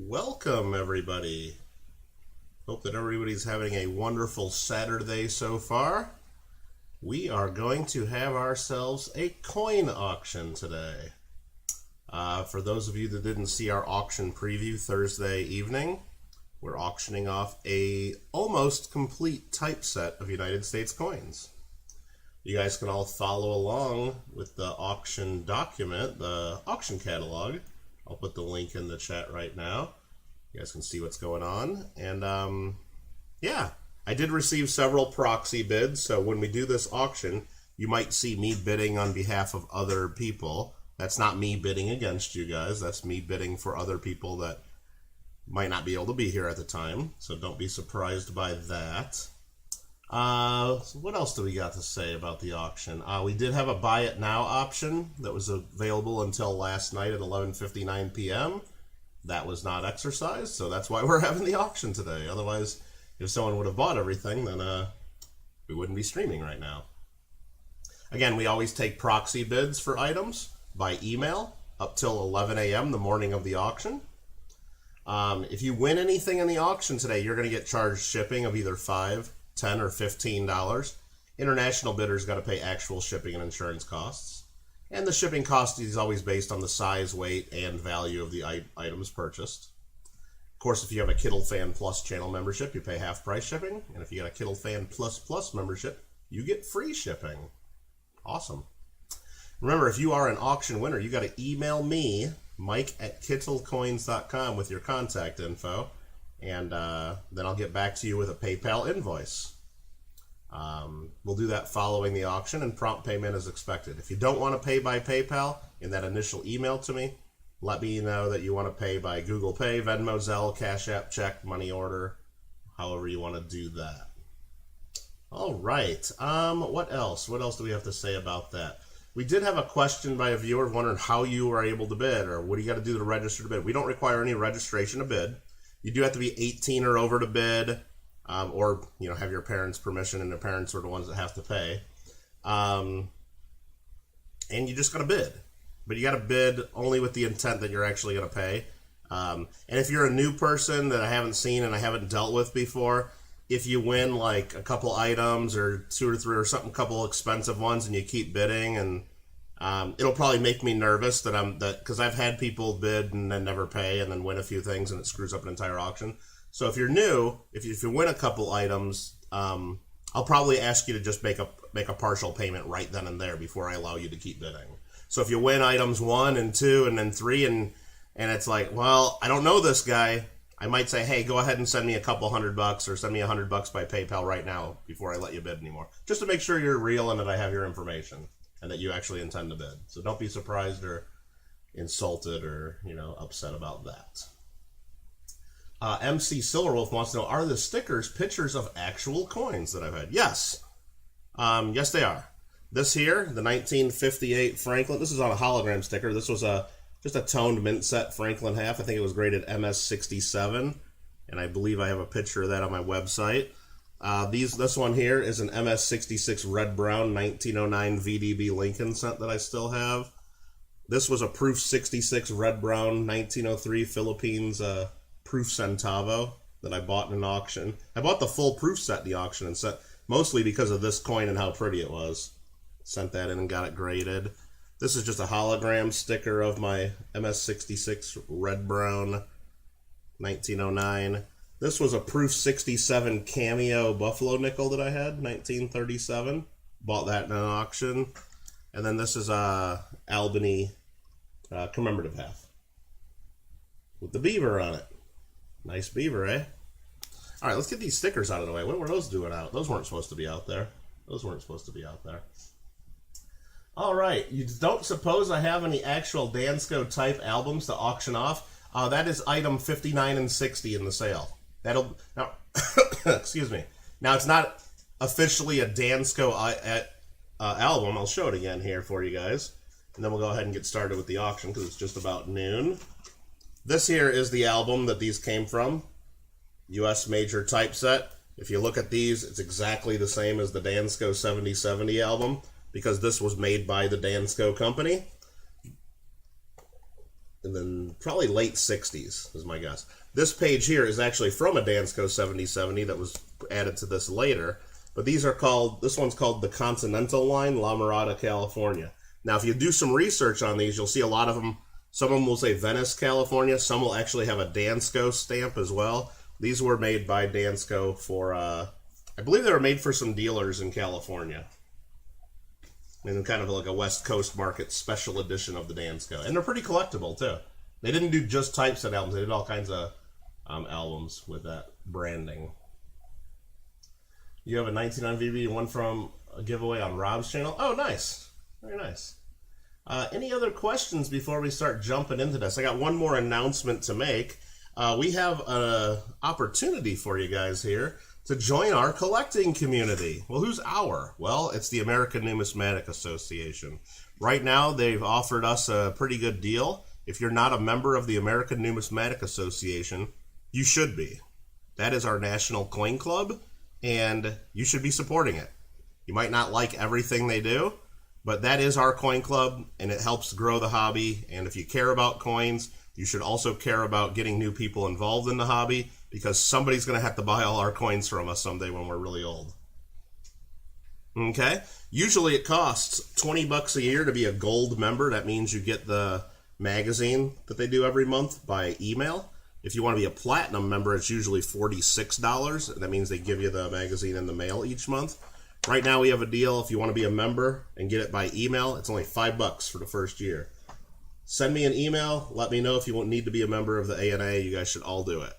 Welcome, everybody. Hope that everybody's having a wonderful Saturday so far. We are going to have ourselves a coin auction today. For those of you that didn't see our auction preview Thursday evening, we're auctioning off a almost complete typeset of United States coins. You guys can all follow along with the auction document, the auction catalog. I'll put the link in the chat right now. You guys can see what's going on. And yeah, I did receive several proxy bids. So when we do this auction, you might see me bidding on behalf of other people. That's not me bidding against you guys. That's me bidding for other people that might not be able to be here at the time. So don't be surprised by that. So what else do we got to say about the auction? We did have a buy it now option that was available until last night at 11:59 p.m. That was not exercised, so that's why we're having the auction today. Otherwise, if someone would have bought everything, then we wouldn't be streaming right now. Again, we always take proxy bids for items by email up till 11 a.m. the morning of the auction. If you win anything in the auction today, you're going to get charged shipping of either $5, $10, or $15. International bidders got to pay actual shipping and insurance costs. And the shipping cost is always based on the size, weight, and value of the items purchased. Of course, if you have a Kittle Fan Plus channel membership, you pay half price shipping. And if you got a Kittle Fan Plus membership, you get free shipping. Awesome. Remember, if you are an auction winner, you got to email me, mike@kittlecoins.com, with your contact info. And then I'll get back to you with a PayPal invoice. We'll do that following the auction, and prompt payment is expected. If you don't want to pay by PayPal in that initial email to me, let me know that you want to pay by Google Pay, Venmo, Zelle, Cash App, check, money order, however you want to do that. All right. What else? What else do we have to say about that? We did have a question by a viewer wondering how you were able to bid, or what do you got to do to register to bid. We don't require any registration to bid. You do have to be 18 or over to bid, or have your parents' permission, and the parents are the ones that have to pay. And you just got to bid. But you got to bid only with the intent that you're actually going to pay. And if you're a new person that I haven't seen and I haven't dealt with before, if you win like a couple items or 2 or 3 or something, couple expensive ones, and you keep bidding, and it'll probably make me nervous because I've had people bid and then never pay and then win a few things, and it screws up an entire auction. So if you're new, if you win a couple items, I'll probably ask you to just make a partial payment right then and there before I allow you to keep bidding. So if you win items 1 and 2 and then 3 and it's like, well, I don't know this guy, I might say, hey, go ahead and send me a couple $100 or send me $100 by PayPal right now before I let you bid anymore, just to make sure you're real and that I have your information and that you actually intend to bid. So don't be surprised or insulted or upset about that. MC Silverwolf wants to know, are the stickers pictures of actual coins that I've had? Yes. Yes, they are. This here, the 1958 Franklin, this is on a hologram sticker. This was just a toned mint set Franklin half. I think it was graded MS67, and I believe I have a picture of that on my website. This one here is an MS66 red-brown 1909 VDB Lincoln set that I still have. This was a Proof 66 red-brown 1903 Philippines Proof Centavo that I bought in an auction. I bought the full proof set in the auction and set mostly because of this coin and how pretty it was. Sent that in and got it graded. This is just a hologram sticker of my MS66 red-brown 1909. This was a Proof 67 Cameo Buffalo Nickel that I had, 1937. Bought that in an auction. And then this is a Albany commemorative half with the beaver on it. Nice beaver, eh? All right, let's get these stickers out of the way. What were those doing out? Those weren't supposed to be out there. Those weren't supposed to be out there. All right, you don't suppose I have any actual Dansko type albums to auction off? That is item 59 and 60 in the sale. That'll now, excuse me. Now it's not officially a Dansko album. I'll show it again here for you guys, and then we'll go ahead and get started with the auction because it's just about noon. This here is the album that these came from, U.S. Major Typeset. If you look at these, it's exactly the same as the Dansko 7070 album, because this was made by the Dansko company. and then probably late 60s is my guess. This page here is actually from a Dansko 7070 that was added to this later. But these are called, this one's called the Continental line, La Mirada, California. Now, if you do some research on these, you'll see a lot of them. Some of them will say Venice, California. Some will actually have a Dansko stamp as well. These were made by Dansko for, I believe they were made for some dealers in California. And kind of like a West Coast market special edition of the Dansko. And they're pretty collectible, too. They didn't do just typeset albums. They did all kinds of albums with that branding. You have a 1999 VB, one from a giveaway on Rob's channel. Oh, nice. Very nice. Any other questions before we start jumping into this? I got one more announcement to make. We have an opportunity for you guys here to join our collecting community. Well, who's our? Well, it's the American Numismatic Association. Right now, they've offered us a pretty good deal. If you're not a member of the American Numismatic Association, you should be. That is our national coin club, and you should be supporting it. You might not like everything they do, but that is our coin club, and it helps grow the hobby. And if you care about coins, you should also care about getting new people involved in the hobby, because somebody's going to have to buy all our coins from us someday when we're really old. Okay? Usually it costs $20 a year to be a gold member. That means you get the magazine that they do every month by email. If you want to be a platinum member, it's usually $46. That means they give you the magazine in the mail each month. Right now we have a deal. If you want to be a member and get it by email, it's only $5 for the first year. Send me an email. Let me know if you won't need to be a member of the ANA. You guys should all do it.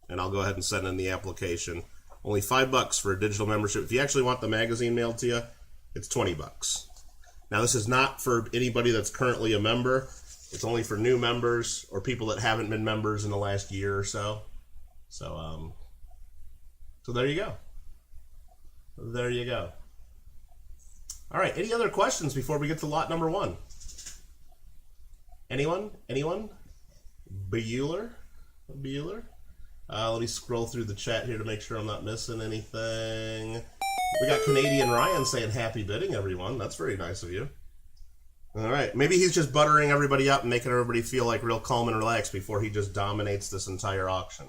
And I'll go ahead and send in the application. Only $5 for a digital membership. If you actually want the magazine mailed to you, it's $20. Now, this is not for anybody that's currently a member. It's only for new members or people that haven't been members in the last year or so. So there you go. There you go. All right, any other questions before we get to lot number one? Anyone? Anyone? Bueller? Bueller? Let me scroll through the chat here to make sure I'm not missing anything. We got Canadian Ryan saying happy bidding, everyone. That's very nice of you. All right, maybe he's just buttering everybody up and making everybody feel like real calm and relaxed before he just dominates this entire auction.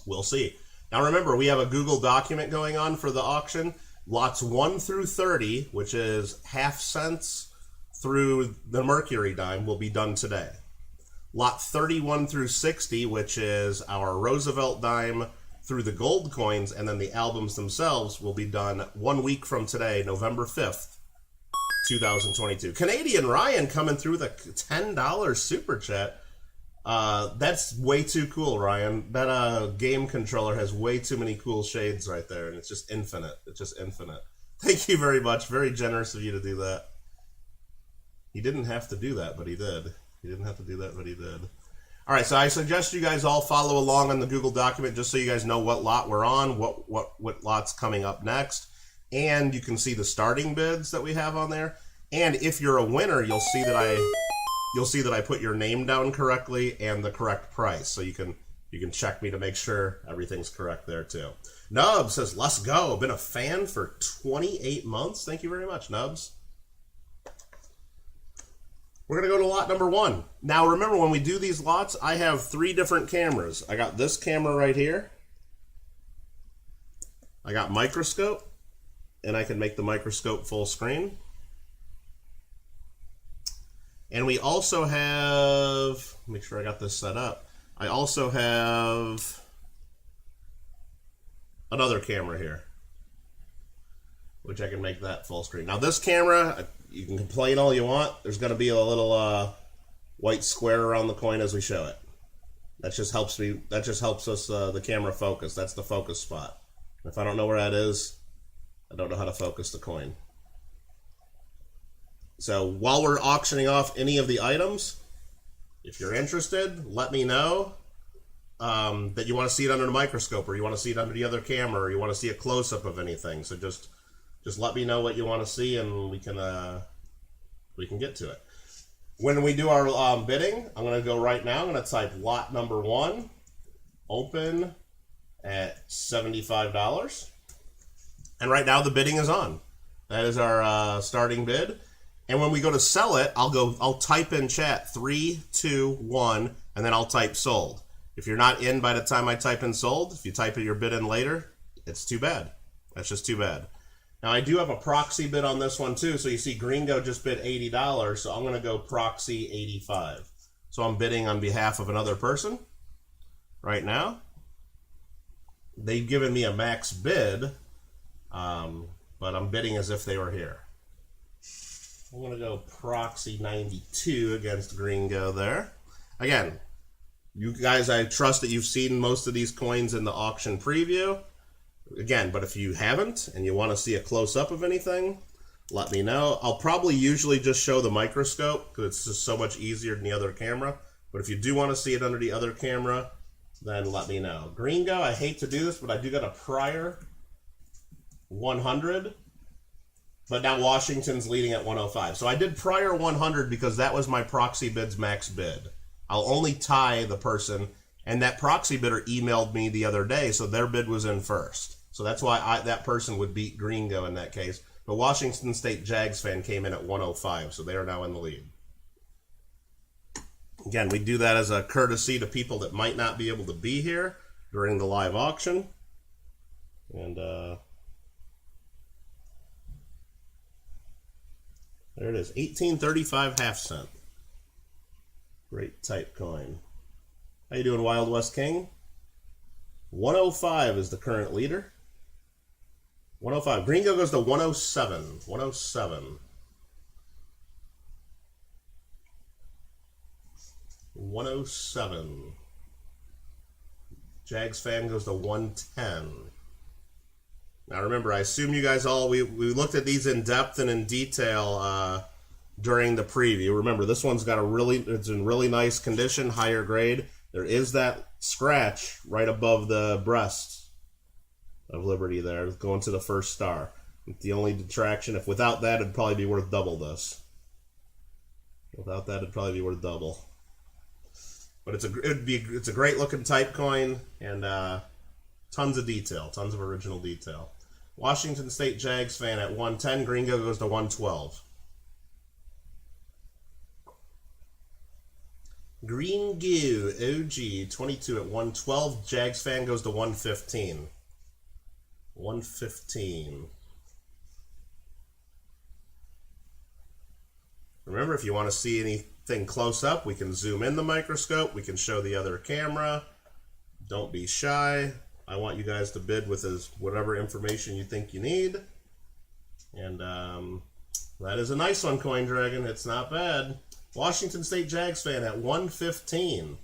We'll see. Now remember, we have a Google document going on for the auction. Lots 1 through 30, which is half cents through the Mercury dime, will be done today. Lot 31 through 60, which is our Roosevelt dime through the gold coins, and then the albums themselves will be done 1 week from today, November 5th, 2022. Canadian Ryan coming through the $10 super chat. That's way too cool, Ryan. That game controller has way too many cool shades right there, and it's just infinite. It's just infinite. Thank you very much. Very generous of you to do that. He didn't have to do that, but he did. He didn't have to do that, but he did. All right, so I suggest you guys all follow along on the Google document just so you guys know what lot we're on, what lot's coming up next, and you can see the starting bids that we have on there. And if you're a winner, you'll see that I put your name down correctly and the correct price, so you can check me to make sure everything's correct there too. Nubs says, "Let's go." Been a fan for 28 months. Thank you very much, Nubs. We're going to go to lot number one. Now, remember, when we do these lots, I have 3 different cameras. I got this camera right here. I got microscope, and I can make the microscope full screen. And we also have, make sure I got this set up, I also have another camera here, which I can make that full screen. Now, this camera, you can complain all you want. There's going to be a little white square around the coin as we show it. That just helps me. That just helps us the camera focus. That's the focus spot. If I don't know where that is, I don't know how to focus the coin. So while we're auctioning off any of the items, if you're interested, let me know that you want to see it under the microscope, or you want to see it under the other camera, or you want to see a close-up of anything. So just let me know what you want to see, and we can get to it. When we do our bidding, I'm going to go right now. I'm going to type lot number 1, open at $75. And right now the bidding is on. That is our starting bid. And when we go to sell it, I'll type in chat 3, 2, 1, and then I'll type sold. If you're not in by the time I type in sold, if you type your bid in later, it's too bad. That's just too bad. Now I do have a proxy bid on this one too. So you see Gringo just bid $80. So I'm going to go proxy 85. So I'm bidding on behalf of another person right now. They've given me a max bid, but I'm bidding as if they were here. I'm going to go proxy 92 against Gringo there. Again, you guys, I trust that you've seen most of these coins in the auction preview. Again, but if you haven't and you want to see a close-up of anything, let me know. I'll probably usually just show the microscope because it's just so much easier than the other camera. But if you do want to see it under the other camera, then let me know. Gringo, I hate to do this, but I do got a prior 100. But now Washington's leading at 105. So I did prior 100 because that was my proxy bid's max bid. I'll only tie the person, and that proxy bidder emailed me the other day, so their bid was in first. So that's why that person would beat Gringo in that case. But Washington State Jags fan came in at 105, so they are now in the lead. Again, we do that as a courtesy to people that might not be able to be here during the live auction. And there it is, 1835 half cent. Great type coin. How you doing, Wild West King? 105 is the current leader. 105. Gringo goes to 107. 107. 107. Jags fan goes to 110. Now remember, I assume you guys all, we looked at these in depth and in detail during the preview. Remember, this one's got it's in really nice condition, higher grade. There is that scratch right above the breast of Liberty there, going to the first star. The only detraction, if without that, it'd probably be worth double this. Without that, it'd probably be worth double. But it's a great looking type coin, and tons of detail, tons of original detail. Washington State Jags fan at 110. Gringo goes to 112. Green Goo OG 22 at 112. Jags fan goes to 115. 115. Remember, if you want to see anything close up, we can zoom in the microscope. We can show the other camera. Don't be shy. I want you guys to bid with whatever information you think you need. And that is a nice one, Coin Dragon. It's not bad. Washington State Jags fan at 115.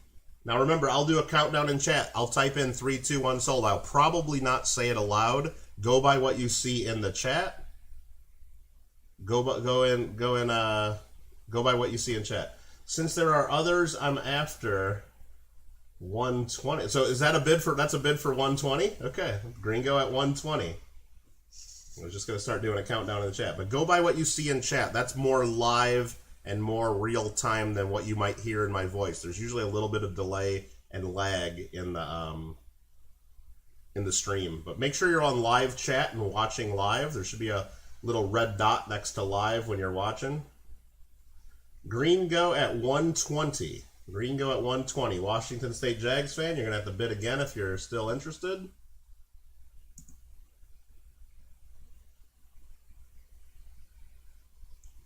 Now remember, I'll do a countdown in chat. I'll type in 3, 2, 1 sold. I'll probably not say it aloud. Go by what you see in the chat. Go by what you see in chat. Since there are others, I'm after 120. So is that a bid for? That's a bid for 120. Okay, Gringo at 120. I was just gonna start doing a countdown in the chat, but go by what you see in chat. That's more live and more real time than what you might hear in my voice. There's usually a little bit of delay and lag in the stream, but make sure you're on live chat and watching live. There should be a little red dot next to live when you're watching. Gringo at 120. Gringo at 120. Washington State Jags fan, you're gonna have to bid again if you're still interested.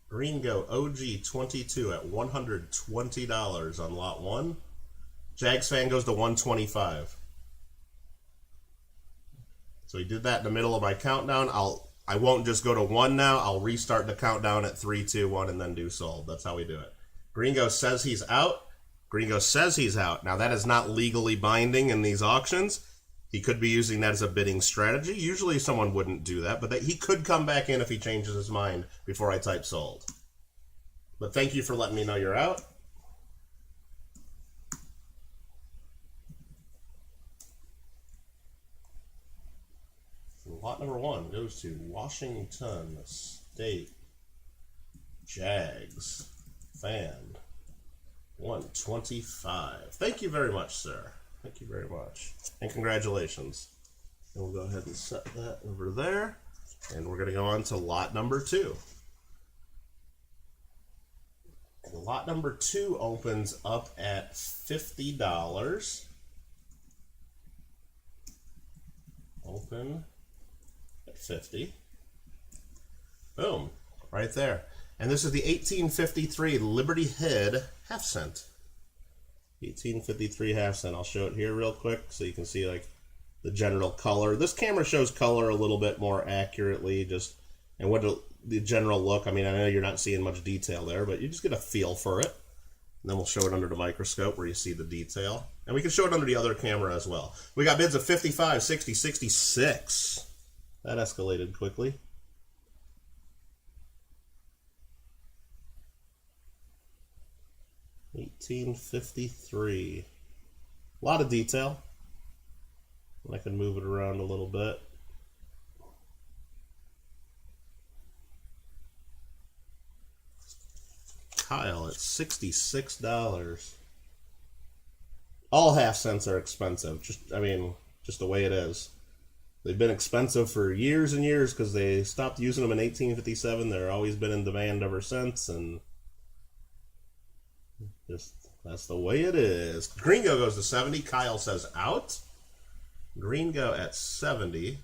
Gringo OG 22 at $120 on lot 1. Jags fan goes to 125. So he did that in the middle of my countdown. I won't just go to 1 now. I'll restart the countdown at 3, 2, 1 and then do sold. That's how we do it. Gringo says he's out. Gringo says he's out. Now that is not legally binding in these auctions. He could be using that as a bidding strategy. Usually someone wouldn't do that, but he could come back in if he changes his mind before I type sold. But thank you for letting me know you're out. Lot number 1 goes to Washington State Jags fan 125. Thank you very much, sir. Thank you very much. And congratulations. And we'll go ahead and set that over there. And we're going to go on to lot number 2. And lot number 2 opens up at $50. Open at 50. Boom, right there. And this is the 1853 Liberty Head half cent. 1853 half cent. I'll show it here real quick so you can see like the general color. This camera shows color a little bit more accurately, just and what the general look. I mean, I know you're not seeing much detail there, but you just get a feel for it. And then we'll show it under the microscope where you see the detail. And we can show it under the other camera as well. We got bids of 55, 60, 66. That escalated quickly. $18.53. A lot of detail. I can move it around a little bit. Kyle at $66. All half cents are expensive. Just the way it is. They've been expensive for years and years because they stopped using them in 1857. They're always been in demand ever since, and just that's the way it is. Gringo goes to 70. Kyle says out. Gringo at 70.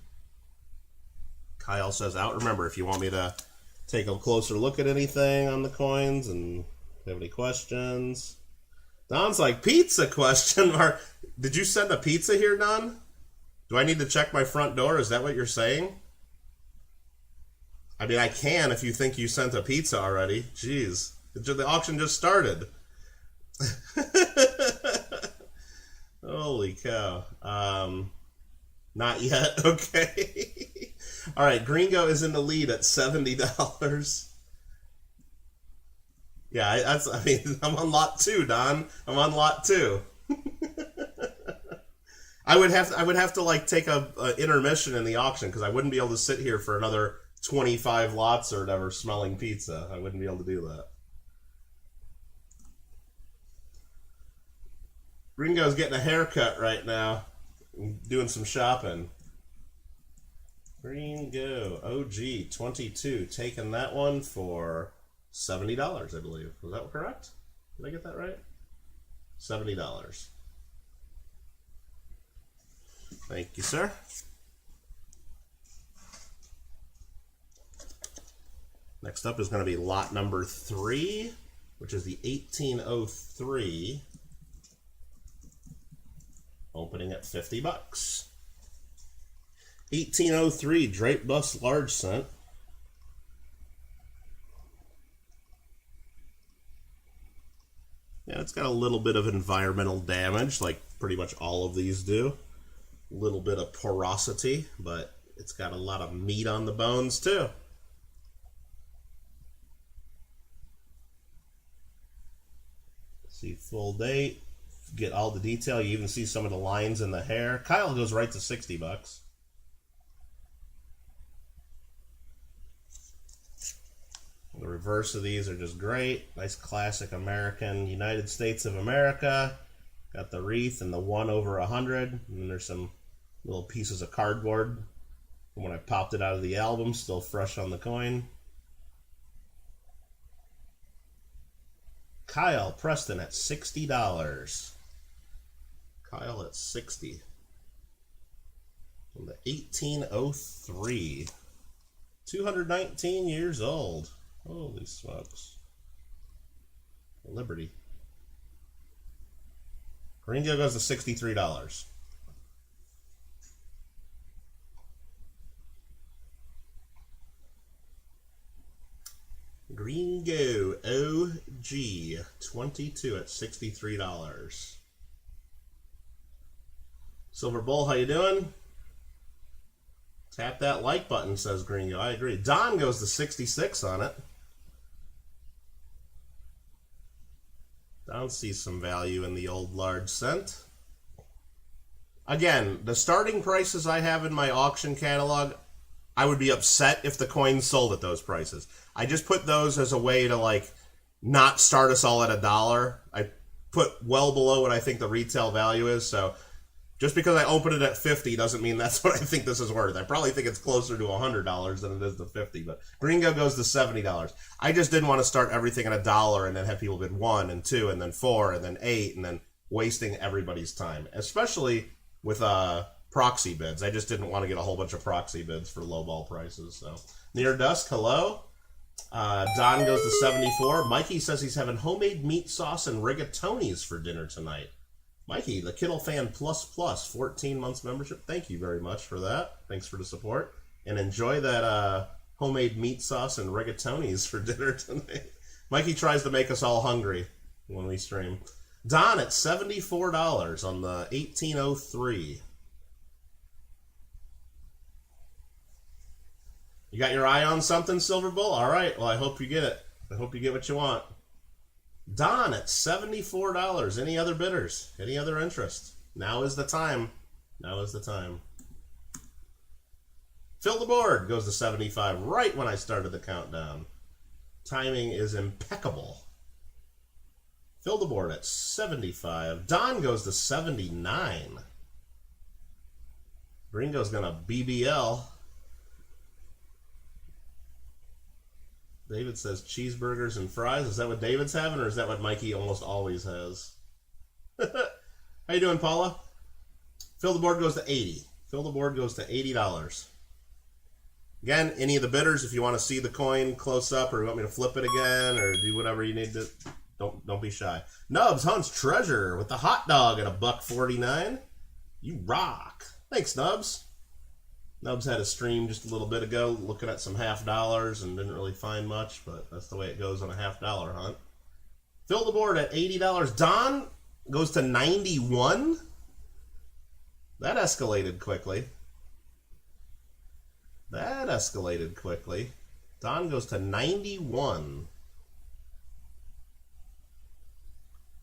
Kyle says out. Remember, if you want me to take a closer look at anything on the coins and have any questions. Don's like, pizza question mark. Did you send a pizza here, Don? Do I need to check my front door? Is that what you're saying? I mean, I can if you think you sent a pizza already. Jeez. The auction just started. Holy cow. Not yet. Okay. All right. Gringo is in the lead at $70. Yeah, I'm on lot 2, Don. I'm on lot 2. I would have to like take a intermission in the auction because I wouldn't be able to sit here for another 25 lots or whatever smelling pizza. I wouldn't be able to do that. Gringo's getting a haircut right now. Doing some shopping. Gringo OG 22 taking that one for $70, I believe. Was that correct? Did I get that right? $70. Thank you, sir. Next up is going to be lot number 3, which is the 1803. Opening at $50. 1803 Drape Bus Large Cent. Yeah, it's got a little bit of environmental damage, like pretty much all of these do. A little bit of porosity, but it's got a lot of meat on the bones too. See full date. Get all the detail. You even see some of the lines in the hair. Kyle goes right to $60. The reverse of these are just great. Nice classic American, United States of America. Got the wreath and the 1 over 100. And then there's some little pieces of cardboard from when I popped it out of the album, still fresh on the coin. Kyle Preston at $60. Kyle at 60. From the 1803. 219 years old. Holy smokes. Liberty. Gringo goes to $63. Gringo OG 22 at $63. Silver Bull, how you doing? Tap that like button, says Gringo. I agree. Don goes to 66 on it. Don sees some value in the old large cent. Again, the starting prices I have in my auction catalog, I would be upset if the coins sold at those prices. I just put those as a way to like not start us all at $1. I put well below what I think the retail value is, so Just because I opened it at 50 doesn't mean that's what I think this is worth. I probably think it's closer to $100 than it is to 50, but Gringo goes to $70. I just didn't want to start everything at $1 and then have people bid 1 and 2 and then 4 and then 8 and then wasting everybody's time, especially with proxy bids. I just didn't want to get a whole bunch of proxy bids for lowball prices. So Near Dusk, hello. Don goes to 74. Mikey says he's having homemade meat sauce and rigatonis for dinner tonight. Mikey, the Kittle Fan Plus Plus, 14 months membership. Thank you very much for that. Thanks for the support. And enjoy that homemade meat sauce and rigatonis for dinner tonight. Mikey tries to make us all hungry when we stream. Don at $74 on the 1803. You got your eye on something, Silver Bull? All right. Well, I hope you get it. I hope you get what you want. Don at $74. Any other bidders? Any other interest? Now is the time. Now is the time. Fill the board goes to 75 right when I started the countdown. Timing is impeccable. Fill the board at 75. Don goes to 79. Gringo's going to BBL. David says cheeseburgers and fries. Is that what David's having, or is that what Mikey almost always has? How you doing, Paula? Fill the board goes to 80. Fill the board goes to $80. Again, any of the bidders, if you want to see the coin close up, or you want me to flip it again, or do whatever you need to, don't be shy. Nubs hunts treasure with the hot dog at $1.49. You rock. Thanks, Nubs. Nubs had a stream just a little bit ago looking at some $50 and didn't really find much, but that's the way it goes on a $50 hunt. Fill the board at $80. Don goes to 91. That escalated quickly. That escalated quickly. Don goes to 91.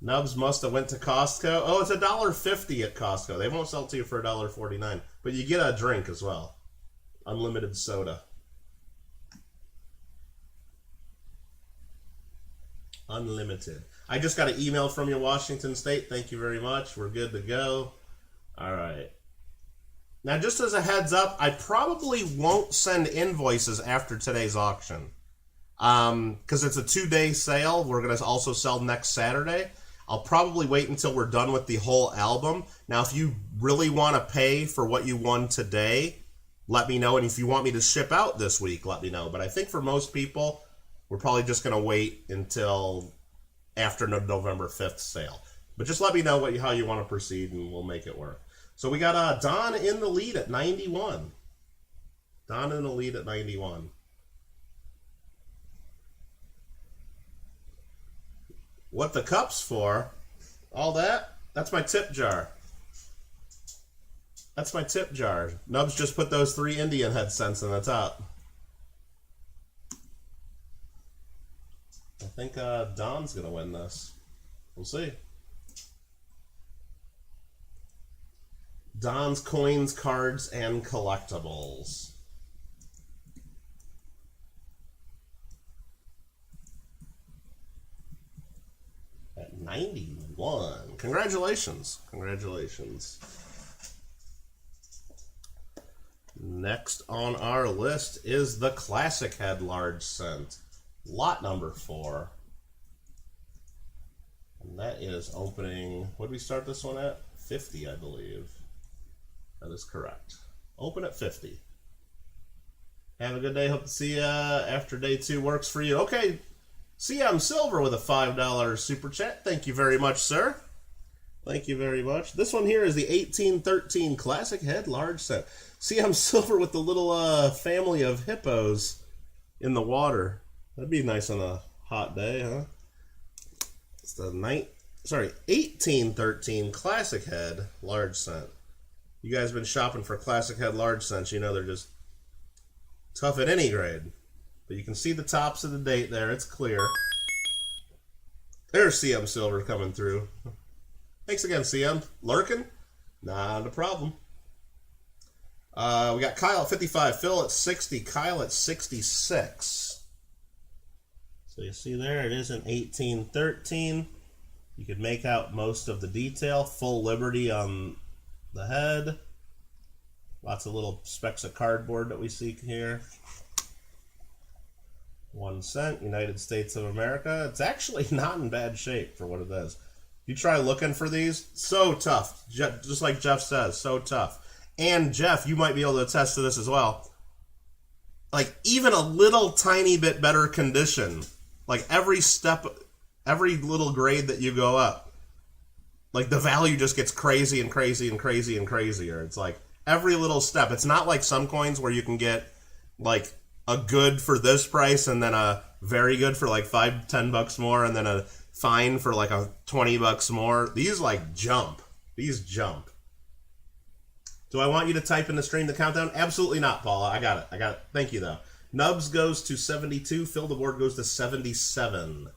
Nubs must have went to Costco. Oh, it's $1.50 at Costco. They won't sell it to you for $1.49, but you get a drink as well. Unlimited soda. Unlimited. I just got an email from you, Washington State. Thank you very much. We're good to go. All right. Now, just as a heads up, I probably won't send invoices after today's auction. Because it's a 2-day sale. We're going to also sell next Saturday. I'll probably wait until we're done with the whole album. Now, if you really want to pay for what you won today, let me know. And if you want me to ship out this week, let me know. But I think for most people, we're probably just going to wait until after the November 5th sale. But just let me know how you want to proceed, and we'll make it work. So we got Don in the lead at 91. Don in the lead at 91. What the cup's for, all that, that's my tip jar. That's my tip jar. Nubs just put those 3 Indian head cents in the top. I think Don's going to win this. We'll see. Don's coins, cards, and collectibles. At 91. Congratulations. Congratulations. Next on our list is the Classic Head Large Cent. Lot number 4. And that is opening, what did we start this one at? 50, I believe. That is correct. Open at 50. Have a good day. Hope to see you after day 2 works for you. Okay. CM Silver with a $5 super chat. Thank you very much, sir. Thank you very much. This one here is the 1813 Classic Head Large Cent. CM Silver with the little family of hippos in the water. That'd be nice on a hot day, huh? It's the 1813 Classic Head Large Cent. You guys have been shopping for Classic Head Large Cents. You know they're just tough at any grade. But you can see the tops of the date there. It's clear. There's CM Silver coming through. Thanks again, CM. Lurking? Not a problem. We got Kyle at 55, Phil at 60, Kyle at 66. So you see there, it is an 1813. You could make out most of the detail. Full liberty on the head. Lots of little specks of cardboard that we see here. 1 cent, United States of America. It's actually not in bad shape for what it is. You try looking for these, so tough. Just like Jeff says, so tough. And Jeff, you might be able to attest to this as well. Like, even a little tiny bit better condition, like every step, every little grade that you go up, like the value just gets crazy and crazy and crazy and crazier. It's like every little step. It's not like some coins where you can get like a good for this price and then a very good for like $5-10 more and then a fine for like a $20 more. These like jump. These jump. Do I want you to type in the stream the countdown? Absolutely not, Paula. I got it. I got it. Thank you, though. Nubs goes to 72. Fill the board goes to 77.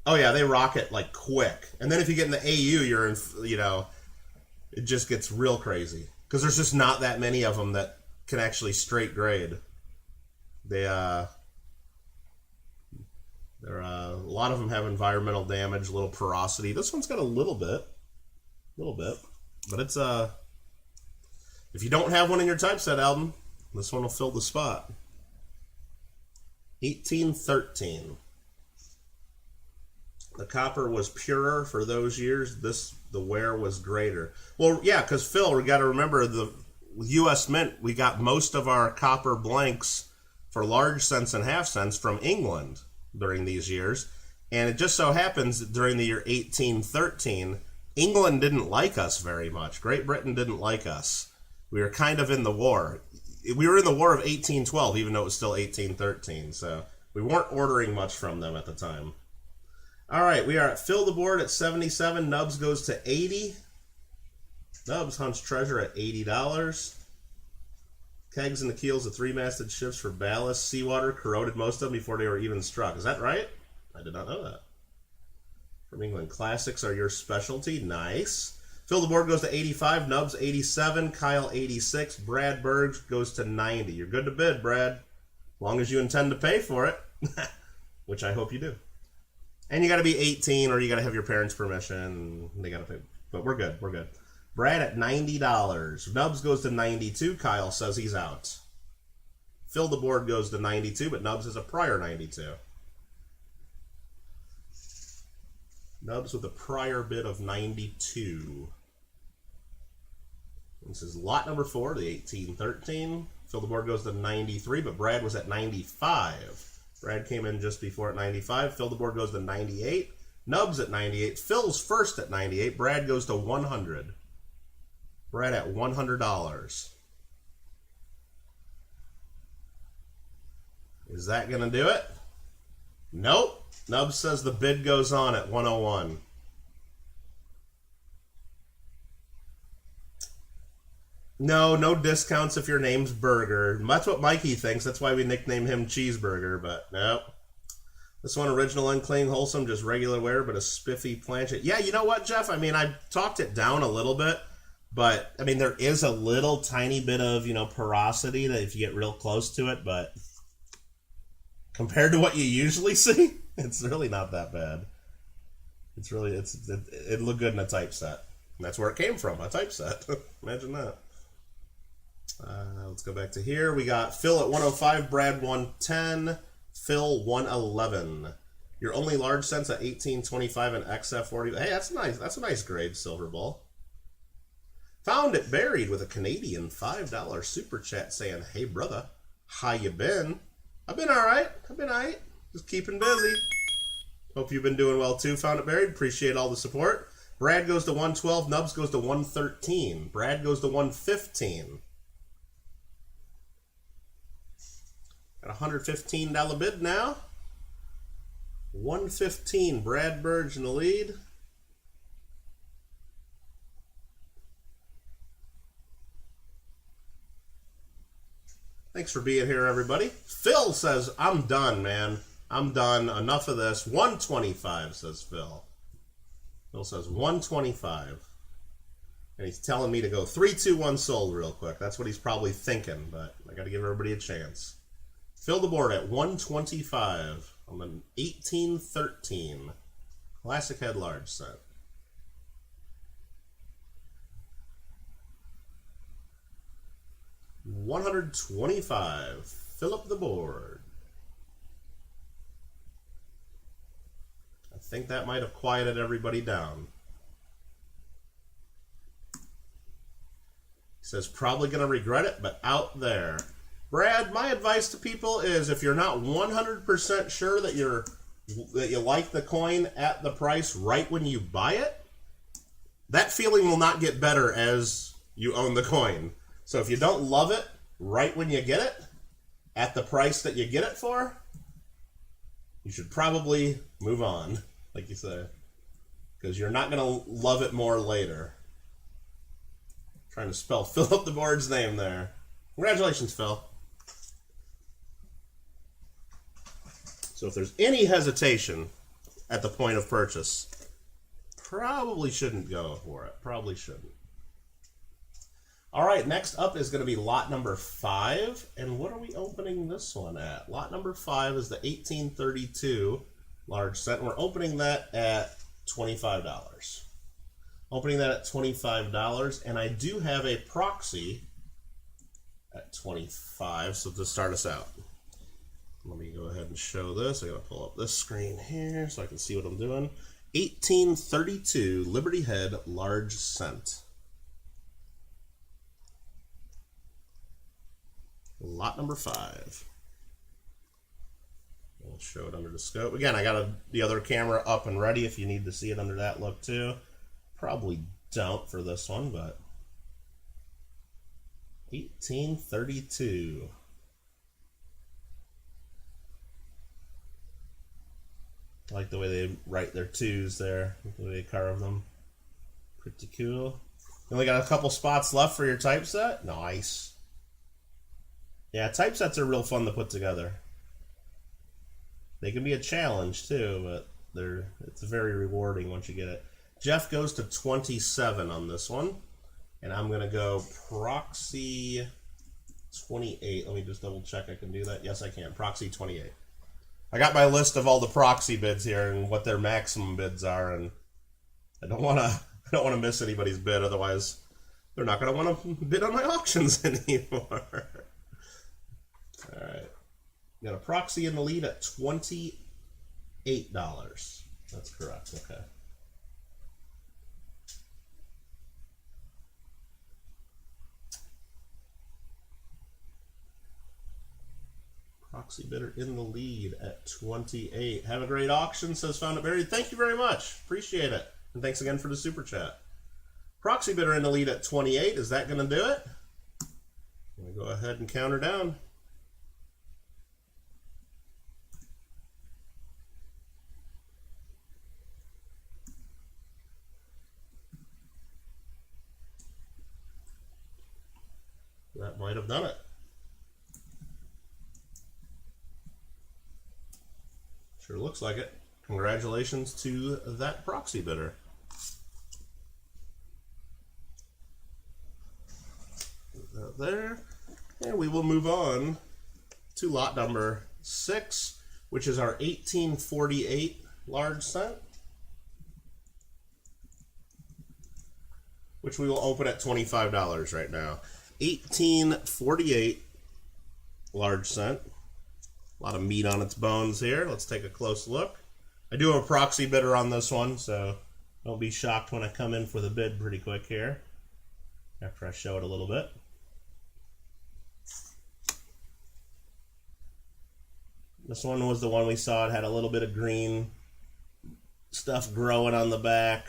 Oh, yeah, they rock it, like, quick. And then if you get in the AU, you're in, you know, it just gets real crazy. Because there's just not that many of them that can actually straight grade. A lot of them have environmental damage, a little porosity. This one's got a little bit. But it's, if you don't have one in your typeset album, this one will fill the spot. 1813. The copper was purer for those years. The wear was greater. Well, yeah, because Phil, we got to remember the U.S. Mint. We got most of our copper blanks for large cents and half cents from England during these years, and it just so happens that during the year 1813, England didn't like us very much. Great Britain didn't like us. We were kind of in the war. We were in the War of 1812, even though it was still 1813. So we weren't ordering much from them at the time. All right, we are at fill the board at 77. Nubs goes to 80. Nubs hunts treasure at $80. Kegs and the keels of three-masted ships for ballast. Seawater corroded most of them before they were even struck. Is that right? I did not know that. From England, classics are your specialty. Nice. Fill the board goes to 85. Nubs 87. Kyle 86. Brad Berg goes to 90. You're good to bid, Brad. As long as you intend to pay for it, which I hope you do. And you got to be 18 or you got to have your parents' permission. They got to pay. But we're good. We're good. Brad at $90. Nubs goes to 92. Kyle says he's out. Fill the board goes to 92, but Nubs is a prior 92. Nubs with a prior bid of 92. This is lot number 4, the 1813. Fill the board goes to 93, but Brad was at 95. Brad came in just before at 95. Fill the board goes to 98. Nubs at 98. Phil's first at 98. Brad goes to 100. Brad at $100. Is that going to do it? Nope. Nubs says the bid goes on at 101. No discounts if your name's Burger. That's what Mikey thinks. That's why we nicknamed him Cheeseburger, but nope. This one, original, unclean, wholesome, just regular wear, but a spiffy planchet. Yeah, you know what, Jeff? I mean, I talked it down a little bit, but, I mean, there is a little tiny bit of, porosity that if you get real close to it, but compared to what you usually see, it's really not that bad. It's really, it looked good in a typeset. And that's where it came from, a typeset. Imagine that. Let's go back to here. We got Phil at 105, Brad 110, Phil 111. Your only large cents at 1825 and XF40. Hey, that's nice. That's a nice grade, Silver Ball. Found it buried with a Canadian $5 super chat saying, "Hey brother, how you been?" I've been all right. Just keeping busy. Hope you've been doing well too. Found it buried. Appreciate all the support. Brad goes to 112. Nubs goes to 113. Brad goes to 115. Got a $115 bid now. 115. Brad Burge in the lead. Thanks for being here, everybody. Phil says, "I'm done, man. I'm done. Enough of this." 125, says Phil. Phil says 125. And he's telling me to go 3, 2, 1 sold real quick. That's what he's probably thinking, but I got to give everybody a chance. Fill the board at 125 on the 1813 classic head large set. 125. Fill up the board. I think that might have quieted everybody down. He says, probably going to regret it, but out there. Brad, my advice to people is if you're not 100% sure that you like the coin at the price right when you buy it, that feeling will not get better as you own the coin. So if you don't love it right when you get it, at the price that you get it for, you should probably move on, like you say, because you're not going to love it more later. Trying to spell fill up the board's name there. Congratulations, Phil. So if there's any hesitation at the point of purchase, probably shouldn't go for it. Probably shouldn't. All right, next up is going to be lot number 5. And what are we opening this one at? Lot number 5 is the 1832 large set. We're opening that at $25. Opening that at $25, and I do have a proxy at $25, so to start us out. Let me go ahead and show this. I gotta pull up this screen here so I can see what I'm doing. 1832 Liberty Head large cent. Lot number 5. We'll show it under the scope. Again, I got the other camera up and ready if you need to see it under that look too. Probably don't for this one, but 1832. I like the way they write their twos there, the way they carve them. Pretty cool. You only got a couple spots left for your typeset? Nice. Yeah, typesets are real fun to put together. They can be a challenge too, but it's very rewarding once you get it. Jeff goes to 27 on this one, and I'm going to go proxy 28. Let me just double check I can do that. Yes, I can. Proxy 28. I got my list of all the proxy bids here and what their maximum bids are, and I don't want to miss anybody's bid. Otherwise, they're not going to want to bid on my auctions anymore. All right, got a proxy in the lead at $28. That's correct. Okay. Proxy bidder in the lead at 28. Have a great auction, says Found It Buried. Thank you very much. Appreciate it. And thanks again for the super chat. Proxy bidder in the lead at 28. Is that going to do it? I'm going to go ahead and count her down. That might have done it. Sure looks like it. Congratulations to that proxy bidder. Put that there. And we will move on to lot number 6, which is our 1848 large cent, which we will open at $25 right now. 1848 large cent. A lot of meat on its bones here. Let's take a close look. I do have a proxy bidder on this one, so don't be shocked when I come in for the bid pretty quick here after I show it a little bit. This one was the one we saw. It had a little bit of green stuff growing on the back.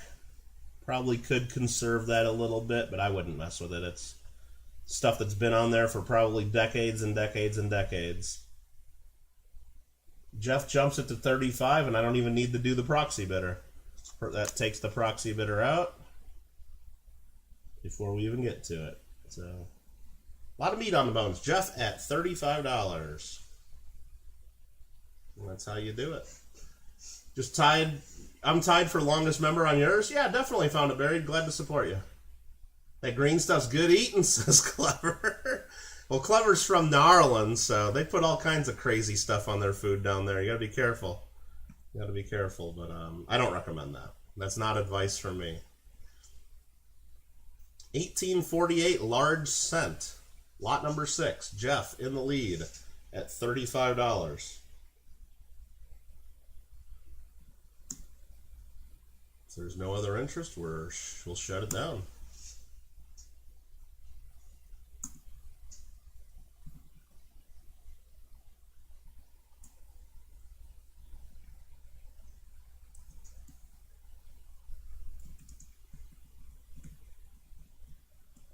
Probably could conserve that a little bit, but I wouldn't mess with it. It's stuff that's been on there for probably decades and decades and decades. Jeff jumps it to 35, and I don't even need to do the proxy bidder. That takes the proxy bidder out before we even get to it. So, a lot of meat on the bones. Jeff at $35. And that's how you do it. Just tied. I'm tied for longest member on yours. Yeah, definitely Found It Buried. Glad to support you. That green stuff's good eating, says Clever. Well, Clever's from New Orleans, so they put all kinds of crazy stuff on their food down there. You gotta be careful. You gotta be careful, but I don't recommend that. That's not advice from me. 1848 large cent. Lot number 6, Jeff in the lead at $35. If there's no other interest, we'll shut it down.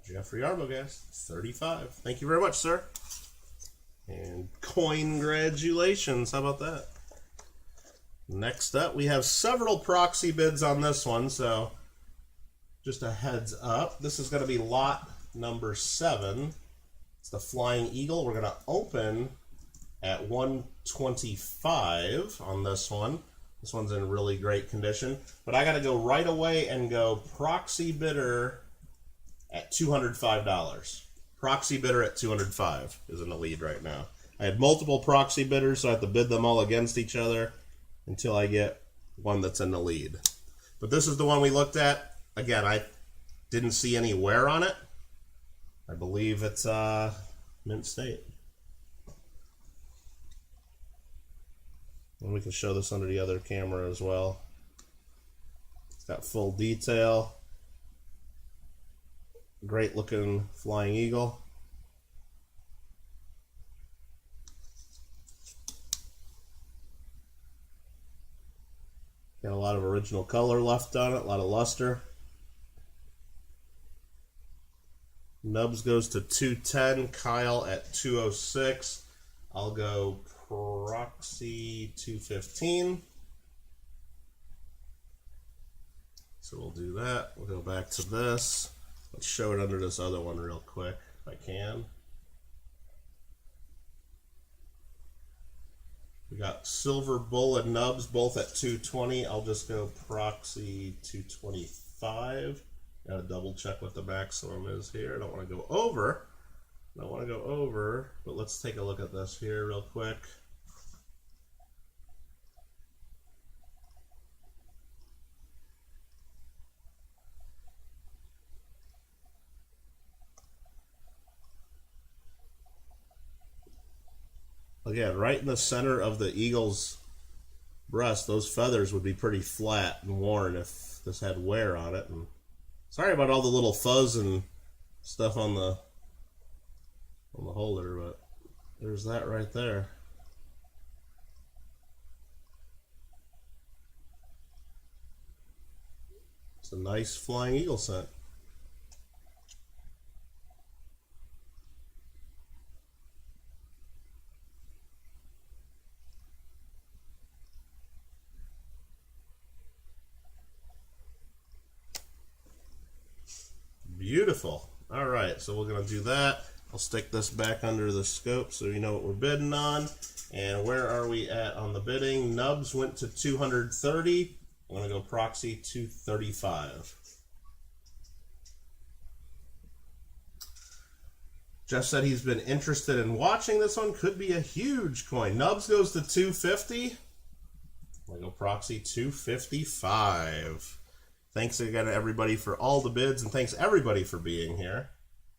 Jeffrey Arbogast, 35. Thank you very much, sir. And congratulations. How about that? Next up, we have several proxy bids on this one, so just a heads up. This is going to be lot number 7. It's the Flying Eagle. We're going to open at 125 on this one. This one's in really great condition. But I got to go right away and go proxy bidder at $205. Proxy bidder at $205 is in the lead right now. I had multiple proxy bidders, so I have to bid them all against each other until I get one that's in the lead. But this is the one we looked at. Again, I didn't see any wear on it. I believe it's mint state. And we can show this under the other camera as well. It's got full detail. Great looking Flying Eagle. Got a lot of original color left on it, a lot of luster. Nubs goes to 210, Kyle at 206. I'll go proxy 215. So we'll do that. We'll go back to this. Let's show it under this other one real quick, if I can. We got Silver Bull and Nubs both at 220. I'll just go proxy 225. Got to double check what the maximum is here. I don't want to go over. But let's take a look at this here real quick. Again, right in the center of the eagle's breast, those feathers would be pretty flat and worn if this had wear on it. And sorry about all the little fuzz and stuff on the holder, but there's that right there. It's a nice Flying Eagle scent. Beautiful. All right, so we're going to do that. I'll stick this back under the scope so you know what we're bidding on. And where are we at on the bidding? Nubs went to 230. I'm going to go proxy 235. Jeff said he's been interested in watching this one. Could be a huge coin. Nubs goes to 250. I'm going to go proxy 255. Thanks again to everybody for all the bids, and thanks everybody for being here.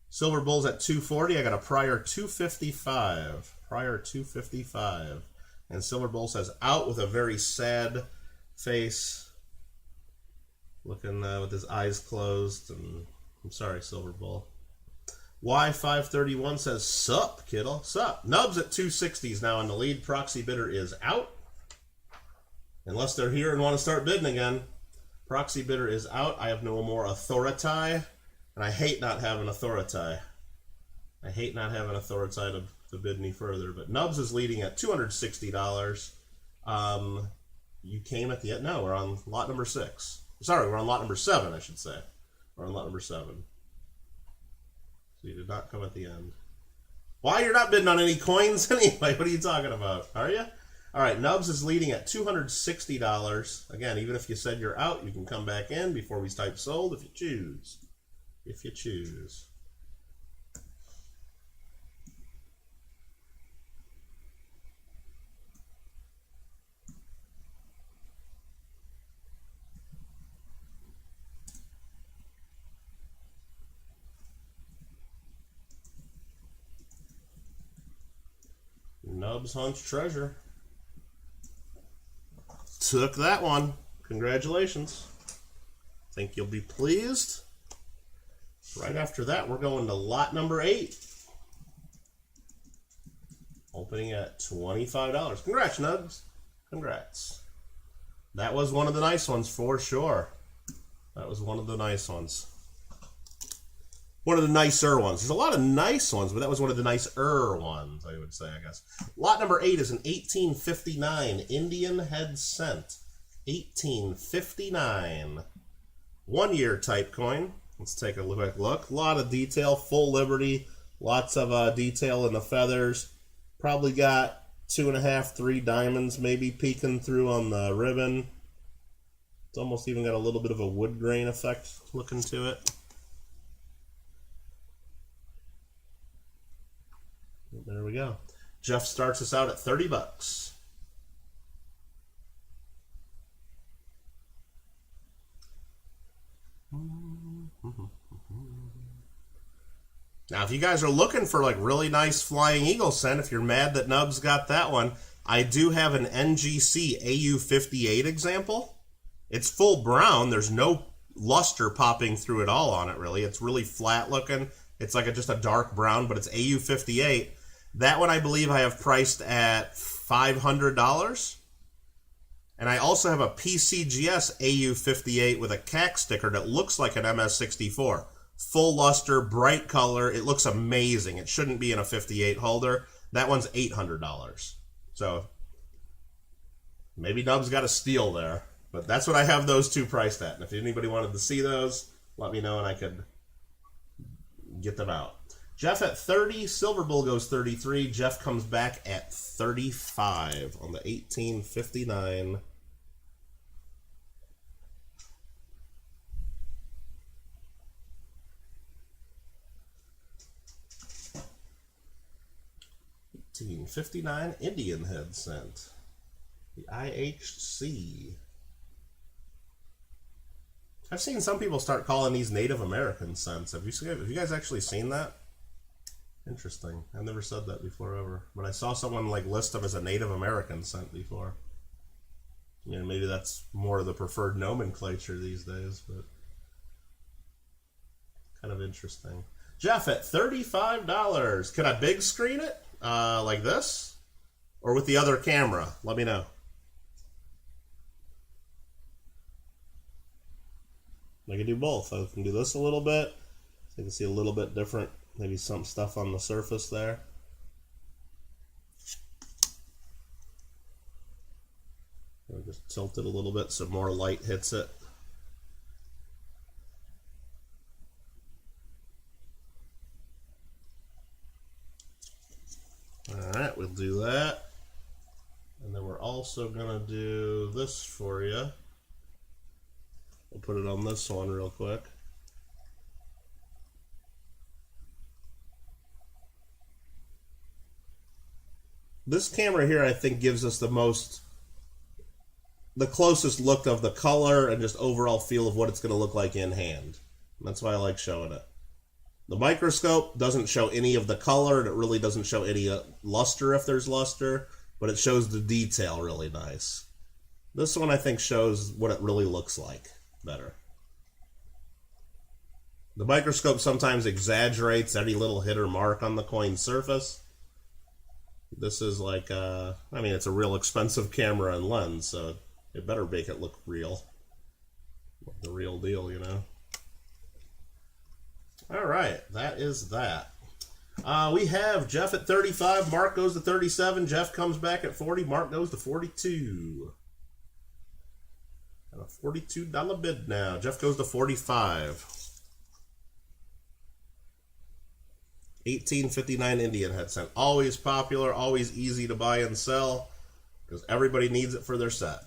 Silver Bull's at 240. I got a prior 255. Prior 255. And Silver Bull says out with a very sad face, looking with his eyes closed. And I'm sorry, Silver Bull. Y531 says, sup, Kittle, sup. Nubs at 260s now in the lead. Proxy bidder is out. Unless they're here and want to start bidding again. Proxy bidder is out. I have no more authority, and I hate not having authority. I hate not having authority to bid any further. But Nubs is leading at $260. You came at the end. No, we're on lot number 6. Sorry, we're on lot number 7, I should say. We're on lot number 7. So you did not come at the end. Why? You're not bidding on any coins anyway. What are you talking about? Are you? All right, Nubs is leading at $260. Again, even if you said you're out, you can come back in before we type sold if you choose. If you choose. Nubs Hunts Treasure. Took that one. Congratulations. Think you'll be pleased. Right after that, we're going to lot number 8. Opening at $25. Congrats, Nubs. Congrats. That was one of the nice ones for sure. That was one of the nice ones. One of the nicer ones. There's a lot of nice ones, but that was one of the nicer ones, I would say, I guess. Lot number 8 is an 1859 Indian head cent. 1859. 1-year type coin. Let's take a quick look. A lot of detail, full Liberty. Lots of detail in the feathers. Probably got 2.5, 3 diamonds maybe peeking through on the ribbon. It's almost even got a little bit of a wood grain effect looking to it. There we go. Jeff starts us out at $30. Now, if you guys are looking for like really nice Flying Eagle scent, if you're mad that Nubs got that one, I do have an NGC AU58 example. It's full brown. There's no luster popping through at all on it, really. It's really flat looking. It's like just a dark brown, but it's AU58. That one I believe I have priced at $500. And I also have a PCGS AU58 with a CAC sticker that looks like an MS64. Full luster, bright color. It looks amazing. It shouldn't be in a 58 holder. That one's $800. So maybe Nubs got a steal there. But that's what I have those two priced at. And if anybody wanted to see those, let me know and I could get them out. Jeff at 30. Silver Bull goes 33. Jeff comes back at 35 on the 1859. $18.59 Indian head cent. The IHC. I've seen some people start calling these Native American scents. Have you guys actually seen that? Interesting. I've never said that before ever. But I saw someone like list them as a Native American scent before. You know, maybe that's more of the preferred nomenclature these days, but kind of interesting. Jeff at $35. Can I big screen it? Like this? Or with the other camera? Let me know. I can do both. I can do this a little bit. So you can see a little bit different. Maybe some stuff on the surface there. I'll just tilt it a little bit so more light hits it. Alright, we'll do that. And then we're also going to do this for you. We'll put it on this one real quick. This camera here, I think, gives us the closest look of the color and just overall feel of what it's going to look like in hand. That's why I like showing it. The microscope doesn't show any of the color, and it really doesn't show any luster if there's luster, but it shows the detail really nice. This one, I think, shows what it really looks like better. The microscope sometimes exaggerates any little hit or mark on the coin surface. This is like, I mean, it's a real expensive camera and lens, so it better make it look real. Like the real deal, you know. All right, that is that. We have Jeff at 35. Mark goes to 37. Jeff comes back at 40. Mark goes to 42. And a $42 bid now. Jeff goes to 45. 1859 Indian head cent. Always popular, always easy to buy and sell because everybody needs it for their set.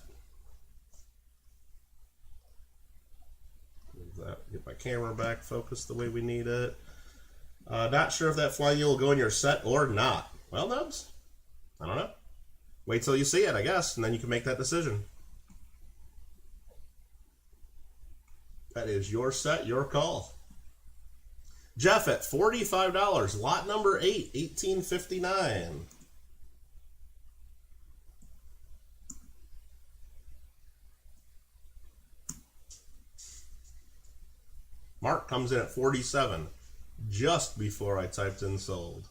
Get my camera back focused the way we need it. Not sure if that Flying Eagle will go in your set or not. Well, Nubs, I don't know. Wait till you see it, I guess, and then you can make that decision. That is your set, your call. Jeff at $45. Lot number 8, 1859. comes in at 47, just before I typed in sold.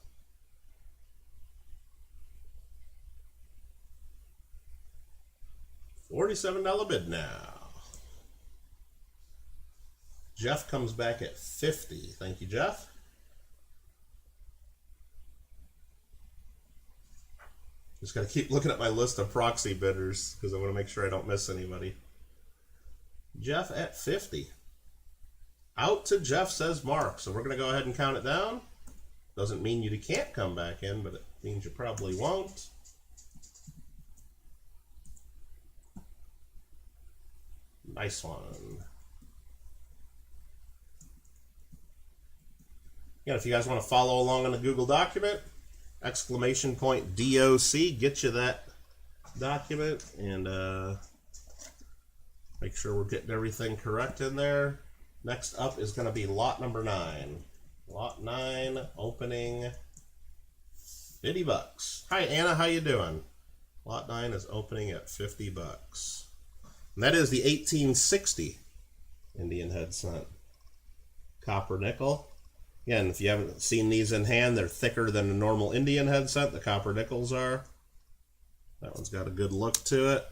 $47 bid now. Jeff comes back at 50. Thank you, Jeff. Just got to keep looking at my list of proxy bidders because I want to make sure I don't miss anybody. Jeff at 50. Out to Jeff, says Mark. So we're going to go ahead and count it down. Doesn't mean you can't come back in, but it means you probably won't. Nice one. Again, if you guys want to follow along on the Google document, exclamation point DOC, get you that document, and make sure we're getting everything correct in there. Next up is going to be lot number 9. Lot 9, opening $50. Hi Anna, how you doing? Lot 9 is opening at $50. And that is the 1860 Indian head cent. Copper nickel. Again, if you haven't seen these in hand, they're thicker than a normal Indian head cent. The copper nickels are. That one's got a good look to it.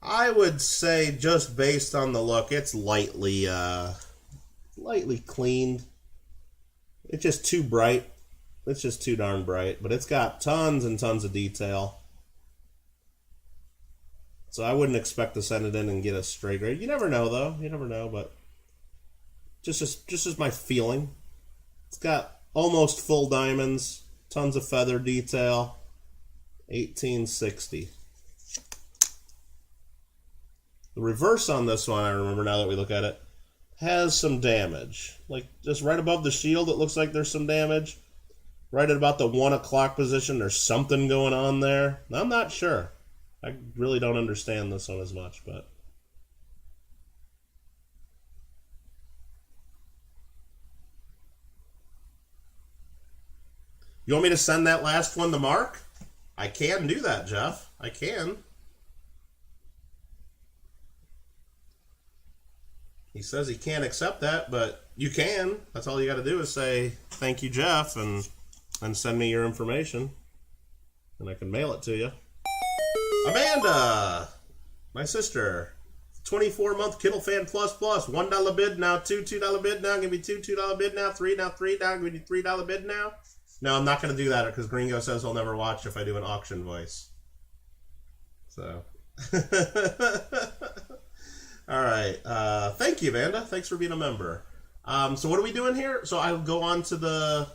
I would say, just based on the look, it's lightly cleaned. It's just too bright. It's just too darn bright. But it's got tons and tons of detail. So I wouldn't expect to send it in and get a straight grade. You never know, though. You never know, but just as my feeling. It's got almost full diamonds, tons of feather detail. 1860. The reverse on this one, I remember now that we look at it, has some damage. Like just right above the shield, it looks like there's some damage. Right at about the 1 o'clock position, there's something going on there. I'm not sure. I really don't understand this one as much, but you want me to send that last one to Mark? I can do that, Jeff. I can. He says he can't accept that, but you can. That's all you got to do is say, thank you, Jeff, and send me your information, and I can mail it to you. Amanda, my sister, 24-month Kittle Fan Plus Plus, $1 bid now, $2 bid now, give me $2 bid now, $3 now, give me $3 bid now. No, I'm not going to do that because Gringo says he'll never watch if I do an auction voice. So, all right. Thank you, Amanda. Thanks for being a member. So what are we doing here? So I'll go on to the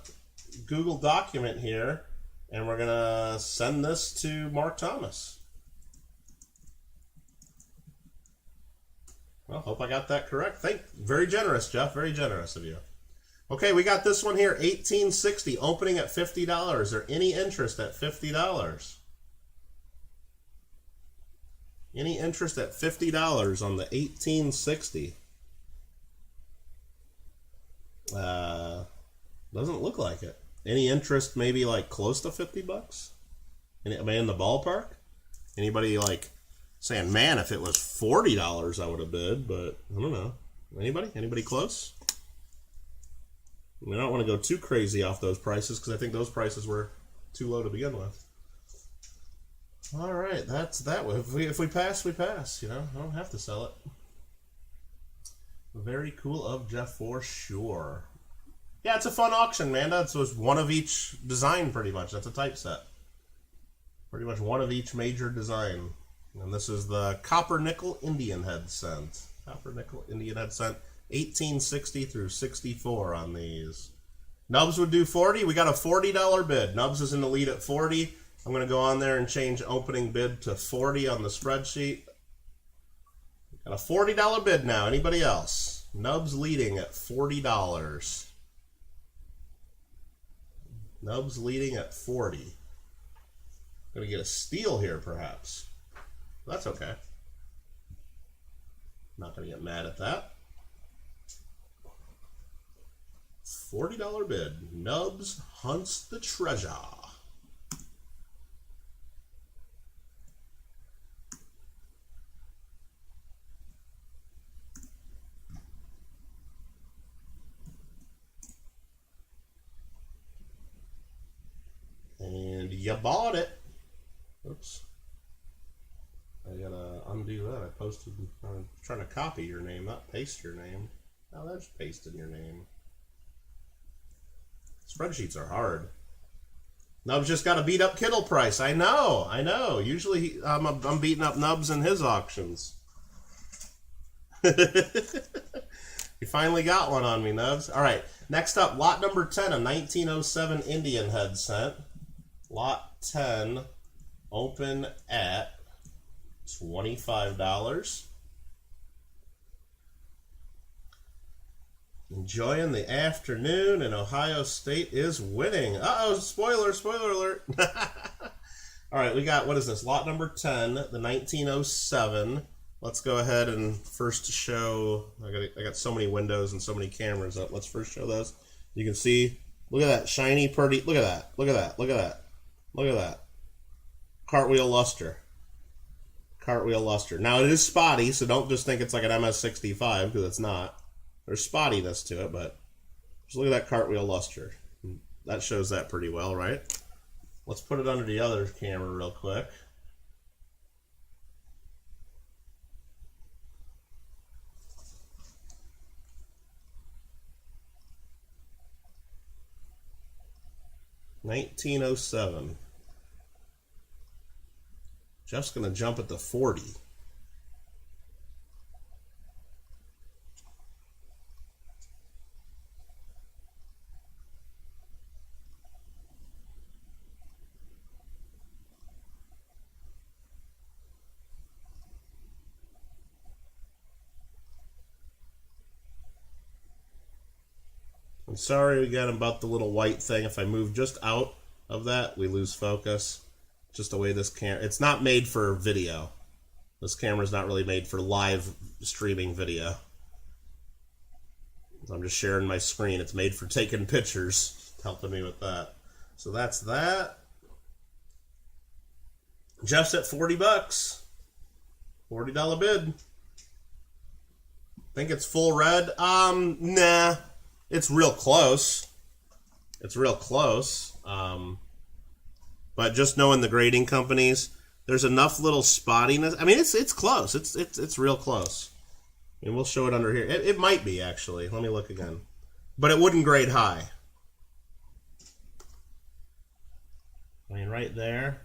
Google document here, and we're going to send this to Mark Thomas. Well, hope I got that correct. Very generous, Jeff. Very generous of you. Okay, we got this one here, 1860, opening at $50. Is there any interest at $50? Any interest at $50 on the 1860? Doesn't look like it. Any interest maybe like close to $50? Anybody in the ballpark? Anybody like saying, man, if it was $40 I would have bid, but I don't know. Anybody? Anybody close? I don't want to go too crazy off those prices because I think those prices were too low to begin with. All right, that's that. If we pass, we pass. You know, I don't have to sell it. Very cool of Jeff for sure. Yeah, it's a fun auction, man. It's one of each design pretty much. That's a typeset. Pretty much one of each major design. And this is the Copper Nickel Indian Head Cent. Copper Nickel Indian Head Cent. 1860 through 64 on these. Nubs would do 40. We got a $40 bid. Nubs is in the lead at 40. I'm going to go on there and change opening bid to 40 on the spreadsheet. Got a $40 bid now. Anybody else? Nubs leading at $40. Nubs leading at 40. Going to get a steal here, perhaps. That's okay. Not going to get mad at that. $40 bid. Nubs hunts the treasure. You bought it. Oops. I gotta undo that. I posted, I'm trying to copy your name, not paste your name. Oh, that's pasted your name. Spreadsheets are hard. Nubs just got a beat up Kittle price. I know. Usually I'm beating up Nubs in his auctions. You finally got one on me, Nubs. All right, next up, lot number 10, a 1907 Indian head cent. Lot 10, open at $25. Enjoying the afternoon, and Ohio State is winning. Uh-oh, spoiler alert. All right, we got, what is this, lot number 10, the 1907. Let's go ahead and first show, I got so many windows and so many cameras up. Let's first show those. You can see, look at that shiny, pretty, look at that. Cartwheel luster. Now it is spotty, so don't just think it's like an MS65, because it's not. There's spottiness to it, but just look at that cartwheel luster. That shows that pretty well, right? Let's put it under the other camera real quick. $19.07. Jeff's gonna jump at the 40. I'm sorry again about the little white thing. If I move just out of that, we lose focus. Just the way this camera, it's not made for video. This camera's not really made for live streaming video. I'm just sharing my screen. It's made for taking pictures. It's helping me with that. So that's that. Jeff's at $40. $40 bid. Think it's full red? Nah. It's real close. But just knowing the grading companies, there's enough little spottiness. I mean, it's close. It's real close. And we'll show it under here. It might be, actually. Let me look again. But it wouldn't grade high. I mean, right there.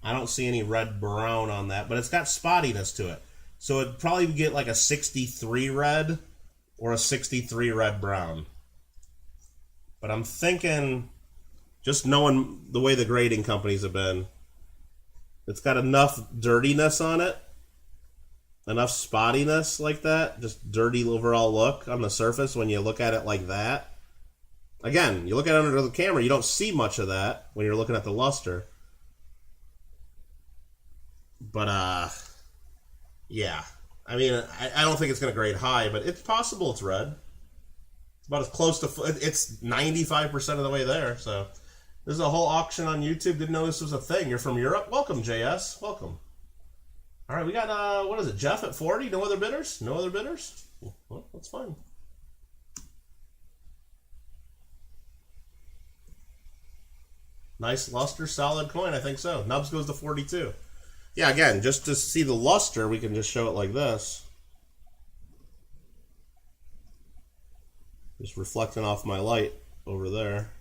I don't see any red brown on that, but it's got spottiness to it. So it'd probably get like a 63 red or a 63 red brown. But I'm thinking, just knowing the way the grading companies have been, it's got enough dirtiness on it, enough spottiness like that, just dirty overall look on the surface when you look at it like that. Again, you look at it under the camera, you don't see much of that when you're looking at the luster. But, yeah. I mean, I don't think it's going to grade high, but it's possible it's red. It's about as close to, it's 95% of the way there, so. This is a whole auction on YouTube. Didn't know this was a thing. You're from Europe? Welcome, JS. Welcome. All right, we got, what is it, Jeff at 40? No other bidders? No other bidders? Well, that's fine. Nice luster, solid coin. I think so. Nubs goes to 42. Yeah, again, just to see the luster, we can just show it like this. Just reflecting off my light over there.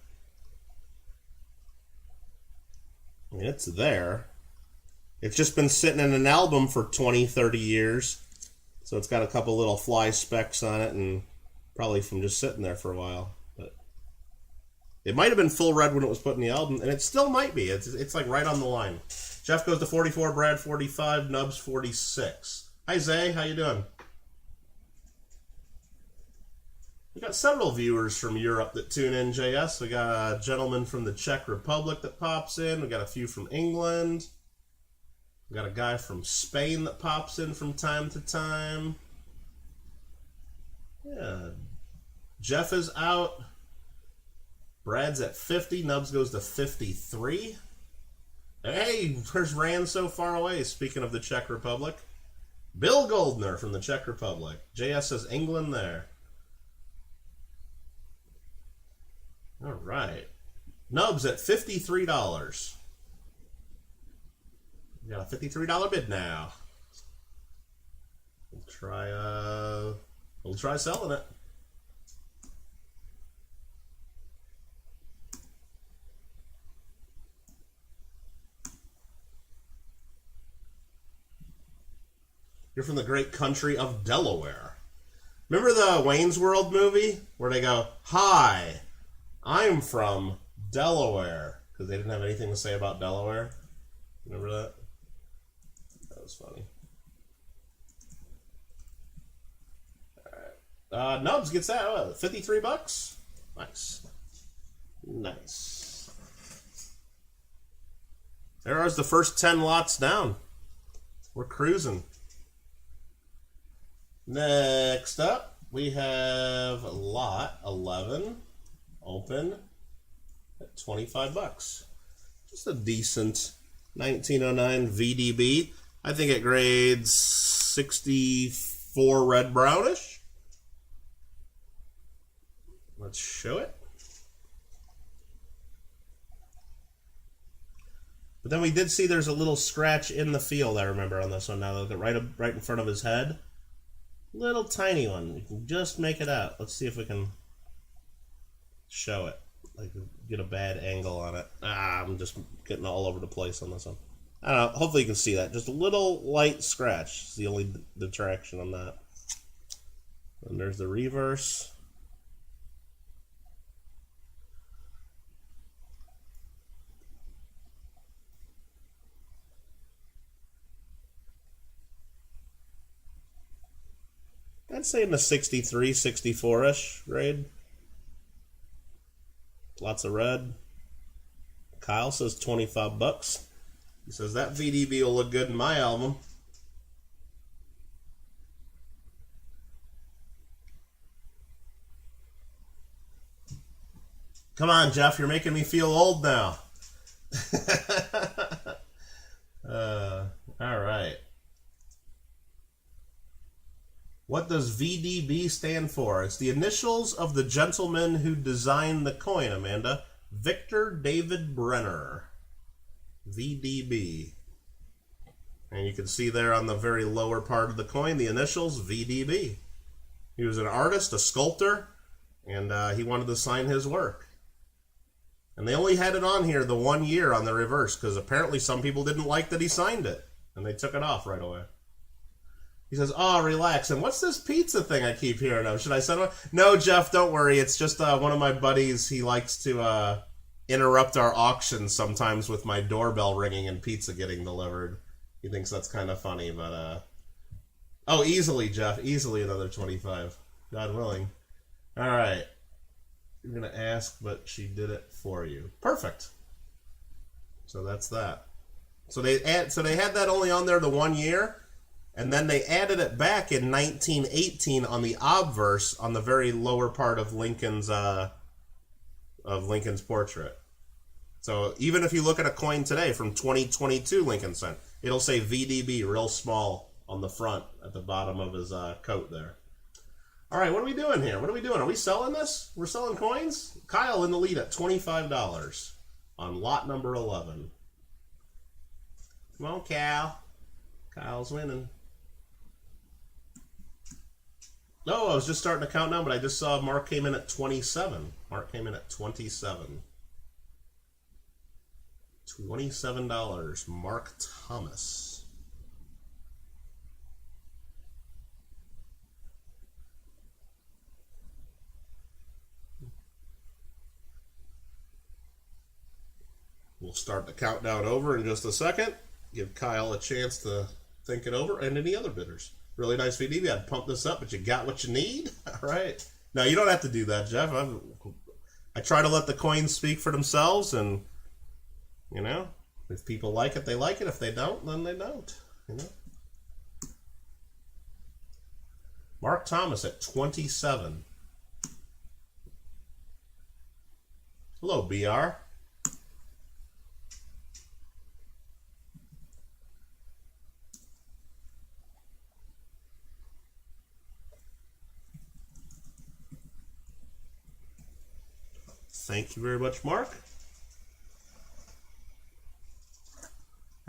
I mean, it's there. It's just been sitting in an album for 20, 30 years. So it's got a couple little fly specks on it, and probably from just sitting there for a while. But it might have been full red when it was put in the album, and it still might be. It's like right on the line. Jeff goes to 44, Brad 45, Nubs 46. Hi, Zay. How you doing? We got several viewers from Europe that tune in, JS. We got a gentleman from the Czech Republic that pops in. We got a few from England. We got a guy from Spain that pops in from time to time. Yeah. Jeff is out. Brad's at 50. Nubs goes to 53. Hey, where's Rand so far away? Speaking of the Czech Republic. Bill Goldner from the Czech Republic. JS says England there. All right. Nubs at $53. We got a $53 bid now. We'll try selling it. You're from the great country of Delaware. Remember the Wayne's World movie where they go, "Hi, I'm from Delaware," because they didn't have anything to say about Delaware? Remember that? That was funny. All right. Nubs gets that. 53 bucks. Nice. Nice. There are the first 10 lots down. We're cruising. Next up, we have lot 11 open at 25 bucks. Just a decent 1909 VDB. I think it grades 64 red brownish. Let's show it. But then we did see there's a little scratch in the field, I remember, on this one. Now look at right in front of his head. Little tiny one. You can just make it out. Let's see if we can show it. Like, get a bad angle on it. I'm just getting all over the place on this one. I don't know. Hopefully you can see that. Just a little light scratch. It's the only detraction on that. And there's the reverse. I'd say in the 63, 64-ish grade. Lots of red. Kyle says 25 bucks. He says that VDB will look good in my album. Come on, Jeff, you're making me feel old now. All right. What does VDB stand for? It's the initials of the gentleman who designed the coin, Amanda. Victor David Brenner. VDB. And you can see there on the very lower part of the coin, the initials, VDB. He was an artist, a sculptor, and he wanted to sign his work. And they only had it on here the 1 year on the reverse, because apparently some people didn't like that he signed it, and they took it off right away. He says, "Oh, relax. And what's this pizza thing I keep hearing of? Should I send one?" No, Jeff, don't worry. It's just one of my buddies. He likes to interrupt our auctions sometimes with my doorbell ringing and pizza getting delivered. He thinks that's kind of funny, but... Oh, easily, Jeff. Easily another 25. God willing. All right. You're going to ask, but she did it for you. Perfect. So that's that. So they had that only on there the 1 year. And then they added it back in 1918 on the obverse on the very lower part of Lincoln's portrait. So even if you look at a coin today from 2022 Lincoln sent, it'll say VDB real small on the front at the bottom of his coat there. All right, what are we doing here? What are we doing? Are we selling this? We're selling coins? Kyle in the lead at $25 on lot number 11. Come on, Cal. Kyle's winning. No, I was just starting to count down, but I just saw Mark came in at 27. Mark came in at 27. $27. Mark Thomas. We'll start the countdown over in just a second. Give Kyle a chance to think it over, and any other bidders. Really nice VDB. I'd pump this up, but you got what you need. All right. Now, you don't have to do that, Jeff. I try to let the coins speak for themselves, and, you know, if people like it, they like it. If they don't, then they don't, you know. Mark Thomas at 27. Hello, BR. Thank you very much, Mark.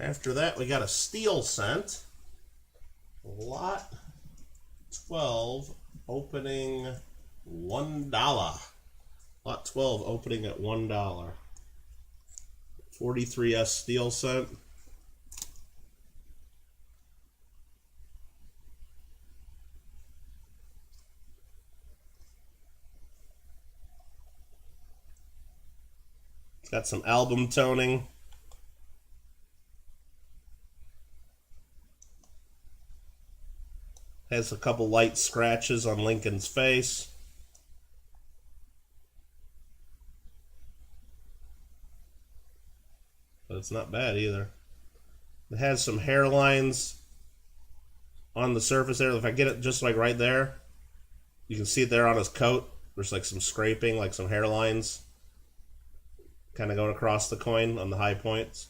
After that, we got a steel cent. Lot 12 opening $1. Lot 12 opening at $1. 43S steel cent. It's got some album toning. Has a couple light scratches on Lincoln's face. But it's not bad either. It has some hairlines on the surface there. If I get it just like right there, you can see it there on his coat. There's like some scraping, like some hairlines kind of going across the coin on the high points.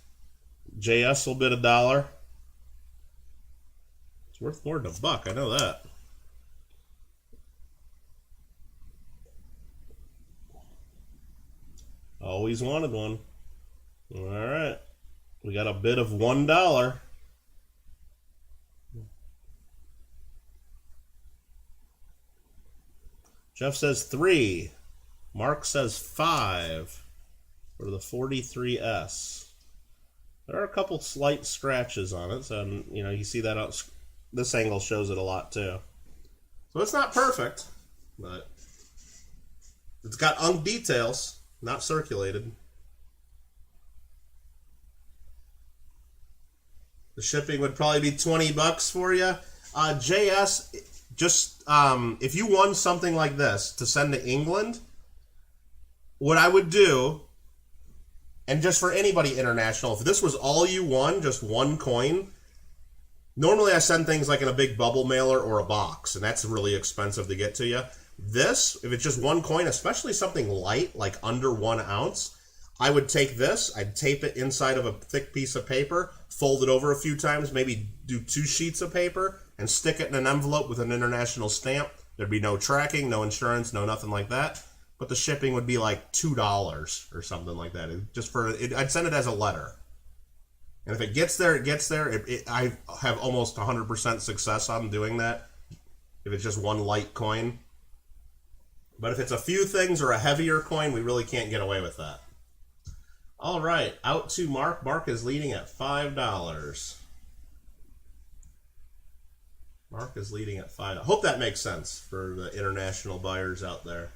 JS will bid $1. It's worth more than $1, I know that. Always wanted one. All right, we got a bid of $1. Jeff says 3. Mark says 5 for the 43S. There are a couple slight scratches on it, so you know you see that out. This angle shows it a lot too. So it's not perfect, but it's got unk details, not circulated. The shipping would probably be $20 for you. JS, just if you won something like this to send to England, what I would do, and just for anybody international, if this was all you won, just one coin, normally I send things like in a big bubble mailer or a box, and that's really expensive to get to you. This, if it's just one coin, especially something light, like under 1 ounce, I would take this, I'd tape it inside of a thick piece of paper, fold it over a few times, maybe do 2 sheets of paper, and stick it in an envelope with an international stamp. There'd be no tracking, no insurance, no nothing like that. But the shipping would be like $2 or something like that. I'd send it as a letter. And if it gets there, it gets there. I have almost 100% success on doing that if it's just one light coin. But if it's a few things or a heavier coin, we really can't get away with that. All right, out to Mark. Mark is leading at $5. Mark is leading at $5. Hope that makes sense for the international buyers out there.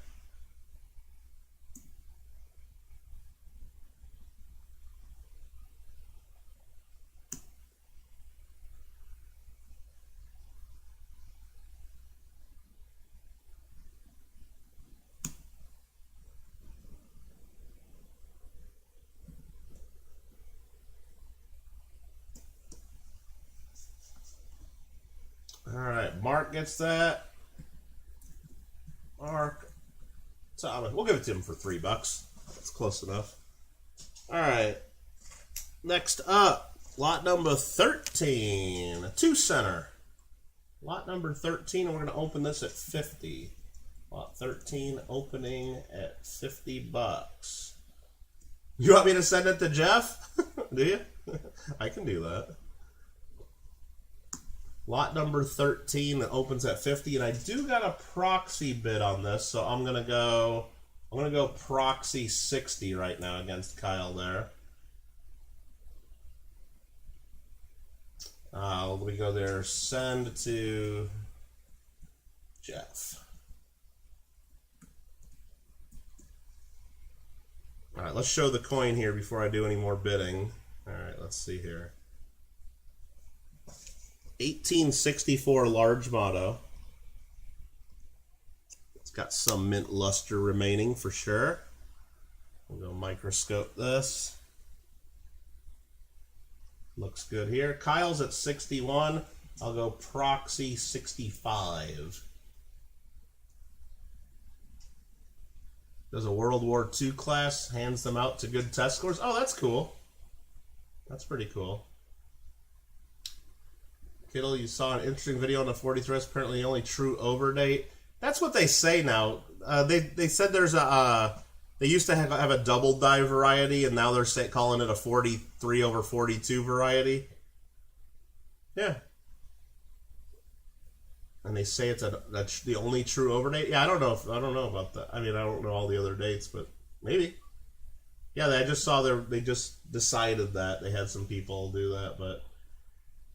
All right, Mark gets that. Mark, Thomas, we'll give it to him for $3. That's close enough. All right, next up, lot number 13, a 2-center. Lot number 13, and we're going to open this at 50. Lot 13 opening at $50. You want me to send it to Jeff? Do you? I can do that. Lot number 13 that opens at 50, and I do got a proxy bid on this, so I'm gonna go proxy 60 right now against Kyle there. Let me go there, send to Jeff. All right, let's show the coin here before I do any more bidding. All right, let's see here. 1864 large motto. It's got some mint luster remaining for sure. We'll go microscope this. Looks good here. Kyle's at 61. I'll go proxy 65. Does a World War II class, hands them out to good test scores. Oh, that's cool. That's pretty cool. Kittle, you saw an interesting video on the 43S, apparently the only true overdate. That's what they say now. They said there's a They used to have a double die variety, and now they're calling it a 43/42 variety. Yeah. And they say that's the only true overdate. Yeah, I don't know about that. I mean, I don't know all the other dates, but maybe. Yeah, I just saw they just decided that they had some people do that, but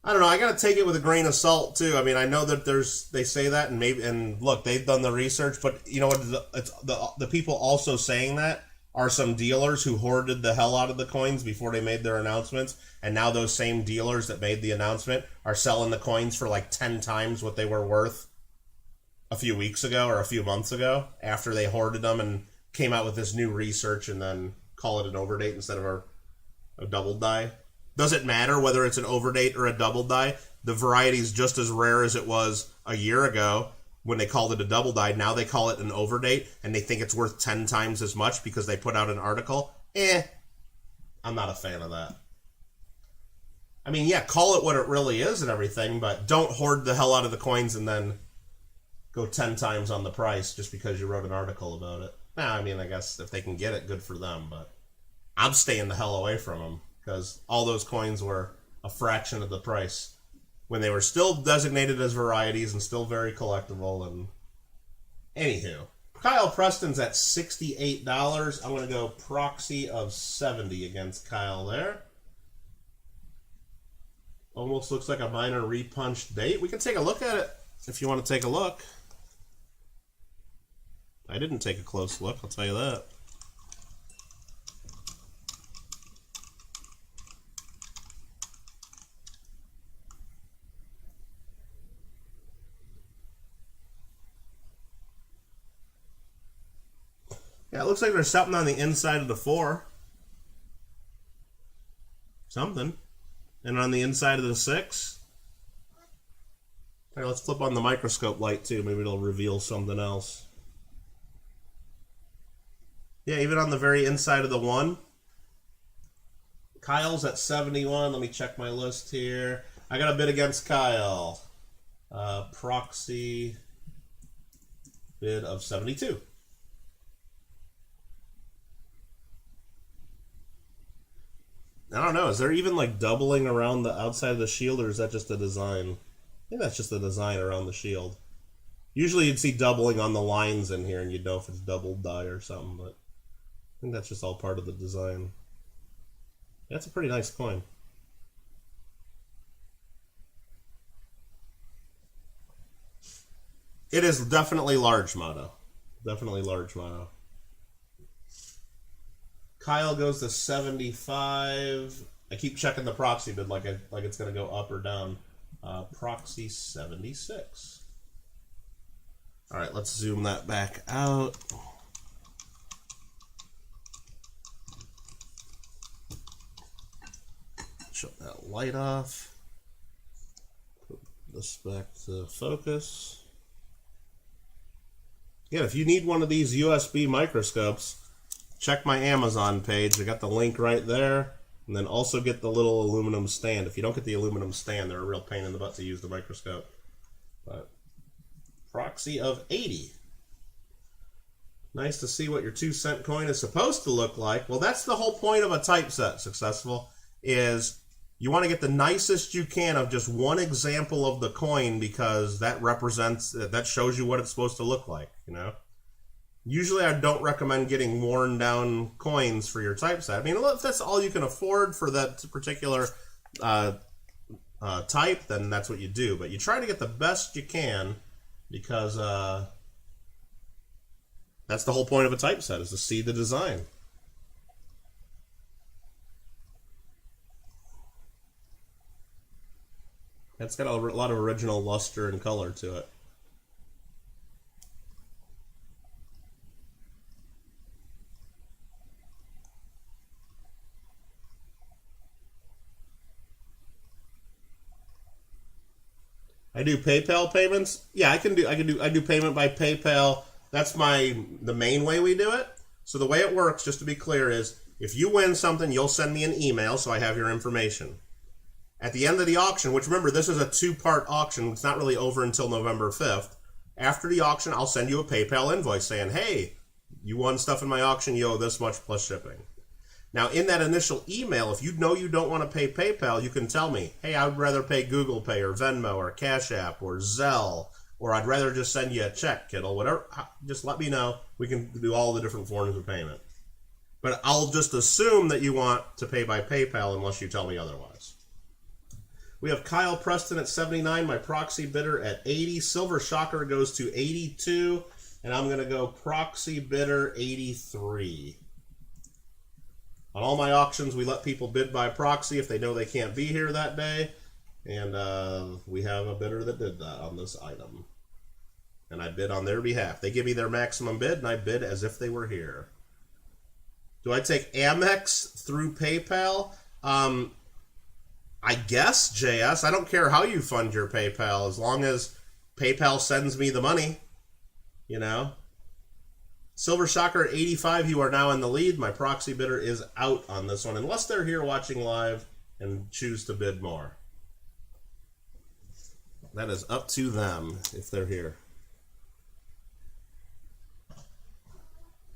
I don't know. I got to take it with a grain of salt too. I mean, I know that they say that, and look, they've done the research, but you know what? It's the people also saying that are some dealers who hoarded the hell out of the coins before they made their announcements, and now those same dealers that made the announcement are selling the coins for like 10 times what they were worth a few weeks ago or a few months ago after they hoarded them and came out with this new research and then call it an overdate instead of a double die. Does it matter whether it's an overdate or a double die? The variety is just as rare as it was a year ago when they called it a double die. Now they call it an overdate, and they think it's worth 10 times as much because they put out an article. I'm not a fan of that. I mean, yeah, call it what it really is and everything, but don't hoard the hell out of the coins and then go 10 times on the price just because you wrote an article about it. Nah, I mean, I guess if they can get it, good for them, but I'm staying the hell away from them because all those coins were a fraction of the price when they were still designated as varieties and still very collectible. And anywho, Kyle Preston's at $68. I'm going to go proxy of 70 against Kyle there. Almost looks like a minor repunched date. We can take a look at it if you want to take a look. I didn't take a close look, I'll tell you that. Yeah, it looks like there's something on the inside of the 4. Something. And on the inside of the 6. All right, let's flip on the microscope light too. Maybe it'll reveal something else. Yeah, even on the very inside of the 1. Kyle's at 71. Let me check my list here. I got a bid against Kyle. Proxy bid of 72. I don't know. Is there even like doubling around the outside of the shield, or is that just a design? I think that's just a design around the shield. Usually you'd see doubling on the lines in here, and you'd know if it's double die or something, but I think that's just all part of the design. That's a pretty nice coin. It is definitely large mono. Definitely large mono. Kyle goes to 75. I keep checking the proxy bid like it's going to go up or down. Proxy 76. All right, let's zoom that back out. Shut that light off. Put this back to focus. Yeah, if you need one of these USB microscopes, check my Amazon page. I got the link right there. And then also get the little aluminum stand. If you don't get the aluminum stand, they're a real pain in the butt to use the microscope. But proxy of 80. Nice to see what your 2-cent coin is supposed to look like. Well, that's the whole point of a typeset successful, is you want to get the nicest you can of just one example of the coin, because that shows you what it's supposed to look like, you know? Usually I don't recommend getting worn down coins for your typeset. I mean, if that's all you can afford for that particular type, then that's what you do. But you try to get the best you can, because that's the whole point of a typeset, is to see the design. It's got a lot of original luster and color to it. I do PayPal payments. Yeah, I do payment by PayPal. That's the main way we do it. So the way it works, just to be clear, is if you win something, you'll send me an email so I have your information. At the end of the auction, which remember, this is a 2-part auction. It's not really over until November 5th. After the auction, I'll send you a PayPal invoice saying, hey, you won stuff in my auction, you owe this much plus shipping. Now, in that initial email, if you know you don't want to pay PayPal, you can tell me, hey, I would rather pay Google Pay or Venmo or Cash App or Zelle, or I'd rather just send you a check, Kittle, whatever. Just let me know. We can do all the different forms of payment. But I'll just assume that you want to pay by PayPal unless you tell me otherwise. We have Kyle Preston at 79, my proxy bidder at 80. Silver Shocker goes to 82, and I'm going to go proxy bidder 83. On all my auctions, we let people bid by proxy if they know they can't be here that day. And we have a bidder that did that on this item. And I bid on their behalf. They give me their maximum bid, and I bid as if they were here. Do I take Amex through PayPal? I guess, JS. I don't care how you fund your PayPal, as long as PayPal sends me the money, you know. Silver Shocker at 85, you are now in the lead. My proxy bidder is out on this one, unless they're here watching live and choose to bid more. That is up to them if they're here.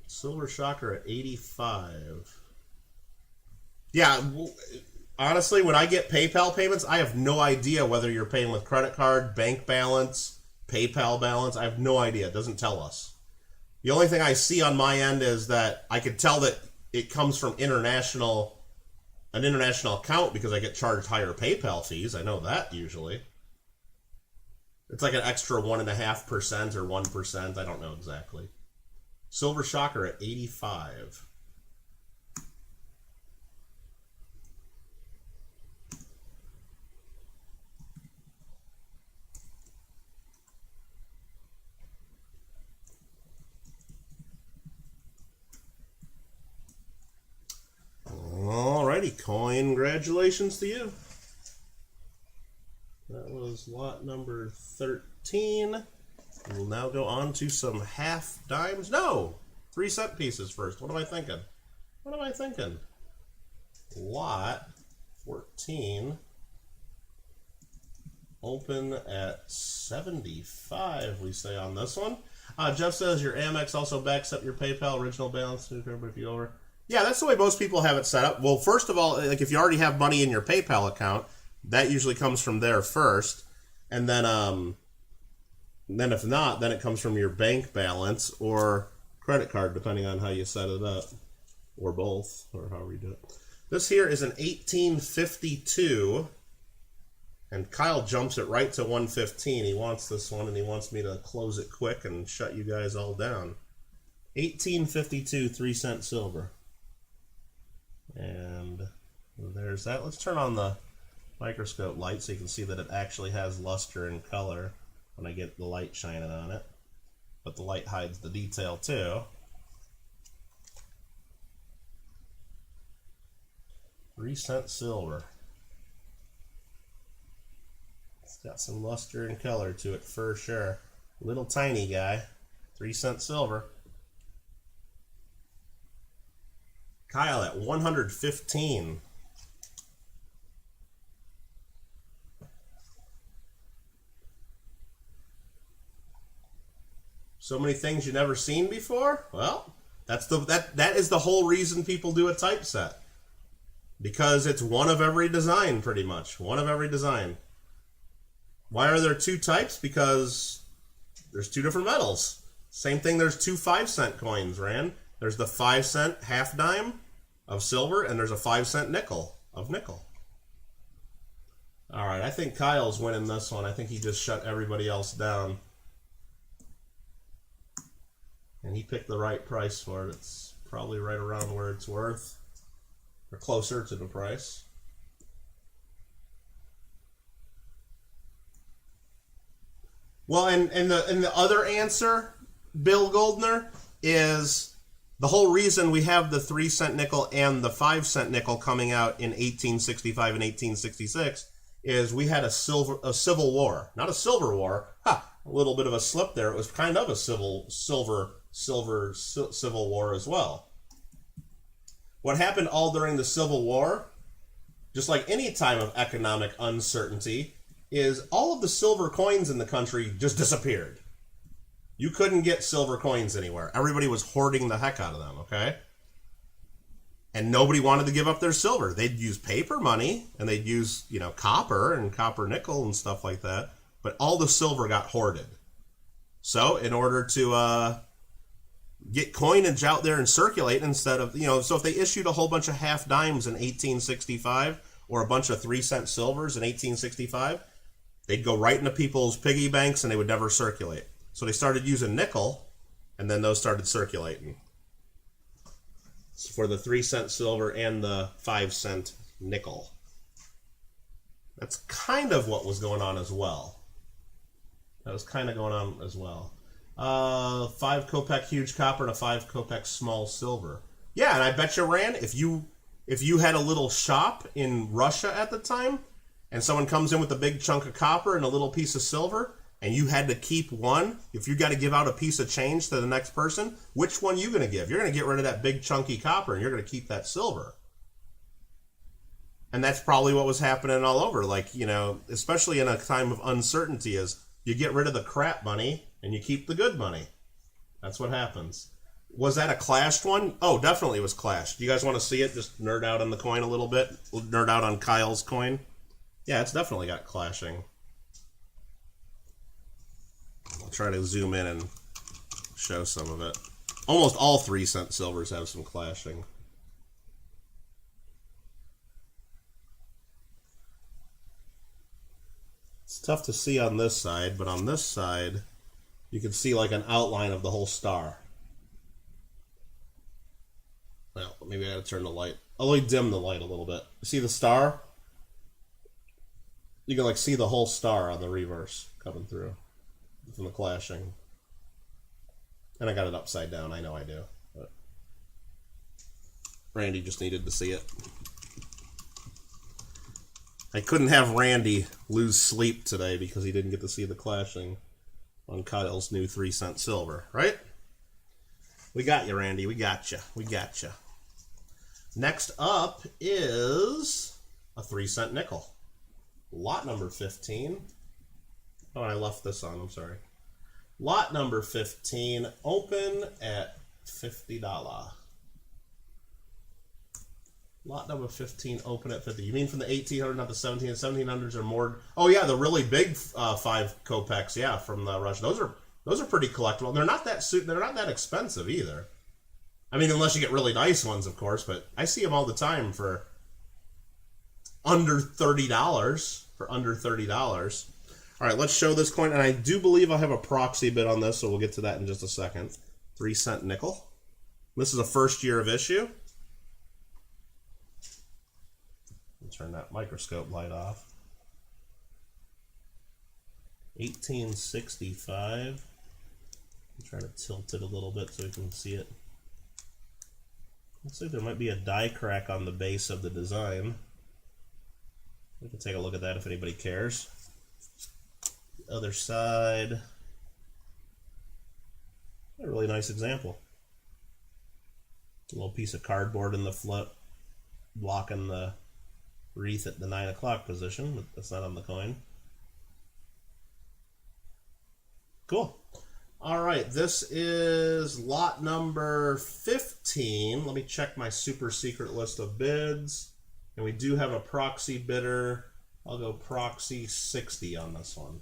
Silver Shocker at 85. Yeah, honestly, when I get PayPal payments, I have no idea whether you're paying with credit card, bank balance, PayPal balance. I have no idea. It doesn't tell us. The only thing I see on my end is that I could tell that it comes from an international account because I get charged higher PayPal fees. I know that usually. It's like an extra 1.5% or 1%. I don't know exactly. Silver Shocker at 85. Alrighty, congratulations to you. That was lot number 13. We'll now go on to some half dimes. No! 3-cent pieces first. What am I thinking? Lot 14. Open at 75, we say on this one. Jeff says your Amex also backs up your PayPal original balance. If you over. Yeah, that's the way most people have it set up. Well, first of all, like if you already have money in your PayPal account, that usually comes from there first. And then if not, then it comes from your bank balance or credit card, depending on how you set it up. Or both, or however you do it. This here is an 1852. And Kyle jumps it right to 115. He wants this one, and he wants me to close it quick and shut you guys all down. 1852, 3-cent silver. And there's that. Let's turn on the microscope light so you can see that it actually has luster and color when I get the light shining on it. But the light hides the detail too. $3 silver. It's got some luster and color to it for sure. Little tiny guy. $3 silver. Kyle at 115. So many things you've never seen before? Well, that is the whole reason people do a typeset. Because it's one of every design, pretty much. One of every design. Why are there 2 types? Because there's 2 different metals. Same thing, there's 2 5-cent coins, Rand. There's the 5-cent half dime of silver, and there's a 5-cent nickel of nickel. All right, I think Kyle's winning this one. I think he just shut everybody else down. And he picked the right price for it. It's probably right around where it's worth, or closer to the price. Well, and the other answer, Bill Goldner, is the whole reason we have the 3-cent nickel and the 5-cent nickel coming out in 1865 and 1866 is we had a civil war. Not a silver war. A little bit of a slip there. It was kind of a civil war as well. What happened all during the Civil War, just like any time of economic uncertainty, is all of the silver coins in the country just disappeared. You couldn't get silver coins anywhere. Everybody was hoarding the heck out of them, okay? And nobody wanted to give up their silver. They'd use paper money, and they'd use, you know, copper and copper nickel and stuff like that. But all the silver got hoarded. So in order to get coinage out there and circulate instead of, you know, so if they issued a whole bunch of half dimes in 1865 or a bunch of 3-cent silvers in 1865, they'd go right into people's piggy banks and they would never circulate. So they started using nickel, and then those started circulating for the 3-cent silver and the 5-cent nickel. That's kind of what was going on as well. That was kind of going on as well. 5 kopeck huge copper and a 5 kopeck small silver. Yeah, and I bet you, Rand, if you had a little shop in Russia at the time, and someone comes in with a big chunk of copper and a little piece of silver, and you had to keep one, if you got to give out a piece of change to the next person, which one are you going to give? You're going to get rid of that big chunky copper, and you're going to keep that silver. And that's probably what was happening all over. Like, you know, especially in a time of uncertainty, is you get rid of the crap money and you keep the good money. That's what happens. Was that a clashed one? Oh, definitely was clashed. Do you guys want to see it? Just nerd out on the coin a little bit? Nerd out on Kyle's coin? Yeah, it's definitely got clashing. I'll try to zoom in and show some of it. Almost all 3-cent silvers have some clashing. It's tough to see on this side, but on this side, you can see like an outline of the whole star. Well, maybe I gotta turn the light. I'll only dim the light a little bit. See the star? You can like see the whole star on the reverse coming through from the clashing. And I got it upside down, I know I do. But Randy just needed to see it. I couldn't have Randy lose sleep today because he didn't get to see the clashing on Kyle's new 3-cent silver, right? We got you, Randy. We got you. We got you. Next up is a 3-cent nickel. Lot number 15. Oh, and I left this on. I'm sorry. Lot number 15, open at $50. Lot number 15, open at 50. You mean from the 1800, not the 17? The 1700s are more. Oh yeah, the really big 5 kopecks. Yeah, from the Russia. Those are pretty collectible. They're not that expensive either. I mean, unless you get really nice ones, of course. But I see them all the time for under $30. For under $30. All right, let's show this coin, and I do believe I have a proxy bid on this, so we'll get to that in just a second. 3-cent nickel. This is a first year of issue. Turn that microscope light off. 1865. I'm trying to tilt it a little bit so you can see it. Looks like there might be a die crack on the base of the design. We can take a look at that if anybody cares. The other side. A really nice example. A little piece of cardboard in the flip, blocking the wreath at the 9 o'clock position, but that's not on the coin. Cool. All right, this is lot number 15. Let me check my super secret list of bids. And we do have a proxy bidder. I'll go proxy 60 on this one.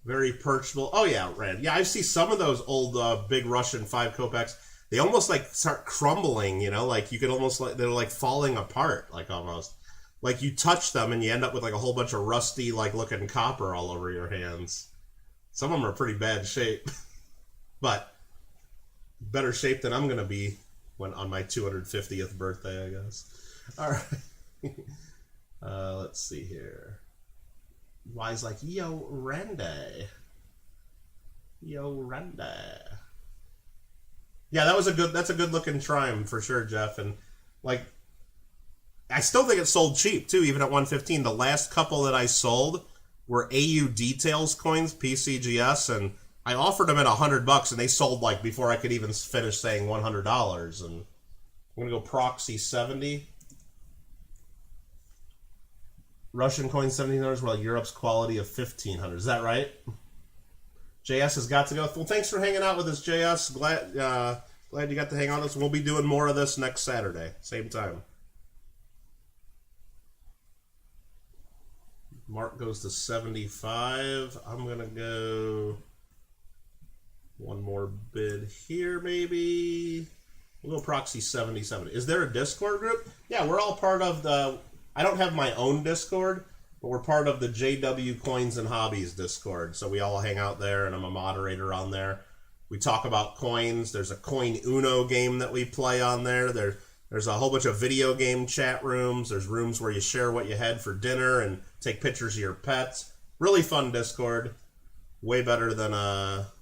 Very purchasable. Oh yeah, Rand. Yeah, I see some of those old big Russian 5 kopecks. They almost like start crumbling, you know, like you could almost like they're like falling apart, like almost. Like you touch them and you end up with like a whole bunch of rusty like looking copper all over your hands. Some of them are pretty bad shape, but better shape than I'm gonna be when on my 250th birthday, I guess. All right, let's see here. Wise like yo Randy, yo Randy. Yeah, that's a good looking Trime for sure, Jeff. And like, I still think it sold cheap too, even at 115. The last couple that I sold were AU Details coins, PCGS, and I offered them at $100, and they sold like before I could even finish saying $100. And I'm gonna go proxy 70. Russian coin $1,700, while Europe's quality of $1,500. Is that right? JS has got to go. Well, thanks for hanging out with us, JS. Glad you got to hang out with us. We'll be doing more of this next Saturday, same time. Mark goes to 75. I'm going to go one more bid here, maybe. We'll go proxy 77. Is there a Discord group? Yeah, we're all part of the... I don't have my own Discord, but we're part of the JW Coins and Hobbies Discord. So we all hang out there, and I'm a moderator on there. We talk about coins. There's a Coin Uno game that we play on there. There's a whole bunch of video game chat rooms. There's rooms where you share what you had for dinner and take pictures of your pets. Really fun Discord. Way better than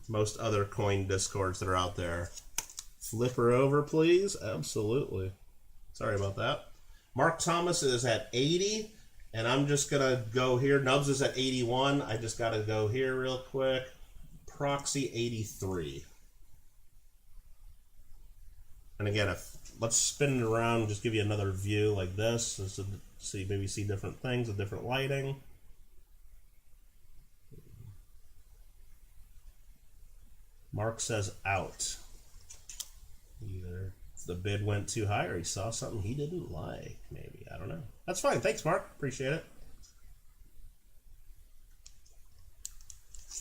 most other coin Discords that are out there. Flip her over, please. Absolutely. Sorry about that. Mark Thomas is at 80, and I'm just going to go here. Nubs is at 81. I just got to go here real quick. Proxy 83. And again, let's spin it around and just give you another view like this, so maybe see different things with different lighting. Mark says out. Either the bid went too high or he saw something he didn't like, maybe. I don't know. That's fine. Thanks, Mark. Appreciate it.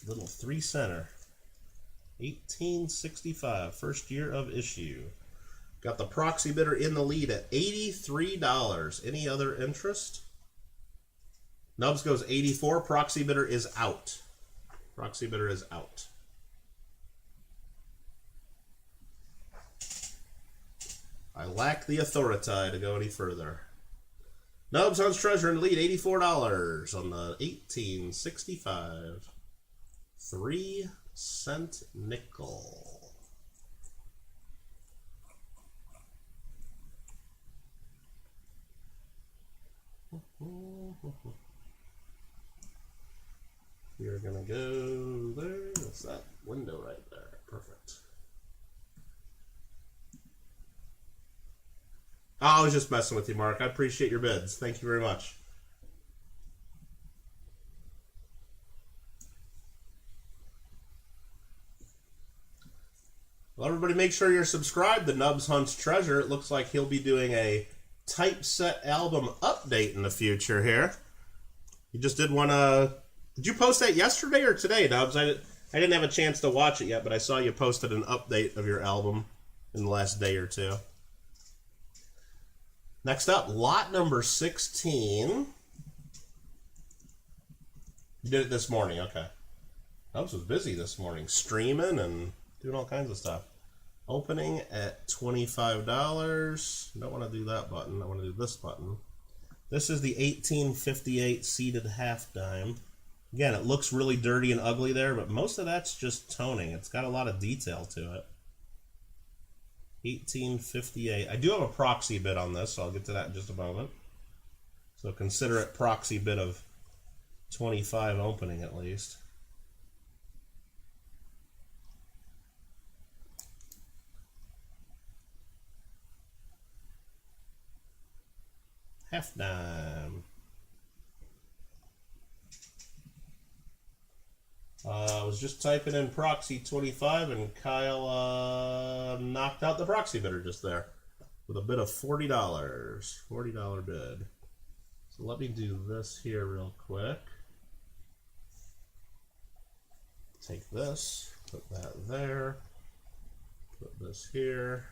Little 3-center. 1865. First year of issue. Got the proxy bidder in the lead at $83. Any other interest? Nubs goes 84. Proxy bidder is out. Proxy bidder is out. I lack the authority to go any further. Nubs Hunts Treasure in the lead, $84 on the 1865. 3-cent nickel. We are going to go there. That's that window right there. Perfect. I was just messing with you, Mark. I appreciate your bids. Thank you very much. Well, everybody make sure you're subscribed to Nubs Hunts Treasure. It looks like he'll be doing a typeset album update in the future here. You just did one, did you post that yesterday or today, Nubs? I didn't have a chance to watch it yet, but I saw you posted an update of your album in the last day or two. Next up, lot number 16. You did it this morning, okay. Nubs was busy this morning, streaming and doing all kinds of stuff. Opening at $25. Don't want to do that button. I want to do this button. This is the 1858 seated half dime. Again, it looks really dirty and ugly there, but most of that's just toning. It's got a lot of detail to it. 1858. I do have a proxy bid on this, so I'll get to that in just a moment. So consider it proxy bid of 25 opening at least. Half dime. I was just typing in proxy 25 and Kyle knocked out the proxy bidder just there with a bid of $40. $40 bid. So let me do this here real quick. Take this, put that there, put this here.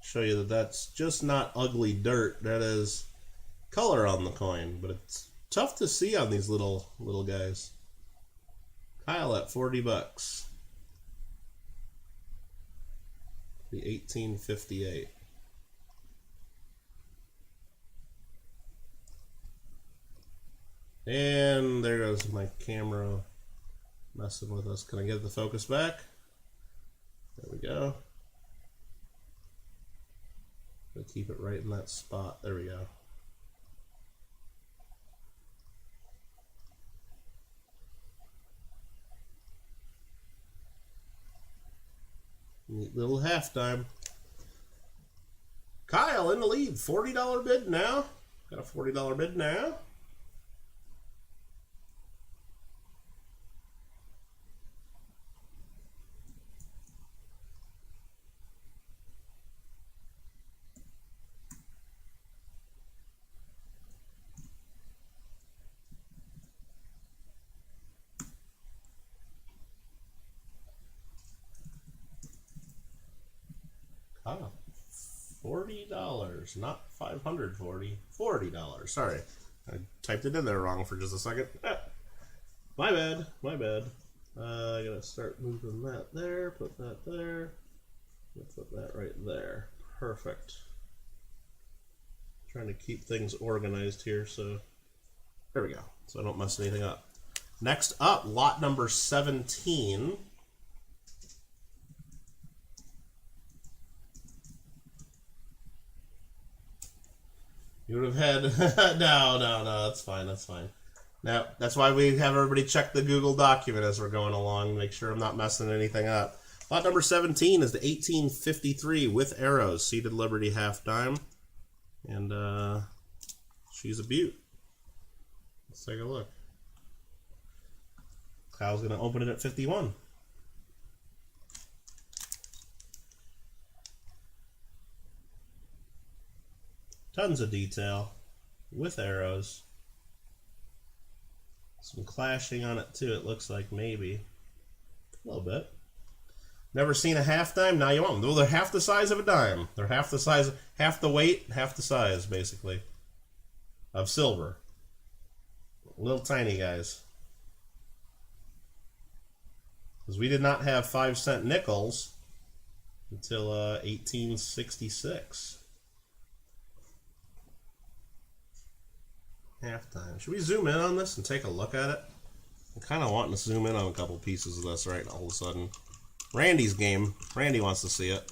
Show you that that's just not ugly dirt. That is color on the coin, but it's tough to see on these little guys. Kyle at $40. The 1858. And there goes my camera messing with us. Can I get the focus back? There we go. We'll keep it right in that spot. There we go. Neat little half dime. Kyle in the lead. $40 bid now. Got a $40 bid now. Ah, $40, not $540, $40. Sorry, I typed it in there wrong for just a second. Ah, my bad, my bad. I gotta start moving that there, put that there, put that right there. Perfect. Trying to keep things organized here, so there we go, so I don't mess anything up. Next up, lot number 17. You would have had, no, that's fine, that's fine. Now, that's why we have everybody check the Google document as we're going along, make sure I'm not messing anything up. Lot number 17 is the 1853 with arrows, seated Liberty half dime. And she's a beaut. Let's take a look. Kyle's going to open it at 51. Tons of detail with arrows. Some clashing on it too, it looks like, maybe. A little bit. Never seen a half dime? Now you won't. Well, they're half the size of a dime. They're half the size, half the weight, half the size, basically, of silver. Little tiny guys. Because we did not have 5-cent nickels until 1866. Halftime. Should we zoom in on this and take a look at it? I'm kind of wanting to zoom in on a couple pieces of this right all of a sudden. Randy's game. Randy wants to see it.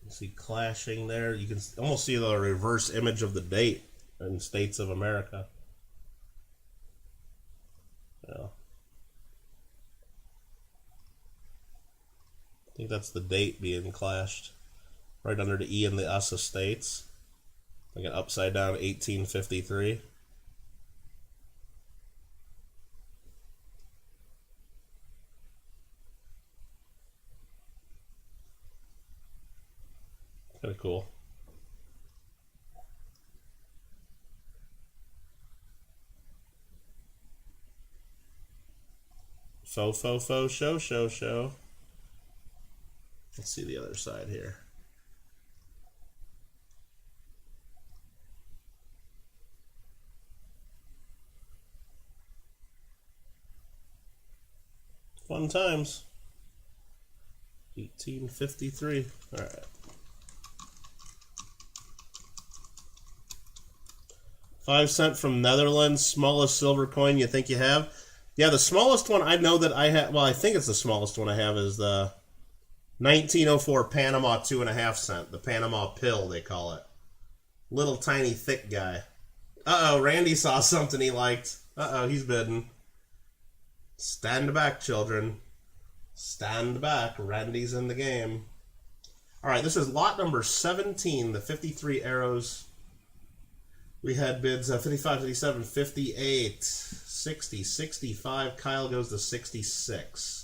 You see clashing there. You can almost see the reverse image of the date in States of America. Yeah. I think that's the date being clashed. Right under the E in the US estates. Like an upside down 1853. Kind of cool. Show. Let's see the other side here. Fun times. 1853. All right. 5-cent from Netherlands. Smallest silver coin you think you have? Yeah, the smallest one I know that I have. Well, I think it's the smallest one I have is the 1904 Panama 2.5 cent. The Panama pill, they call it. Little tiny thick guy. Uh-oh, Randy saw something he liked. Uh-oh, he's bidding. Stand back, children. Stand back. Randy's in the game. All right, this is lot number 17, the 53 arrows. We had bids 55, 57, 58, 60, 65. Kyle goes to 66.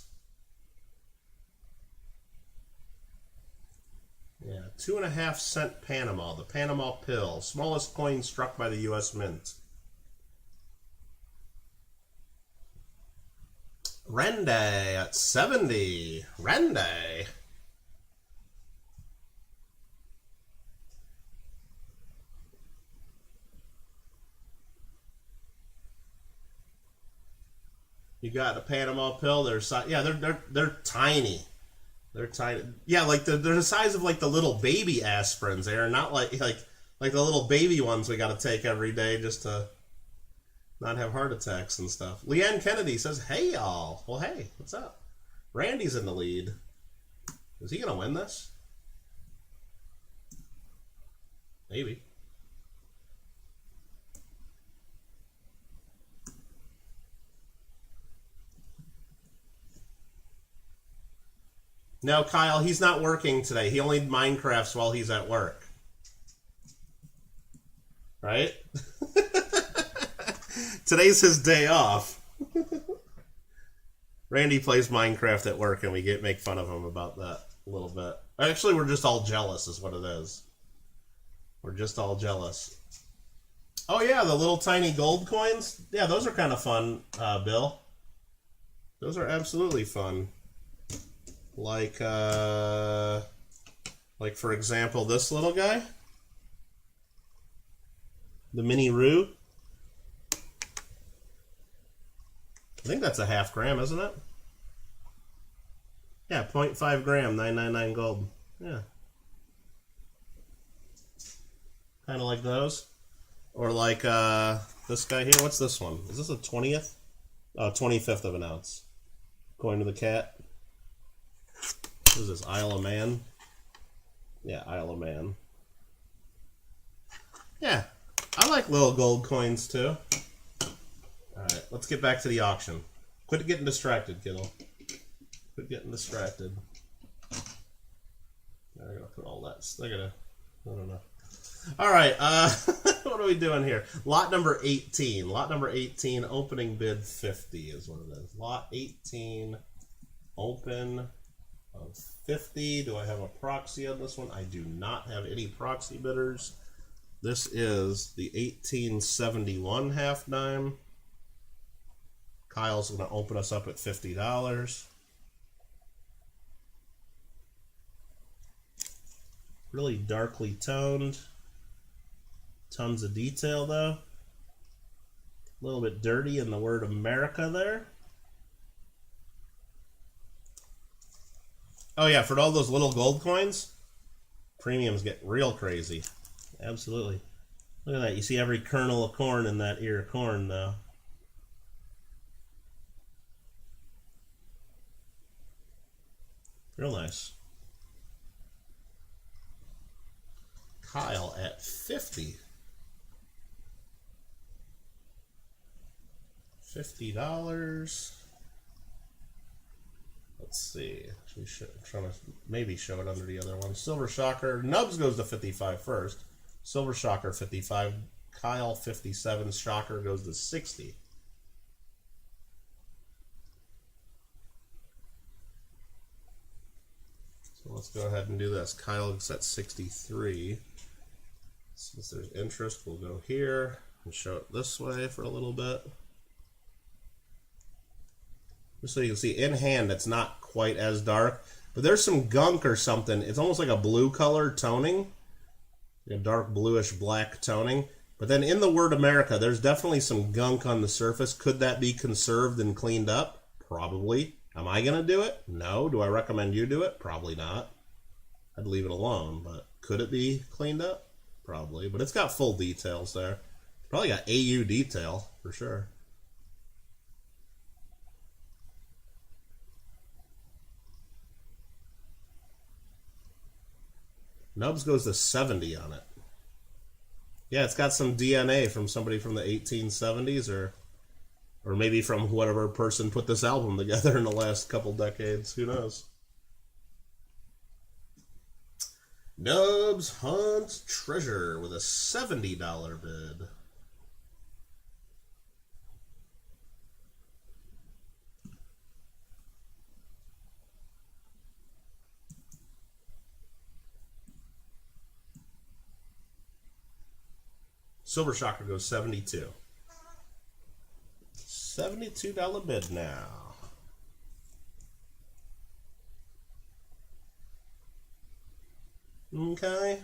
Yeah, 2.5 cent Panama, the Panama pill. Smallest coin struck by the U.S. Mint. Randy at 70. Randy. You got a Panama pill. They're tiny. They're tiny. Yeah, like they're the size of like the little baby aspirins. They are not like the little baby ones we got to take every day just to not have heart attacks and stuff. Leanne Kennedy says, "Hey y'all." Well, hey, what's up? Randy's in the lead. Is he gonna win this? Maybe. No, Kyle, he's not working today. He only Minecrafts while he's at work. Right? Today's his day off. Randy plays Minecraft at work, and we make fun of him about that a little bit. Actually, we're just all jealous is what it is. We're just all jealous. Oh, yeah, the little tiny gold coins. Yeah, those are kind of fun, Bill. Those are absolutely fun. Like, for example, this little guy. The mini Roo. I think that's a half gram, isn't it? Yeah, 0.5 gram, 999 gold. Yeah. Kind of like those. Or like this guy here. What's this one? Is this a 20th? Oh, 25th of an ounce. Coin to the cat. What is this, Isle of Man? Yeah, Isle of Man. Yeah, I like little gold coins too. Alright, let's get back to the auction. Quit getting distracted, Kittle. Quit getting distracted. I gotta put all that. I don't know. Alright, what are we doing here? Lot number 18. Lot number 18, opening bid 50 is what it is. Lot 18, open of 50. Do I have a proxy on this one? I do not have any proxy bidders. This is the 1871 half dime. Kyle's going to open us up at $50. Really darkly toned. Tons of detail though. A little bit dirty in the word America there. Oh yeah, for all those little gold coins, premiums get real crazy. Absolutely. Look at that. You see every kernel of corn in that ear of corn though. Real nice. Kyle at 50. $50. Let's see. I'm trying to maybe show it under the other one. Silver Shocker. Nubs goes to 55 first. Silver Shocker 55. Kyle 57. Shocker goes to 60. So let's go ahead and do this. Kyle is at 63. Since there's interest, we'll go here and show it this way for a little bit. Just so you can see in hand, it's not quite as dark, but there's some gunk or something. It's almost like a blue color toning, a dark bluish black toning. But then in the word America, there's definitely some gunk on the surface. Could that be conserved and cleaned up? Probably. Am I going to do it? No. Do I recommend you do it? Probably not. I'd leave it alone, but could it be cleaned up? Probably. But it's got full details there. Probably got AU detail for sure. Nubs goes to 70 on it. Yeah, it's got some DNA from somebody from the 1870s or maybe from whatever person put this album together in the last couple decades. Who knows? Nubs hunts treasure with a $70 bid. Silver Shocker goes 72. $72 bid now. Okay.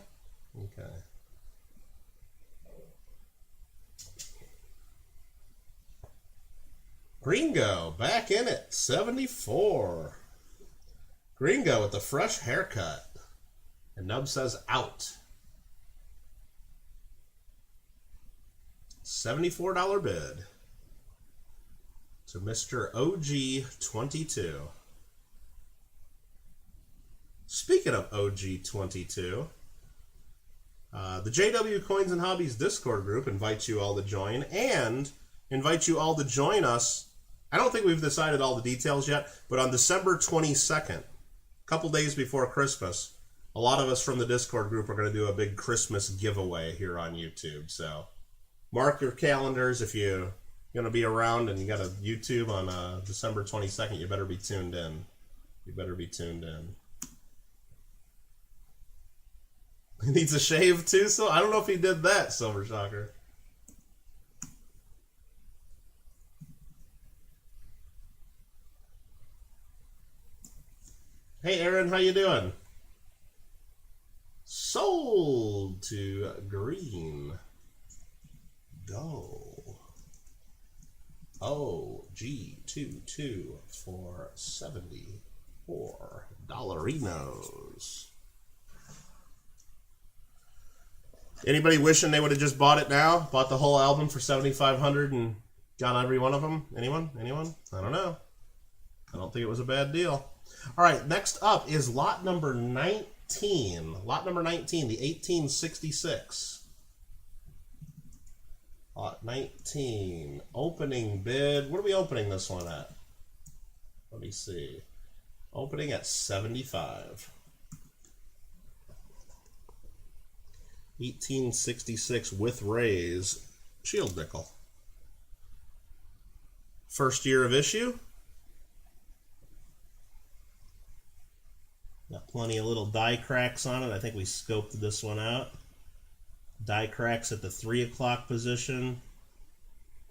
Okay. Gringo back in it. 74. Gringo with the fresh haircut. And Nub says out. $74 bid to Mr. OG22. Speaking of OG22, the JW Coins and Hobbies Discord group invites you all to join and invites you all to join us. I don't think we've decided all the details yet, but on December 22nd, couple days before Christmas, a lot of us from the Discord group are going to do a big Christmas giveaway here on YouTube. So mark your calendars. If you're going to be around and you got a YouTube on December 22nd, you better be tuned in. You better be tuned in. He needs a shave too, so I don't know if he did that, Silver Shocker. Hey Aaron, how you doing? Sold to green. Go. OG22 for $74 dollarinos. Anybody wishing they would have just bought it now? Bought the whole album for $7,500 and got every one of them? Anyone? Anyone? I don't know. I don't think it was a bad deal. All right, next up is lot number 19. Lot number 19, the 1866. Lot 19. Opening bid. What are we opening this one at? Let me see. Opening at 75. 1866 with raise. Shield nickel. First year of issue. Got plenty of little die cracks on it. I think we scoped this one out. Die cracks at the 3 o'clock position.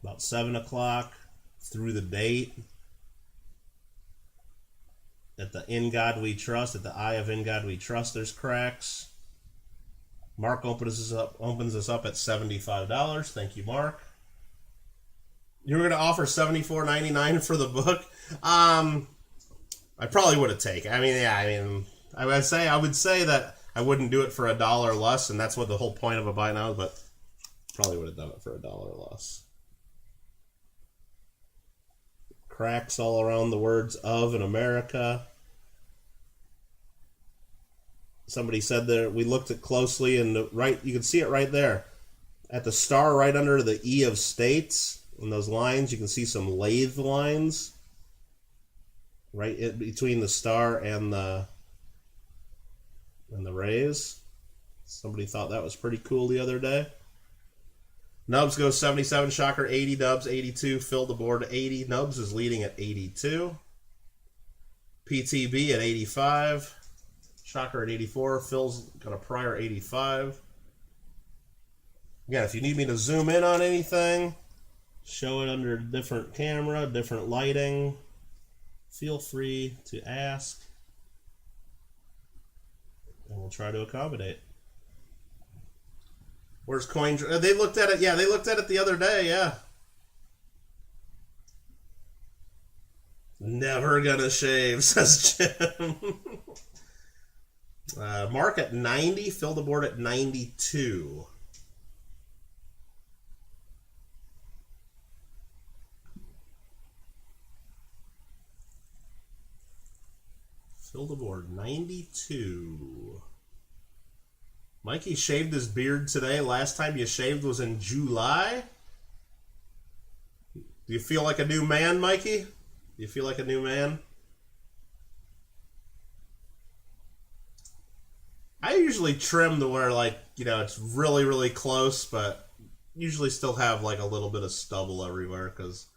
About 7 o'clock. Through the date. At the In God We Trust, at the Eye of In God We Trust, there's cracks. Mark opens us up at $75. Thank you, Mark. You were going to offer $74.99 for the book. I probably would have taken. I mean, yeah. I would say that I wouldn't do it for $1 less, and that's what the whole point of a buy now is. But probably would have done it for $1 less. Cracks all around the words "of" in America. Somebody said there, we looked at closely, and you can see it right there. At the star right under the E of states, in those lines, you can see some lathe lines. Right in between the star and the raise. Somebody thought that was pretty cool the other day. Nubs goes 77, Shocker 80, Nubs 82, fill the board 80. Nubs is leading at 82. PTB at 85. Shocker at 84. Phil's got a prior 85. Again, if you need me to zoom in on anything, show it under a different camera, different lighting, feel free to ask, and we'll try to accommodate. Where's Coin? They looked at it. Yeah, they looked at it the other day. Yeah. Never gonna shave, says Jim. Mark at 90. Fill the board at 92. Fill the board 92. Mikey shaved his beard today. Last time you shaved was in July. Do you feel like a new man, Mikey? Do you feel like a new man? I usually trim to where, like, you know, it's really, really close, but usually still have like a little bit of stubble everywhere because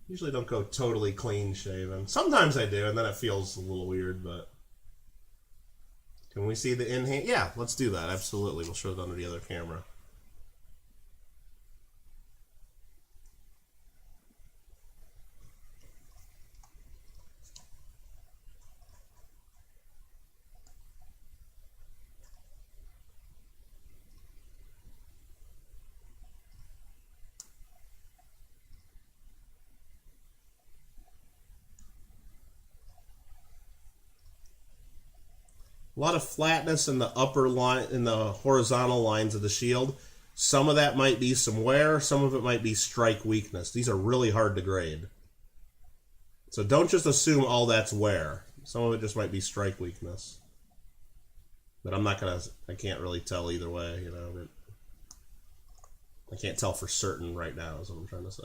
usually don't go totally clean shaven. Sometimes I do, and then it feels a little weird, but can we see the in-hand? Yeah, let's do that. Absolutely. We'll show it under the other camera. A lot of flatness in the upper line, in the horizontal lines of the shield. Some of that might be some wear. Some of it might be strike weakness. These are really hard to grade. So don't just assume all that's wear. Some of it just might be strike weakness. But I can't really tell either way, you know. I can't tell for certain right now is what I'm trying to say.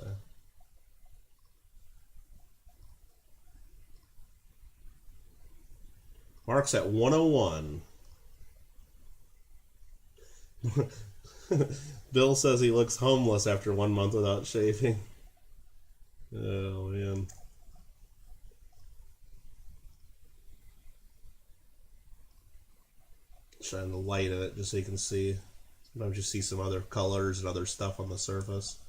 Mark's at 101. Bill says he looks homeless after 1 month without shaving. Oh, man. Shine the light in it just so you can see. Sometimes you see some other colors and other stuff on the surface.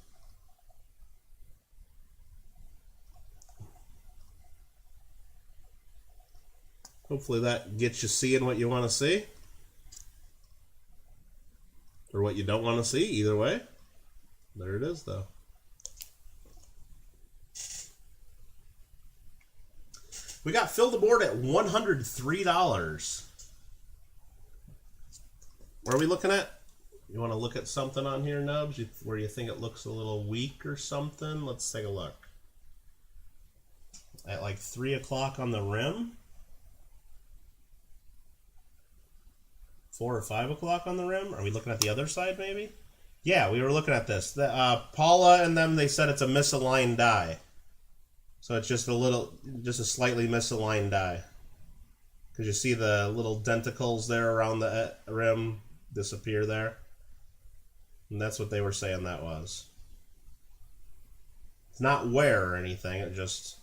Hopefully that gets you seeing what you want to see. Or what you don't want to see, either way. There it is, though. We got Fill the Board at $103. What are we looking at? You want to look at something on here, Nubs, where you think it looks a little weak or something? Let's take a look. At like 3 o'clock on the rim? 4 or 5 o'clock on the rim? Are we looking at the other side, maybe? Yeah, we were looking at this. Paula and them, they said it's a misaligned die. So it's just a slightly misaligned die. Because you see the little denticles there around the rim disappear there. And that's what they were saying that was. It's not wear or anything. It it's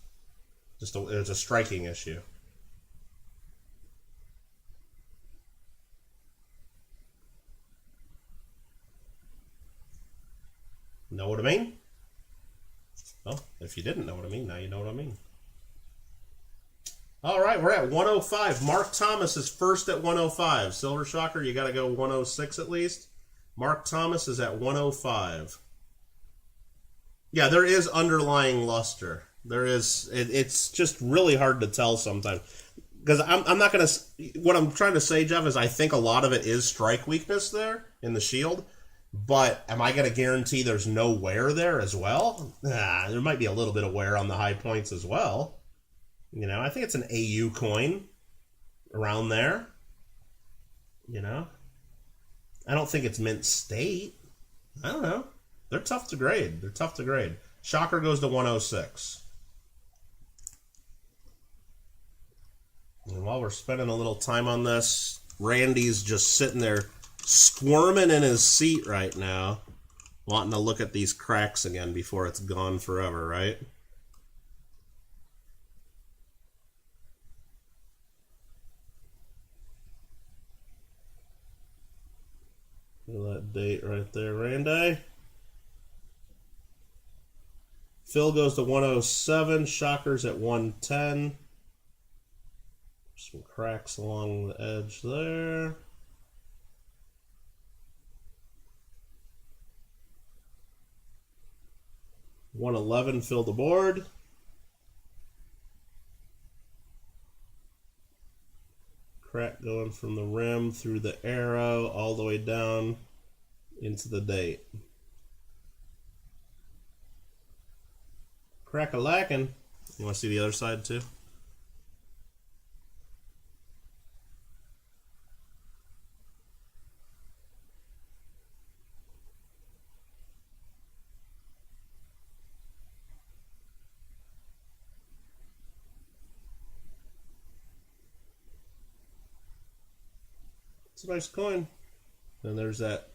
a striking issue. Know what I mean? Well, if you didn't know what I mean, now you know what I mean. All right, we're at 105. Mark Thomas is first at 105. Silver Shocker, you got to go 106 at least. Mark Thomas is at 105. Yeah, there is underlying luster. There is. It's just really hard to tell sometimes. Because I'm not going to... What I'm trying to say, Jeff, is I think a lot of it is strike weakness there in the shield. But am I going to guarantee there's no wear there as well? There might be a little bit of wear on the high points as well. You know, I think it's an AU coin around there. You know? I don't think it's mint state. I don't know. They're tough to grade. They're tough to grade. Shocker goes to 106. And while we're spending a little time on this, Randy's just sitting there squirming in his seat right now, wanting to look at these cracks again before it's gone forever, right? Look at that date right there, Randy. Phil goes to 107. Shocker's at 110. Some cracks along the edge there. $111, Fill the Board. Crack going from the rim through the arrow all the way down into the date. Crack-a-lackin'. You want to see the other side too? It's a nice coin. And there's that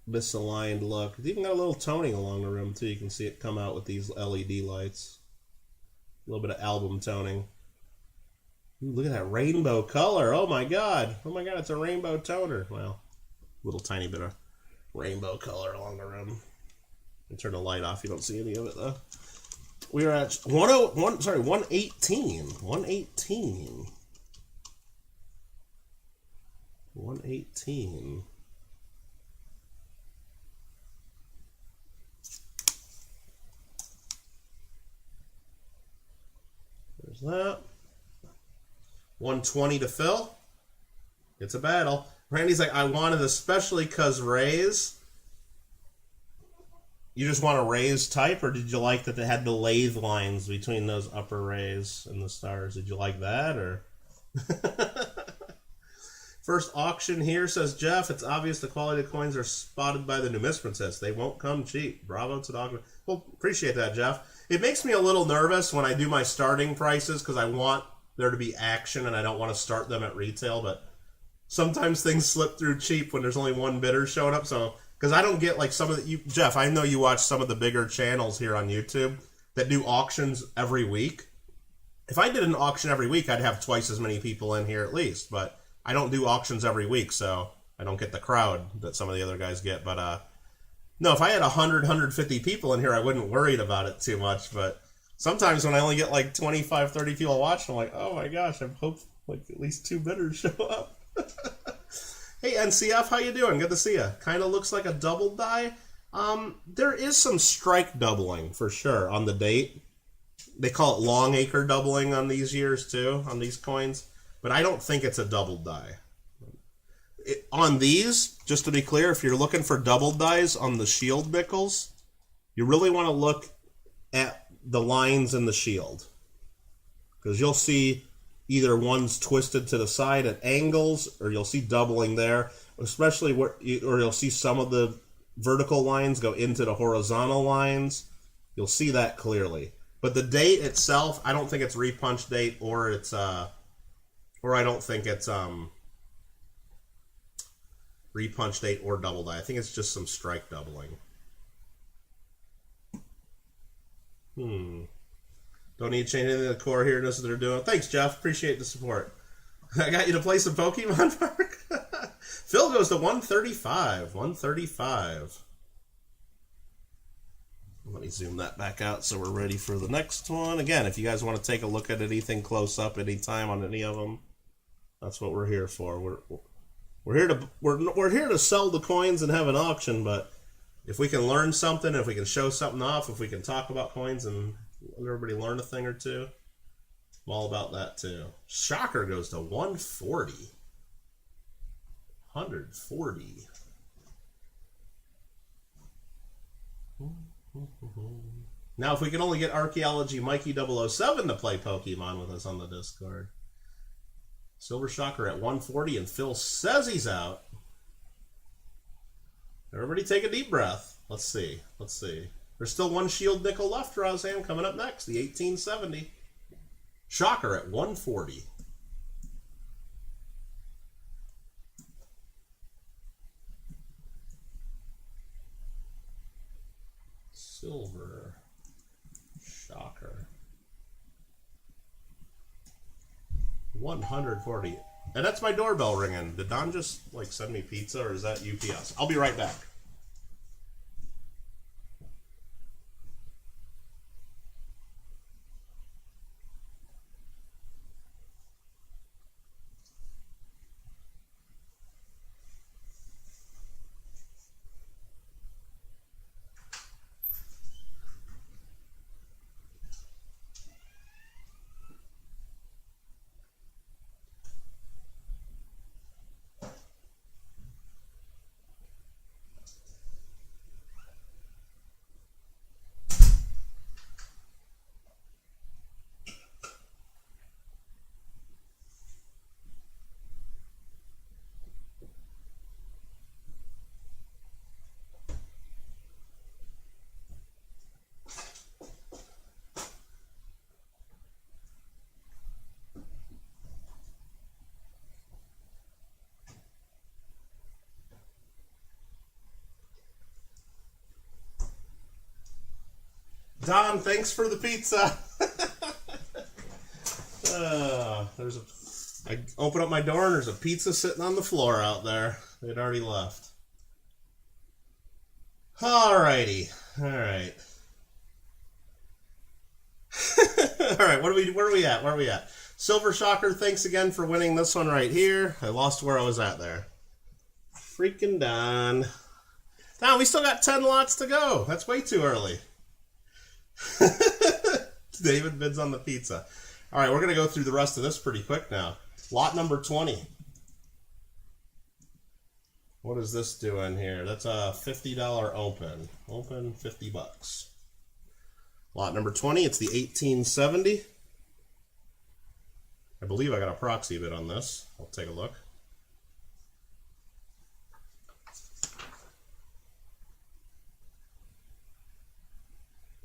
misaligned look. It's even got a little toning along the rim too. You can see it come out with these LED lights. A little bit of album toning. Ooh, look at that rainbow color. Oh my god. Oh my god, it's a rainbow toner. Well, a little tiny bit of rainbow color along the rim. And turn the light off. You don't see any of it though. We are at 118. 118. 118. There's that. 120 to fill. It's a battle. Randy's like, I wanted especially because rays. You just want a rays type, or did you like that they had the lathe lines between those upper rays and the stars? Did you like that, or? First auction here, says Jeff. It's obvious the quality of coins are spotted by the numismatists. They won't come cheap. Bravo to the auction. Well, appreciate that, Jeff. It makes me a little nervous when I do my starting prices because I want there to be action, and I don't want to start them at retail, but sometimes things slip through cheap when there's only one bidder showing up. So, because I don't get like some of the, Jeff, I know you watch some of the bigger channels here on YouTube that do auctions every week. If I did an auction every week, I'd have twice as many people in here at least, but I don't do auctions every week, so I don't get the crowd that some of the other guys get. But no, if I had 100, 150 people in here, I wouldn't worry about it too much. But sometimes when I only get like 25, 30 people watching, I'm like, oh my gosh, I hope like at least 2 bidders show up. Hey NCF, how you doing? Good to see you. Kind of looks like a double die. There is some strike doubling for sure on the date. They call it long acre doubling on these years too, on these coins, but I don't think it's a double die. On these, just to be clear, if you're looking for double dies on the shield nickels, you really want to look at the lines in the shield, because you'll see either one's twisted to the side at angles, or you'll see doubling there, especially where, or you'll see some of the vertical lines go into the horizontal lines. You'll see that clearly. But the date itself, I don't think it's repunch date, or it's or I don't think it's repunch date or double die. I think it's just some strike doubling. Don't need to change anything in the core here. This is what they're doing. Thanks, Jeff. Appreciate the support. I got you to play some Pokemon Park. Phil goes to 135. 135. Let me zoom that back out so we're ready for the next one. Again, if you guys want to take a look at anything close up anytime on any of them, that's what we're here for. We're here to sell the coins and have an auction, but if we can learn something, if we can show something off, if we can talk about coins and let everybody learn a thing or two, I'm all about that too. Shocker goes to 140. 140. Now, if we can only get Archaeology Mikey 007 to play Pokemon with us on the Discord. Silver Shocker at 140, and Phil says he's out. Everybody take a deep breath. Let's see. Let's see. There's still one shield nickel left, Roseanne, coming up next, the 1870. Shocker at 140. Silver Shocker. 140. And that's my doorbell ringing. Did Don just like send me pizza, or is that UPS? I'll be right back. Don, thanks for the pizza. I open up my door and there's a pizza sitting on the floor out there. They'd already left. Alrighty. Alright. Alright, where are we at? Where are we at? Silver Shocker, thanks again for winning this one right here. I lost where I was at there. Freaking Don. Don, we still got 10 lots to go. That's way too early. David bids on the pizza. All right, we're going to go through the rest of this pretty quick now. Lot number 20. What is this doing here? That's a $50 open. Open, 50 bucks. Lot number 20, it's the 1870. I believe I got a proxy bid on this. I'll take a look.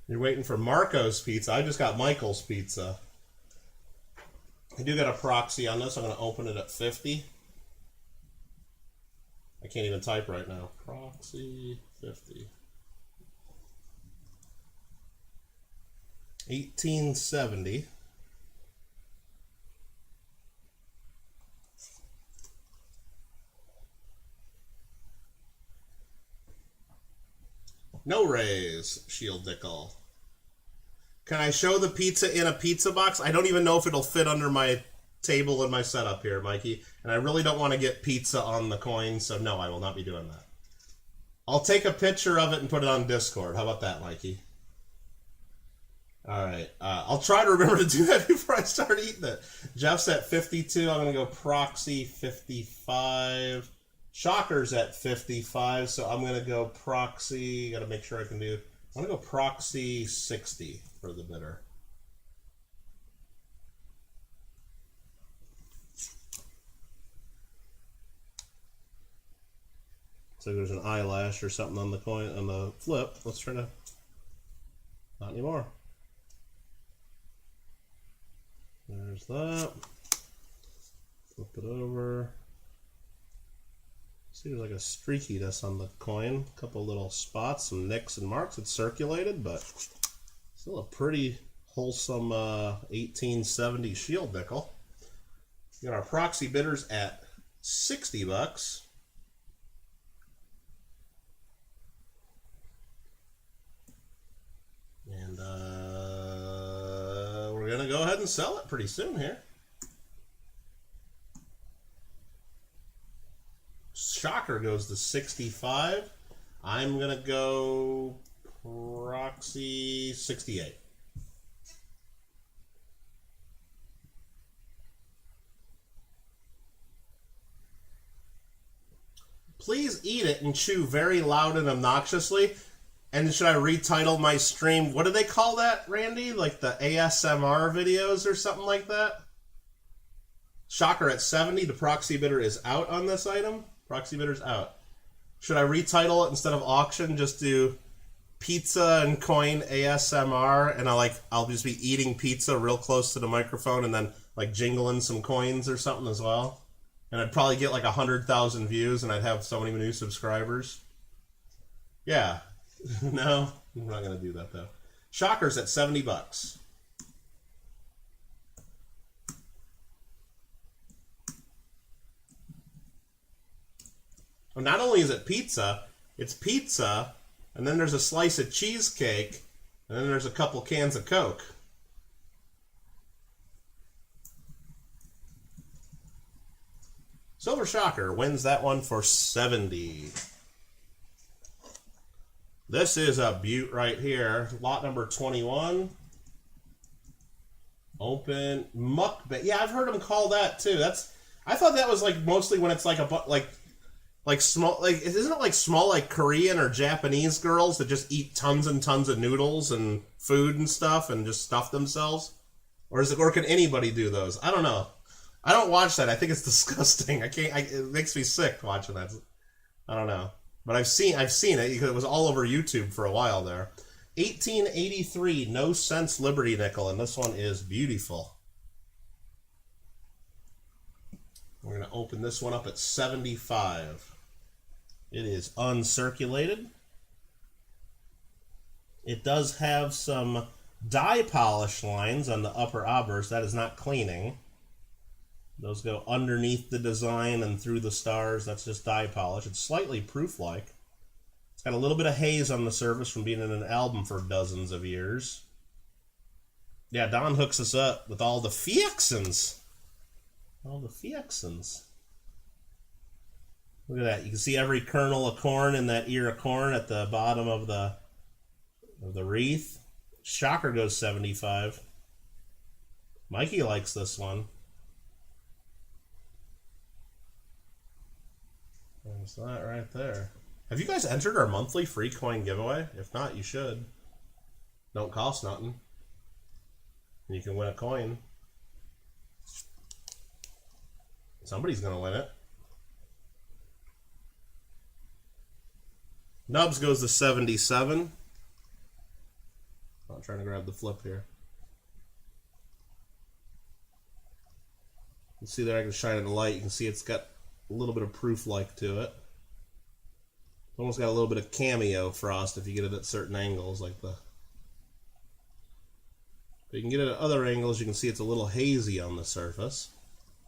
You're waiting for Marco's pizza. I just got Michael's pizza. I do got a proxy on this. I'm going to open it at 50. I can't even type right now. Proxy 50. 1870. No raise, Shield Dickel. Can I show the pizza in a pizza box? I don't even know if it'll fit under my table in my setup here, Mikey. And I really don't want to get pizza on the coin, so no, I will not be doing that. I'll take a picture of it and put it on Discord. How about that, Mikey? All right. I'll try to remember to do that before I start eating it. Jeff's at 52. I'm going to go proxy 55. Shocker's at 55, so I'm going to go proxy. Got to make sure I can do. I'm going to go proxy 60 for the bidder. So there's an eyelash or something on the coin on the flip. Let's try to. Not anymore. There's that. Flip it over. See, there's like a streakiness on the coin. A couple little spots, some nicks and marks. It's circulated, but still a pretty wholesome 1870 Shield nickel. We got our proxy bidders at $60. And we're going to go ahead and sell it pretty soon here. Shocker goes to 65. I'm going to go proxy 68. Please eat it and chew very loud and obnoxiously. And should I retitle my stream? What do they call that, Randy? Like the ASMR videos or something like that? Shocker at 70. The proxy bidder is out on this item. Proxy bidder's out. Should I retitle it instead of auction? Just do pizza and coin ASMR, and I'll just be eating pizza real close to the microphone, and then like jingling some coins or something as well. And I'd probably get like 100,000 views, and I'd have so many new subscribers. Yeah. No, I'm not gonna do that though. Shocker's at $70. Well, not only is it pizza, it's pizza, and then there's a slice of cheesecake, and then there's a couple cans of Coke. Silver Shocker wins that one for 70. This is a beaut right here. Lot number 21. Open mukbang. Yeah, I've heard them call that too. I thought that was like mostly when it's like like small, like isn't it like small like Korean or Japanese girls that just eat tons and tons of noodles and food and stuff and just stuff themselves? Or can anybody do those? I don't know. I don't watch that. I think it's disgusting. It makes me sick watching that. I don't know. But I've seen it because it was all over YouTube for a while there. 1883 No Sense Liberty Nickel, and this one is beautiful. We're going to open this one up at 75. It is uncirculated. It does have some dye polish lines on the upper obverse. That is not cleaning. Those go underneath the design and through the stars. That's just dye polish. It's slightly proof-like. It's got a little bit of haze on the surface from being in an album for dozens of years. Yeah, Don hooks us up with all the Fiexins. All the Fiexins. Look at that. You can see every kernel of corn in that ear of corn at the bottom of the wreath. Shocker goes 75. Mikey likes this one. There's that right there. Have you guys entered our monthly free coin giveaway? If not, you should. Don't cost nothing. And you can win a coin. Somebody's going to win it. Nubs goes to 77. I'm trying to grab the flip here. You see there, I can shine it in the light. You can see it's got a little bit of proof-like to it. It's almost got a little bit of cameo frost if you get it at certain angles, like the... If you can get it at other angles, you can see it's a little hazy on the surface.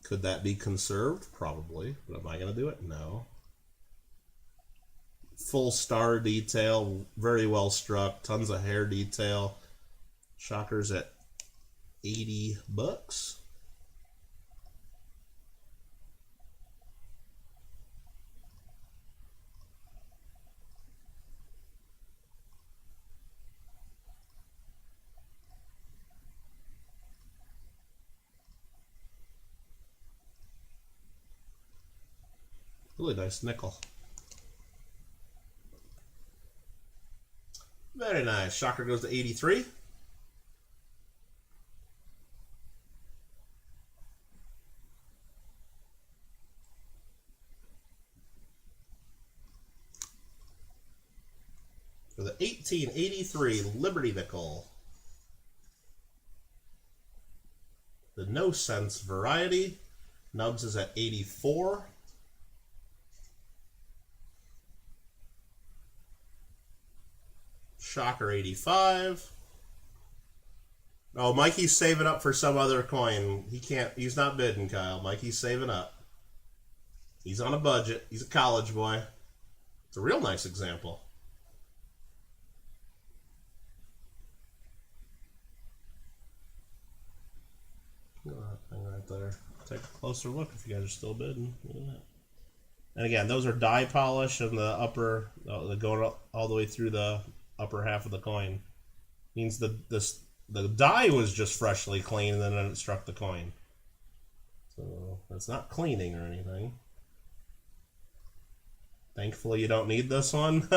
Could that be conserved? Probably. But am I going to do it? No. Full star detail, very well struck, tons of hair detail. Shocker's at $80. Really nice nickel. Very nice. Shocker goes to 83. For the 1883 Liberty Nickel. The No Sense variety. Nubs is at 84. Shocker 85. Oh, Mikey's saving up for some other coin. He's not bidding, Kyle. Mikey's saving up. He's on a budget. He's a college boy. It's a real nice example. Look at that thing right there. Take a closer look if you guys are still bidding. Look at that. And again, those are die polish and the upper, going all the way through the upper half of the coin. Means the die was just freshly cleaned and then it struck the coin. So that's not cleaning or anything. Thankfully you don't need this one.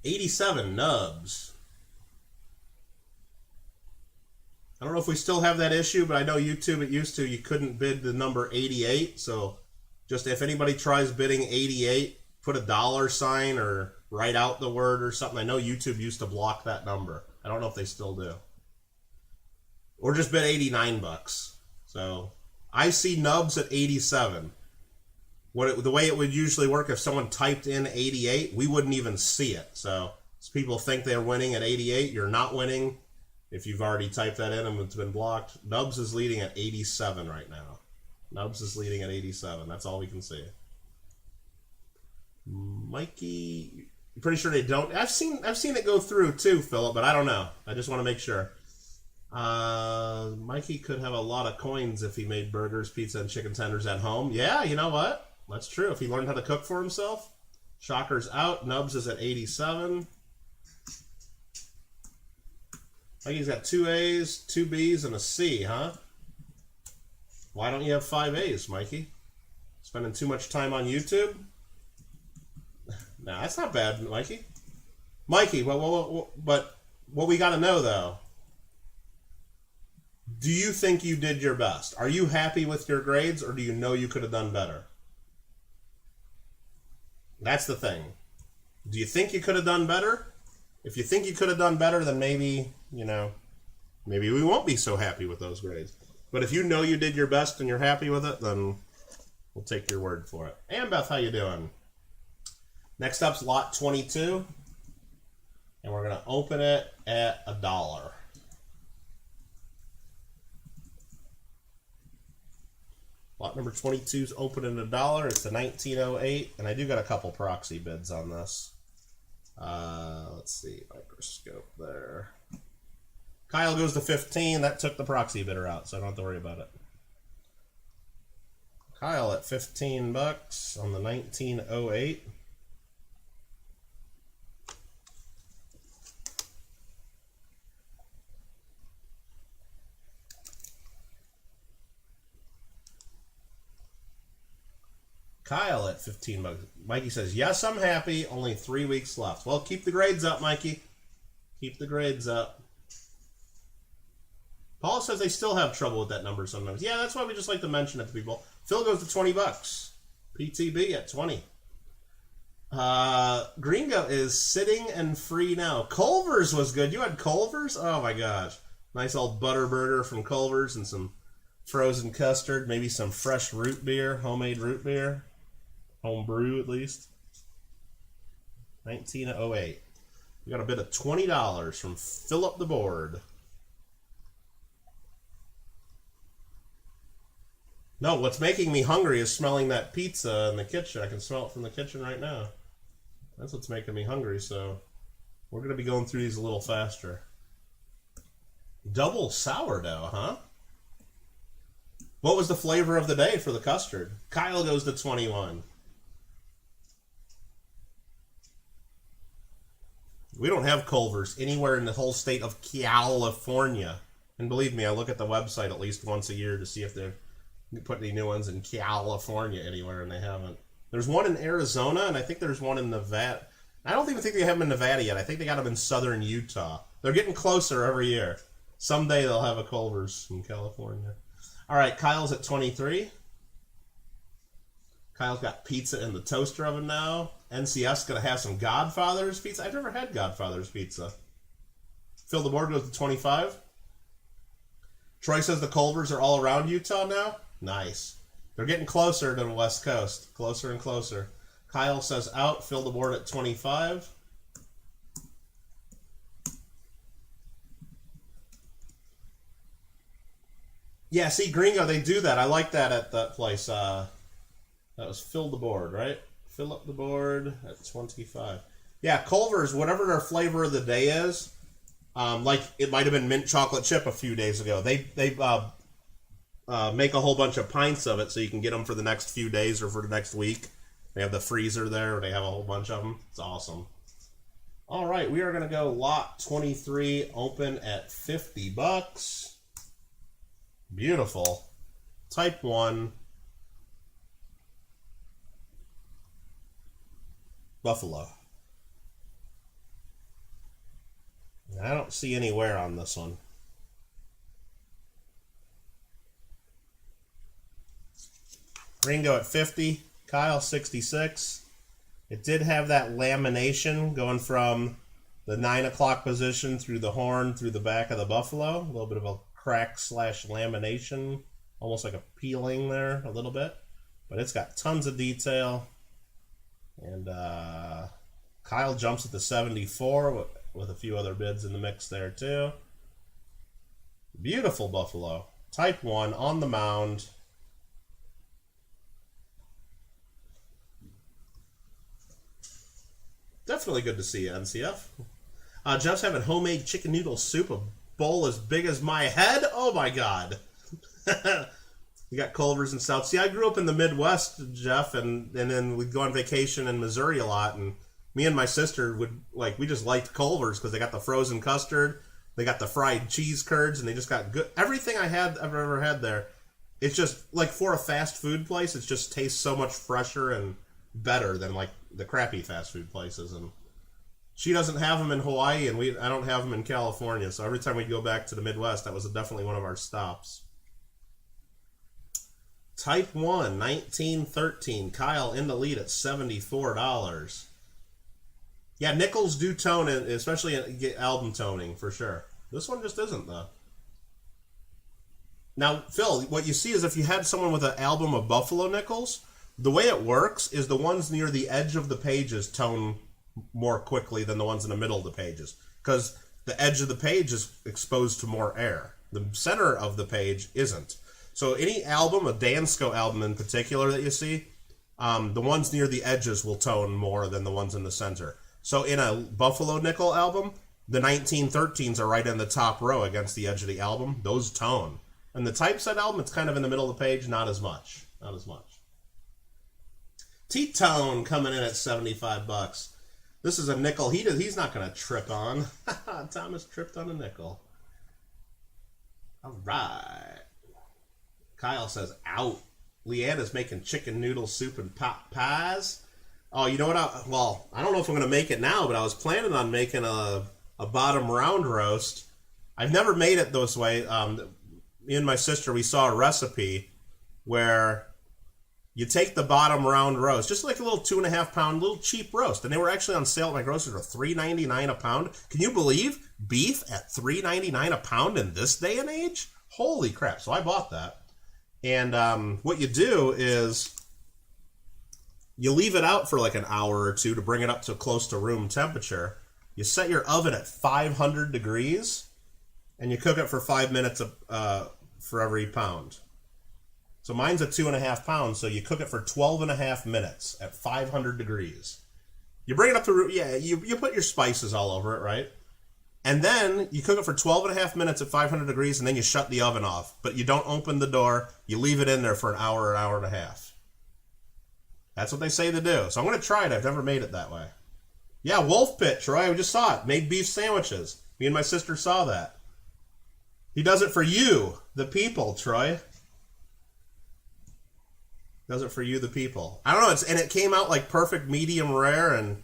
87 Nubs. I don't know if we still have that issue, but I know YouTube, it used to, you couldn't bid the number 88. So just if anybody tries bidding 88, put a $sign or write out the word or something. I know YouTube used to block that number. I don't know if they still do. Or just bid 89 bucks. So I see Nubs at 87. The way it would usually work, if someone typed in 88, we wouldn't even see it. So people think they're winning at 88. You're not winning if you've already typed that in and it's been blocked. Nubs is leading at 87 right now. Nubs is leading at 87. That's all we can see. Mikey, I'm pretty sure they don't. I've seen it go through too, Philip, but I don't know. I just want to make sure. Mikey could have a lot of coins if he made burgers, pizza, and chicken tenders at home. Yeah, you know what? That's true. If he learned how to cook for himself. Shocker's out. Nubs is at 87. Mikey's got 2 A's, 2 B's, and a C, huh? Why don't you have 5 A's, Mikey? Spending too much time on YouTube? Nah, that's not bad, Mikey. Mikey, but what we got to know, though, do you think you did your best? Are you happy with your grades, or do you know you could have done better? That's the thing. Do you think you could have done better? If you think you could have done better, then maybe, maybe we won't be so happy with those grades. But if you know you did your best and you're happy with it, then we'll take your word for it. And Beth, how you doing? Next up's lot 22, and we're going to open it at $1. Lot number 22 is open at $1. It's a 1908, and I do got a couple proxy bids on this. Let's see, microscope there. Kyle goes to 15. That took the proxy bidder out, so I don't have to worry about it. Kyle at 15 bucks on the 1908. Kyle at 15 bucks. Mikey says, yes, I'm happy. Only 3 weeks left. Well, keep the grades up, Mikey. Keep the grades up. Paul says they still have trouble with that number sometimes. Yeah, that's why we just like to mention it to people. Phil goes to 20 bucks. PTB at 20. Gringo is sitting and free now. Culver's was good. You had Culver's? Oh, my gosh. Nice old butter burger from Culver's and some frozen custard, maybe some fresh root beer, homemade root beer. Home brew, at least. 1908. We got a bid of $20 from Fill Up the Board. No, what's making me hungry is smelling that pizza in the kitchen. I can smell it from the kitchen right now. That's what's making me hungry, so we're going to be going through these a little faster. Double sourdough, huh? What was the flavor of the day for the custard? Kyle goes to 21. We don't have Culver's anywhere in the whole state of California. And believe me, I look at the website at least once a year to see if they're putting any new ones in California anywhere, and they haven't. There's one in Arizona, and I think there's one in Nevada. I don't even think they have them in Nevada yet. I think they got them in southern Utah. They're getting closer every year. Someday they'll have a Culver's in California. All right, Kyle's at 23. Kyle's got pizza in the toaster oven now. NCF's going to have some Godfather's pizza. I've never had Godfather's pizza. Fill the Board goes to 25. Troy says the Culver's are all around Utah now. Nice. They're getting closer to the West Coast. Closer and closer. Kyle says out. Fill the Board at 25. Yeah, see, Gringo, they do that. I like that at that place. That was Fill the Board, right? Fill up the board at 25. Yeah, Culver's, whatever their flavor of the day is, like it might have been mint chocolate chip a few days ago. They make a whole bunch of pints of it so you can get them for the next few days or for the next week. They have the freezer there. They have a whole bunch of them. It's awesome. All right, we are going to go lot 23 open at $50. Beautiful. Type 1. Buffalo. I don't see any wear on this one. Ringo at 50. Kyle 66. It did have that lamination going from the 9 o'clock position through the horn through the back of the buffalo. A little bit of a crack / lamination. Almost like a peeling there a little bit. But it's got tons of detail. And Kyle jumps at the 74 with a few other bids in the mix there too. Beautiful buffalo. Type 1 on the mound. Definitely good to see you, NCF. Jeff's having homemade chicken noodle soup, a bowl as big as my head. Oh my God. You got Culver's and South. See, I grew up in the Midwest, Jeff, and then we'd go on vacation in Missouri a lot, and me and my sister we just liked Culver's because they got the frozen custard, they got the fried cheese curds, and they just got good. Everything I've ever had there, it's just, like, for a fast food place, it just tastes so much fresher and better than, like, the crappy fast food places. And she doesn't have them in Hawaii, and I don't have them in California, so every time we'd go back to the Midwest, that was definitely one of our stops. Type 1, 1913. Kyle in the lead at $74. Yeah, nickels do tone, especially get album toning, for sure. This one just isn't, though. Now, Phil, what you see is if you had someone with an album of buffalo nickels, the way it works is the ones near the edge of the pages tone more quickly than the ones in the middle of the pages, because the edge of the page is exposed to more air. The center of the page isn't. So any album, a Dansko album in particular that you see, the ones near the edges will tone more than the ones in the center. So in a Buffalo Nickel album, the 1913s are right in the top row against the edge of the album. Those tone. And the Typeset album, it's kind of in the middle of the page, not as much. Not as much. T-Tone coming in at $75. This is a nickel he's not going to trip on. Thomas tripped on a nickel. All right. Kyle says, out. Leanna's making chicken noodle soup and pot pies. Oh, you know what? I don't know if I'm going to make it now, but I was planning on making a bottom round roast. I've never made it this way. Me and my sister, we saw a recipe where You take the bottom round roast, just like a little 2.5 pound, little cheap roast. And they were actually on sale at my grocery for $3.99 a pound. Can you believe beef at $3.99 a pound in this day and age? Holy crap. So I bought that. And what you do is you leave it out for like an hour or two to bring it up to close to room temperature. You set your oven at 500 degrees, and you cook it for 5 minutes for every pound. So mine's at 2.5 pounds, so you cook it for 12.5 minutes at 500 degrees. You bring it up to, you put your spices all over it, right? And then you cook it for 12.5 minutes at 500 degrees, and then you shut the oven off. But you don't open the door. You leave it in there for an hour and a half. That's what they say to do. So I'm going to try it. I've never made it that way. Yeah, Wolf Pit, Troy. I just saw it. Made beef sandwiches. Me and my sister saw that. He does it for you, the people, Troy. Does it for you, the people. I don't know. And it came out like perfect medium rare, and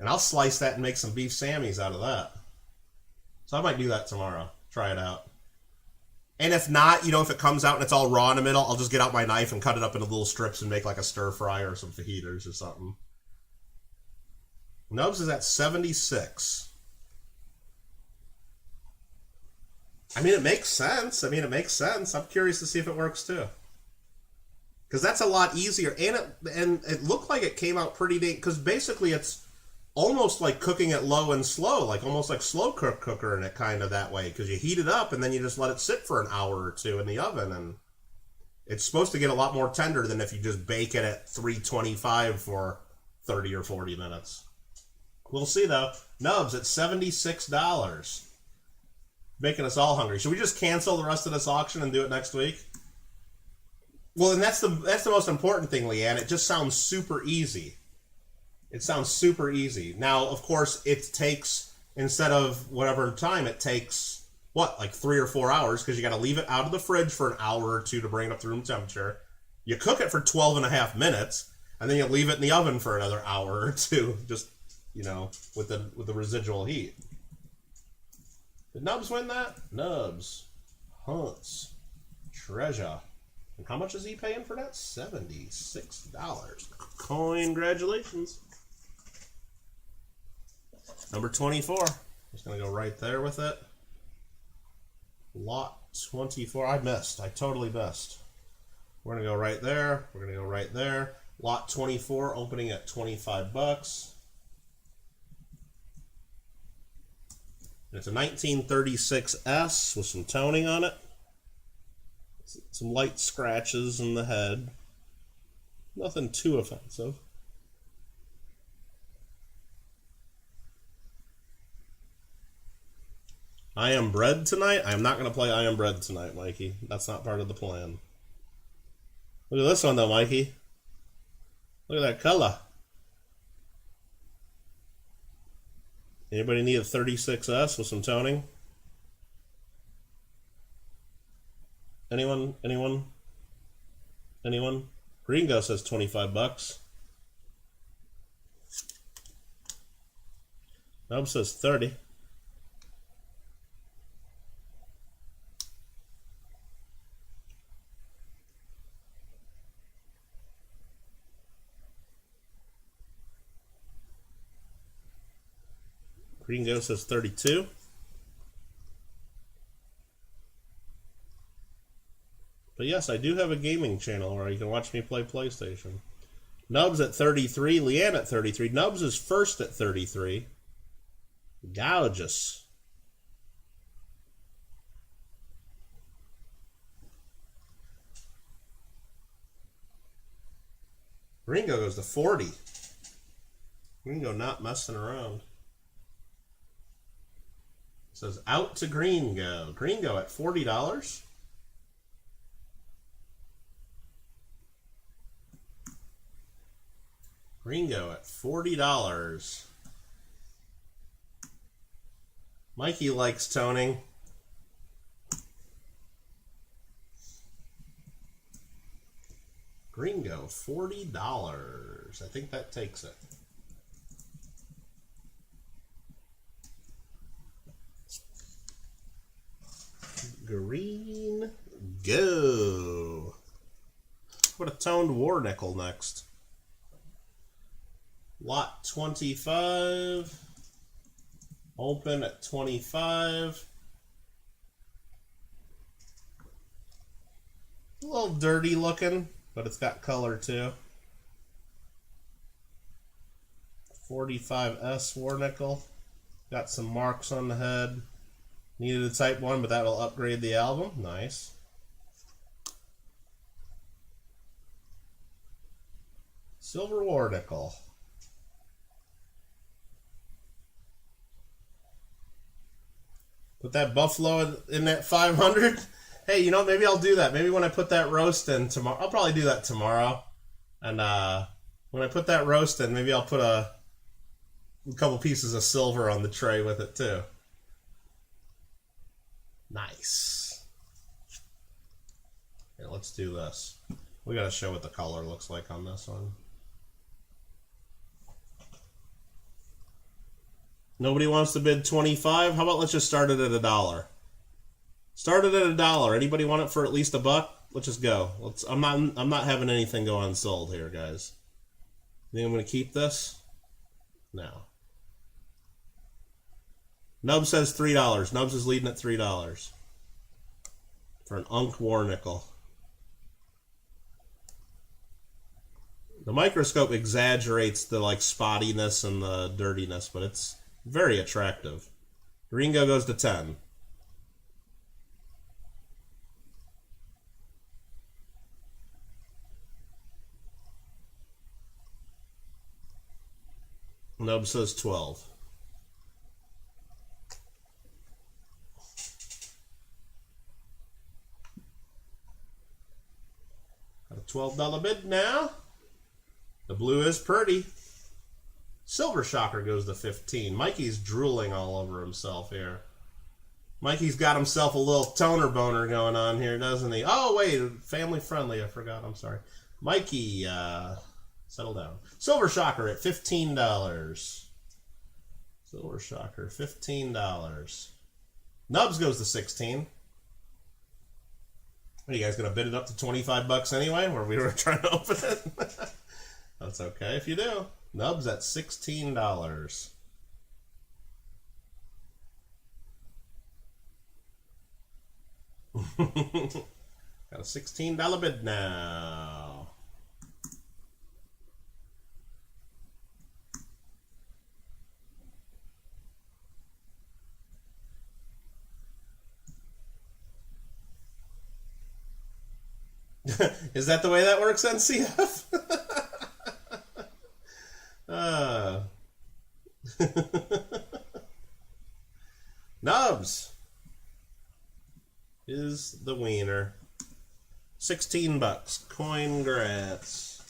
I'll slice that and make some beef sammies out of that. So I might do that tomorrow. Try it out. And if not, if it comes out and it's all raw in the middle, I'll just get out my knife and cut it up into little strips and make like a stir fry or some fajitas or something. Nubs is at 76. I mean, it makes sense. I'm curious to see if it works too. Because that's a lot easier. And it looked like it came out pretty neat. Because basically it's almost like cooking it low and slow. Like almost like slow cooker in it kind of that way. Because you heat it up and then you just let it sit for an hour or two in the oven. And it's supposed to get a lot more tender than if you just bake it at 325 for 30 or 40 minutes. We'll see though. Nubs at $76. Making us all hungry. Should we just cancel the rest of this auction and do it next week? Well, and that's the most important thing, Leanne. It just sounds super easy. It sounds super easy. Now, of course, it takes, instead of whatever time, it takes, like 3 or 4 hours, because you got to leave it out of the fridge for an hour or two to bring it up to room temperature. You cook it for 12.5 minutes, and then you leave it in the oven for another hour or two, just, with the residual heat. Did Nubs win that? Nubs hunts treasure. And how much is he paying for that? $76. Congratulations. Number 24. Just going to go right there with it. Lot 24. I missed. I totally missed. We're going to go right there. We're going to go right there. Lot 24 opening at $25. It's a 1936S with some toning on it. Some light scratches in the head. Nothing too offensive. I Am Bread tonight? I am not going to play I Am Bread tonight, Mikey. That's not part of the plan. Look at this one, though, Mikey. Look at that color. Anybody need a 36S with some toning? Anyone? Gringo says $25. Nob says 30. Gringo says 32. But yes, I do have a gaming channel where you can watch me play PlayStation. Nubs at 33, Leanne at 33. Nubs is first at 33. Gorgeous. Ringo goes to 40. Ringo not messing around. It says out to Gringo. Gringo at $40. Gringo at $40. Mikey likes toning. Gringo, $40. I think that takes it. Green, go. put a toned war nickel next. Lot 25. Open at 25. A little dirty looking, but it's got color too. 45S war nickel. Got some marks on the head. Needed a type 1, but that will upgrade the album. Nice. Silver war nickel. Put that buffalo in that 500. Hey, you know, maybe I'll do that. Maybe when I put that roast in tomorrow, I'll probably do that tomorrow. And when I put that roast in, maybe I'll put a couple pieces of silver on the tray with it too. Nice. Okay, let's do this. We gotta show what the color looks like on this one. Nobody wants to bid 25. How about let's just start it at $1? Start it at $1. Anybody want it for at least $1? Let's just go. I'm not having anything go unsold here, guys. Think I'm gonna keep this? No. Nub says $3. Nubs is leading at $3 for an Unk war nickel. The microscope exaggerates the spottiness and the dirtiness, but it's very attractive. Ringo goes to 10. Nub says 12. Got a $12 bid now. The blue is pretty. Silver Shocker goes to 15. Mikey's drooling all over himself here. Mikey's got himself a little toner boner going on here, doesn't he? Oh, wait, family friendly. I forgot. I'm sorry. Mikey, settle down. Silver Shocker at $15. Silver Shocker, $15. Nubs goes to 16. Are you guys going to bid it up to 25 bucks anyway, where we were trying to open it? That's okay if you do. Nubs at $16. Got a $16 bid now. Is that the way that works, NCF? Nubs is the wiener. 16 bucks. Coin grats.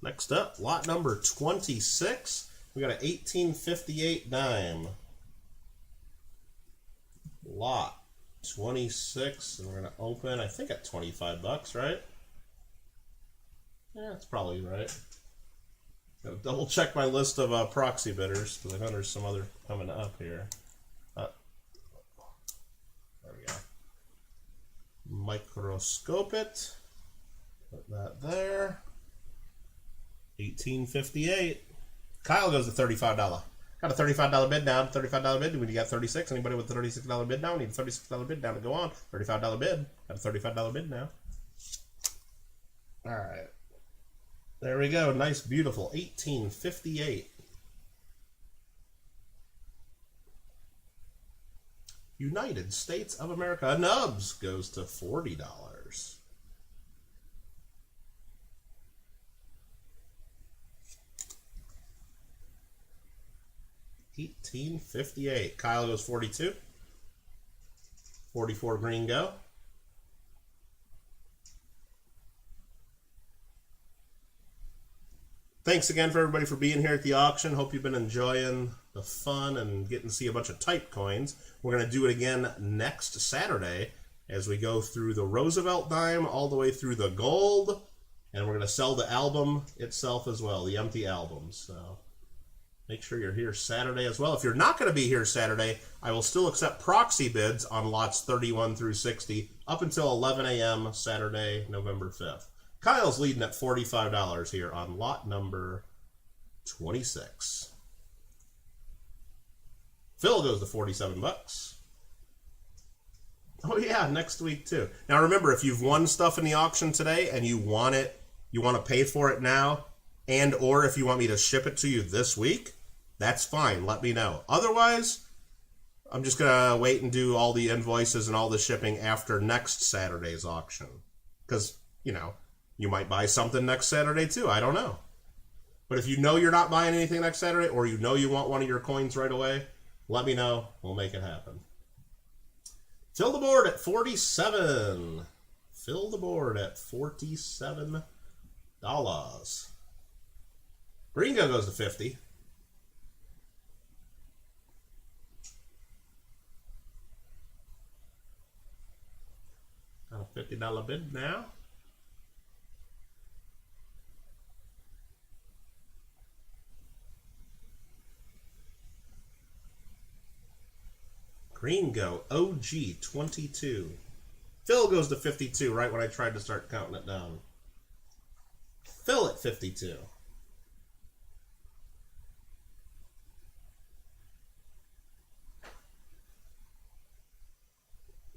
Next up, lot number 26. We got an 1858 dime. Lot 26, and we're gonna open, I think, at 25 bucks, right? Yeah, that's probably right. Gotta double check my list of proxy bidders, because I know there's some other coming up here. There we go. Microscope it. Put that there. 1858. Kyle goes to $35. Got a $35 bid down. $35 bid. When you got 36, anybody with a $36 bid down? Need a $36 bid down to go on. $35 bid. Got a $35 bid now. All right. There we go. Nice, beautiful. 1858. United States of America. Nubs goes to $40. 1858. Kyle goes 42. 44 green go. Thanks again for everybody for being here at the auction. Hope you've been enjoying the fun and getting to see a bunch of type coins. We're going to do it again next Saturday as we go through the Roosevelt dime all the way through the gold. And we're going to sell the album itself as well, the empty album. So Make sure you're here Saturday as well. If you're not going to be here Saturday, I will still accept proxy bids on lots 31 through 60 up until 11 a.m. Saturday, November 5th. Kyle's leading at $45 here on lot number 26. Phil goes to 47 bucks. Oh yeah, next week too. Now remember, if you've won stuff in the auction today and you want it, you want to pay for it now, and or if you want me to ship it to you this week, that's fine. Let me know. Otherwise, I'm just going to wait and do all the invoices and all the shipping after next Saturday's auction. Because, you know, you might buy something next Saturday too. I don't know. But if you know you're not buying anything next Saturday, or you know you want one of your coins right away, let me know. We'll make it happen. Fill the board at 47. Fill the board at $47. Gringo goes to 50. Got a $50 bid now. Gringo OG 22. Phil goes to 52 right when I tried to start counting it down. Phil at 52.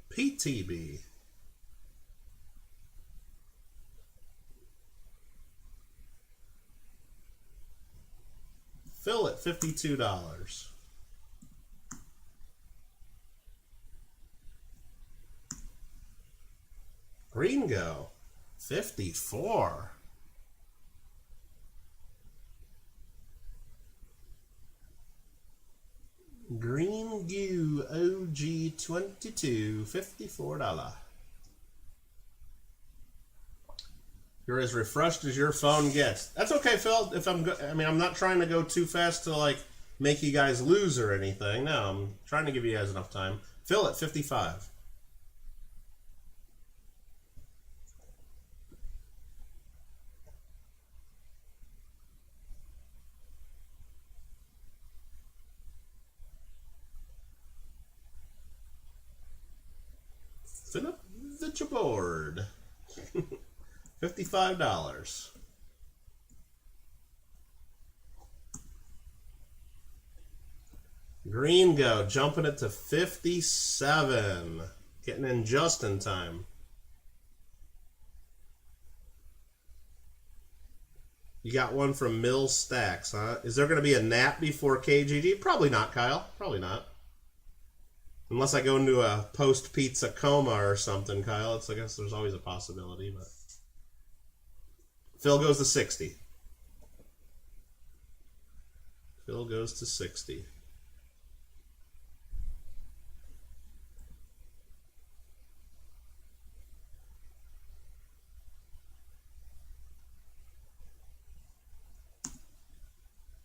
PTB. Phil at $52. Gringo, 54. Green Goo OG 22, $54. You're as refreshed as your phone gets. That's okay, Phil. If I'm not trying to go too fast to like make you guys lose or anything. No, I'm trying to give you guys enough time. Phil at 55. Fill up the board. $55. Gringo jumping it to 57. Getting in just in time. You got one from Mill Stacks, huh? Is there going to be a nap before KGG? Probably not, Kyle. Probably not. Unless I go into a post-pizza coma or something, Kyle. I guess there's always a possibility. But Phil goes to 60. Phil goes to 60.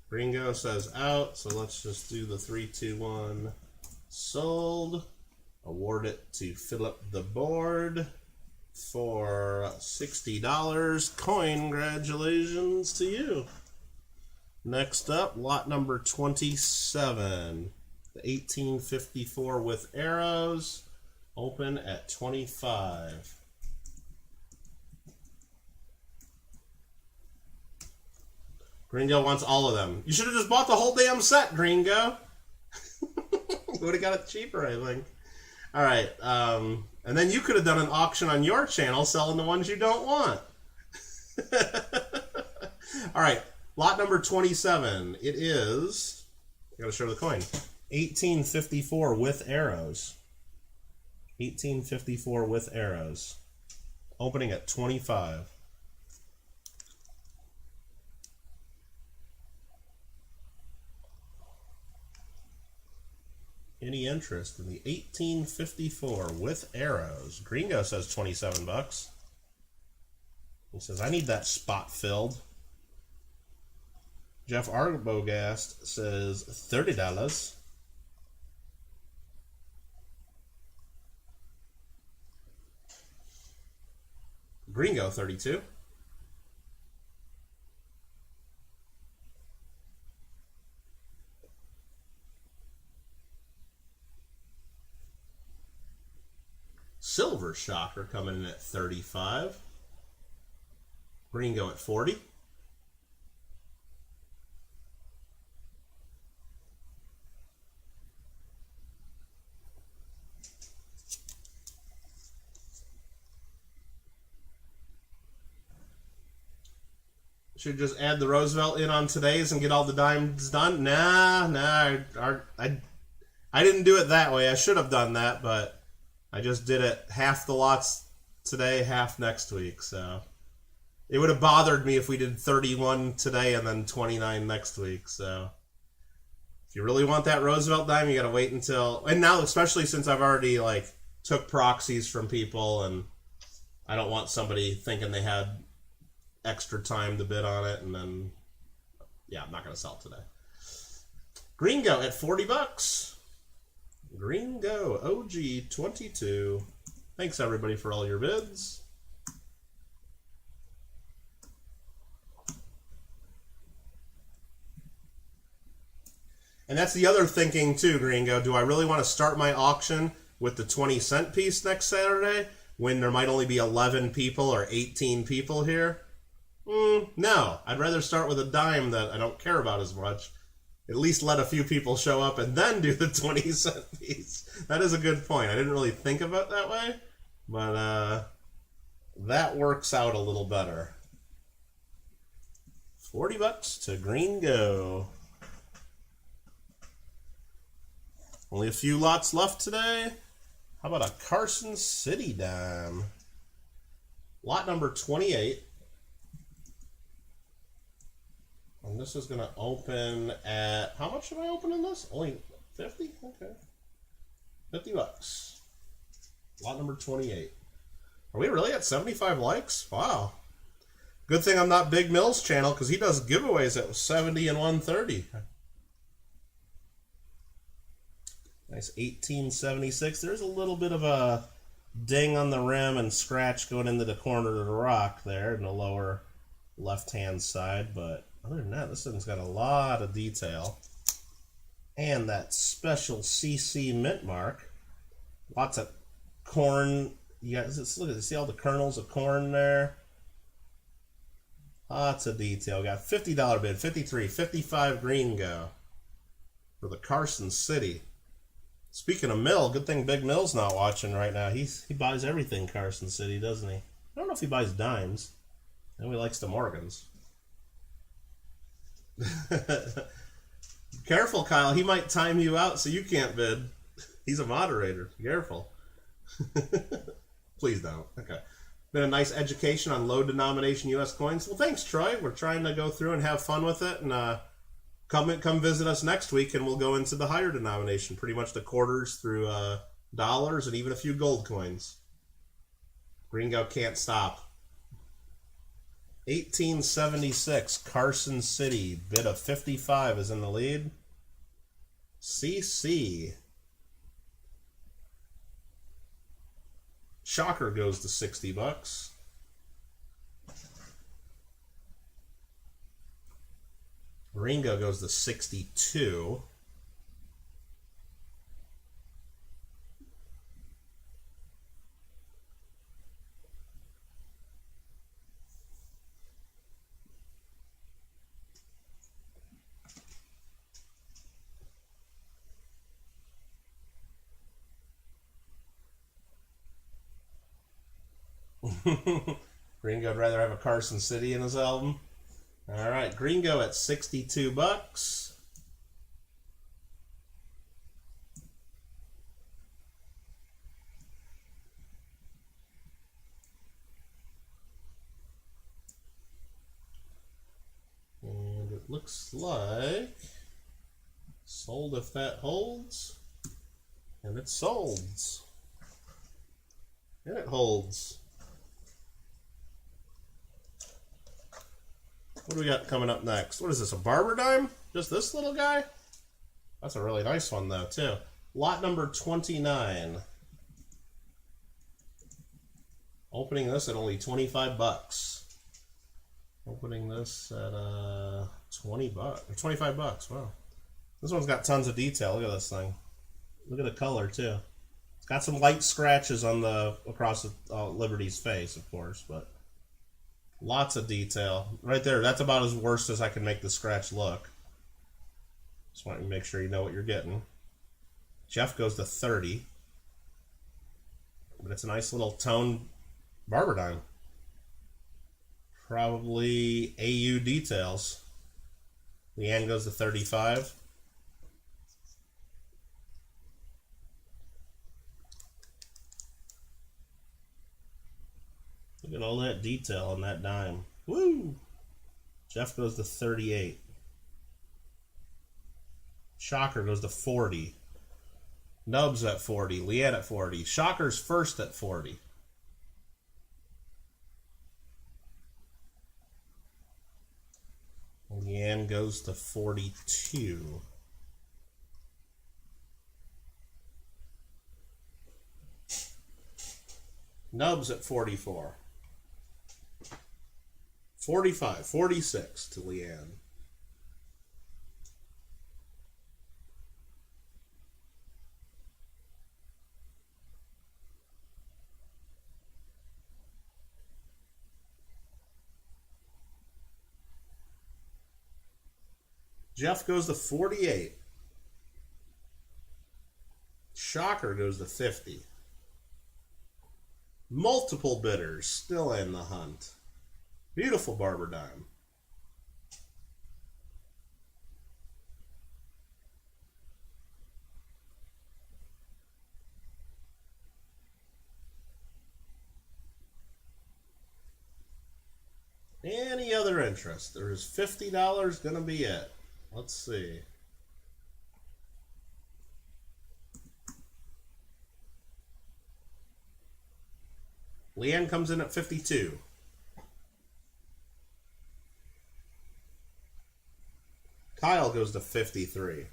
Ringo says out, so let's just do the 3, 2, 1. Sold. Award it to fill up the board for $60. Congratulations to you. Next up, lot number 27. The 1854 with arrows. Open at 25. Gringo wants all of them. You should have just bought the whole damn set, Gringo. Would have got it cheaper, I think. All right. And then you could have done an auction on your channel selling the ones you don't want. All right. Lot number 27. It is, I got to show the coin, 1854 with arrows. 1854 with arrows. Opening at 25. Any interest in the 1854 with arrows? Gringo says 27 bucks. He says, I need that spot filled. Jeff Arbogast says $30. Gringo 32. Shocker coming in at 35. Gringo at 40. Should just add the Roosevelt in on today's and get all the dimes done? Nah, I didn't do it that way. I should have done that, but I just did it half the lots today, half next week. So it would have bothered me if we did 31 today and then 29 next week. So if you really want that Roosevelt dime, you got to wait until, and now especially since I've already like took proxies from people and I don't want somebody thinking they had extra time to bid on it, and then yeah, I'm not going to sell today. Gringo at 40 bucks. Gringo OG 22. Thanks everybody for all your bids. And that's the other thinking too, Gringo. Do I really want to start my auction with the 20-cent piece next Saturday when there might only be 11 people or 18 people here? No, I'd rather start with a dime that I don't care about as much. At least let a few people show up and then do the 20-cent piece. That is a good point. I didn't really think of it that way, but that works out a little better. 40 bucks to Gringo. Only a few lots left today. How about a Carson City dime? Lot number 28. And this is going to open at, how much should I open in this? Only 50? Okay. 50 bucks. Lot number 28. Are we really at 75 likes? Wow. Good thing I'm not Big Mill's channel because he does giveaways at 70 and 130. Nice 1876. There's a little bit of a ding on the rim and scratch going into the corner of the rock there in the lower left-hand side, but other than that, this thing's got a lot of detail. And that special CC mint mark. Lots of corn. You guys, look at this. See all the kernels of corn there? Lots of detail. Got $50 bid, 53, 55 Gringo for the Carson City. Speaking of Mill, good thing Big Mill's not watching right now. He buys everything Carson City, doesn't he? I don't know if he buys dimes. I know he likes the Morgans. Careful, Kyle. He might time you out so you can't bid. He's a moderator. Careful. Please don't. Okay. Been a nice education on low denomination U.S. coins. Well, thanks, Troy. We're trying to go through and have fun with it. And come visit us next week, and we'll go into the higher denomination. Pretty much the quarters through dollars and even a few gold coins. Gringo can't stop. 1876, Carson City, bid of 55 is in the lead. CC. Shocker goes to 60 bucks. Gringo goes to 62. Gringo would rather have a Carson City in his album. All right, Gringo at 62 bucks. And it looks like sold if that holds. And it sold. And it holds. What do we got coming up next? What is this, a Barber dime? Just this little guy? That's a really nice one, though, too. Lot number 29. Opening this at only 25 bucks. Opening this at 20 bucks, or 25 bucks, wow. This one's got tons of detail. Look at this thing. Look at the color, too. Got some light scratches on the across Liberty's face, of course, but lots of detail. Right there, that's about as worst as I can make the scratch look. Just want to make sure you know what you're getting. Jeff goes to 30. But it's a nice little toned Barber dime. Probably AU details. Leanne goes to 35. Look at all that detail on that dime. Woo! Jeff goes to 38. Shocker goes to 40. Nubs at 40. Leanne at 40. Shocker's first at 40. Leanne goes to 42. Nubs at 44. 45. 46 to Leanne. Jeff goes to 48. Shocker goes to 50. Multiple bidders still in the hunt. Beautiful Barber dime. Any other interest? There's $50 gonna be it. Let's see. Leanne comes in at 52. Kyle goes to 53.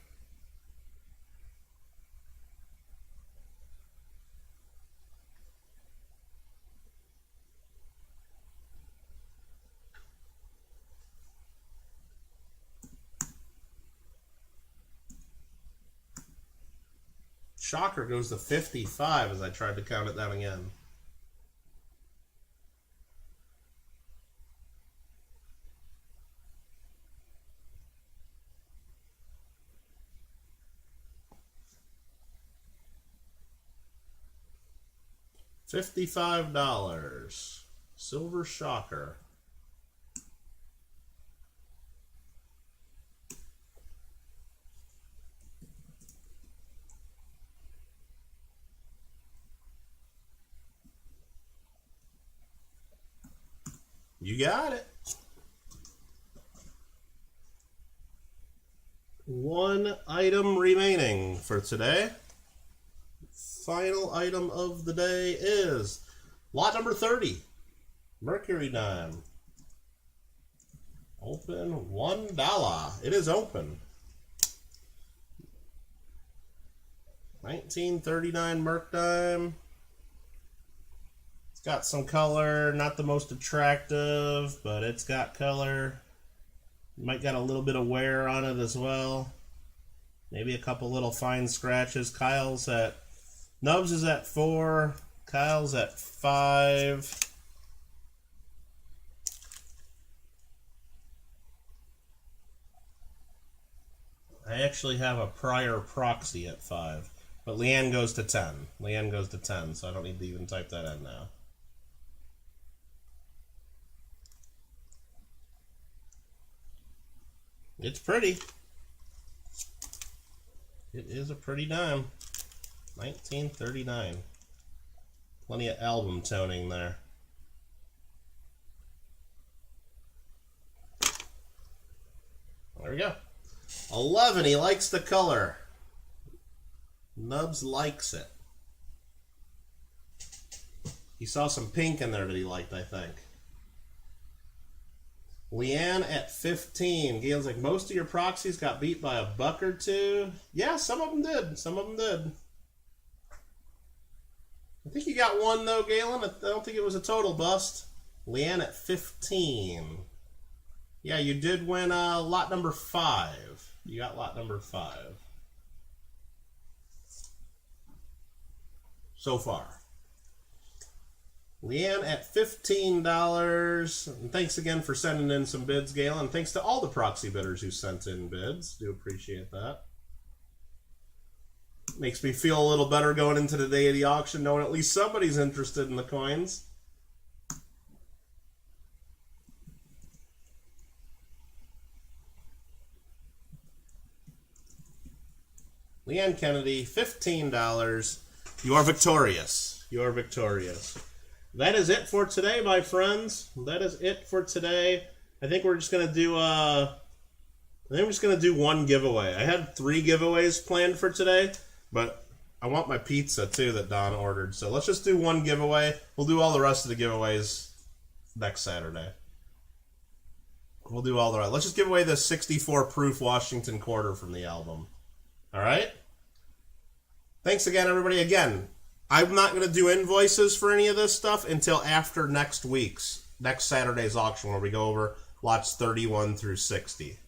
Shocker goes to 55 as I tried to count it down again. $55. Silver Shocker. You got it. One item remaining for today. Final item of the day is lot number 30. Mercury dime. Open $1. It is open. 1939 Merc dime. Got some color, not the most attractive, but it's got color. Might got a little bit of wear on it as well. Maybe a couple little fine scratches. Nubs is at 4. Kyle's at 5. I actually have a prior proxy at 5. But Leanne goes to 10. Leanne goes to 10, so I don't need to even type that in now. It's pretty. It is a pretty dime. 1939. Plenty of album toning there. There we go. 11. He likes the color. Nubs likes it. He saw some pink in there that he liked, I think. Leanne at 15. Gail's like, most of your proxies got beat by a buck or two. Yeah, some of them did. Some of them did. I think you got one, though, Galen. I don't think it was a total bust. Leanne at 15. Yeah, you did win lot number 5. You got lot number 5. so far. Leanne at $15. And thanks again for sending in some bids, Gail. And thanks to all the proxy bidders who sent in bids. Do appreciate that. Makes me feel a little better going into the day of the auction, knowing at least somebody's interested in the coins. Leanne Kennedy, $15. You are victorious. You are victorious. That is it for today, my friends. That is it for today. I think we're just gonna do one giveaway. I had 3 giveaways planned for today, but I want my pizza too that Don ordered. So let's just do one giveaway. We'll do all the rest of the giveaways next Saturday. We'll do all the rest. Let's just give away the 64 proof Washington quarter from the album. All right? Thanks again, everybody. Again, I'm not going to do invoices for any of this stuff until after next Saturday's auction, where we go over lots 31 through 60.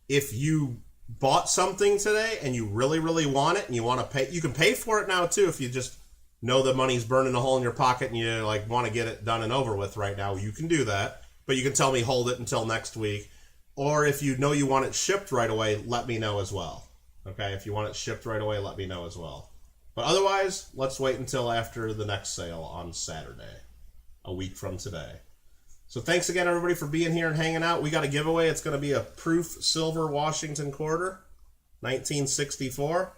If you bought something today and you really, really want it and you want to pay, you can pay for it now too. If you just know the money's burning a hole in your pocket and you like want to get it done and over with right now, you can do that. But you can tell me hold it until next week. Or if you know you want it shipped right away, let me know as well. Okay, if you want it shipped right away, let me know as well. But otherwise, let's wait until after the next sale on Saturday, a week from today. So thanks again, everybody, for being here and hanging out. We got a giveaway. It's going to be a proof silver Washington quarter, 1964,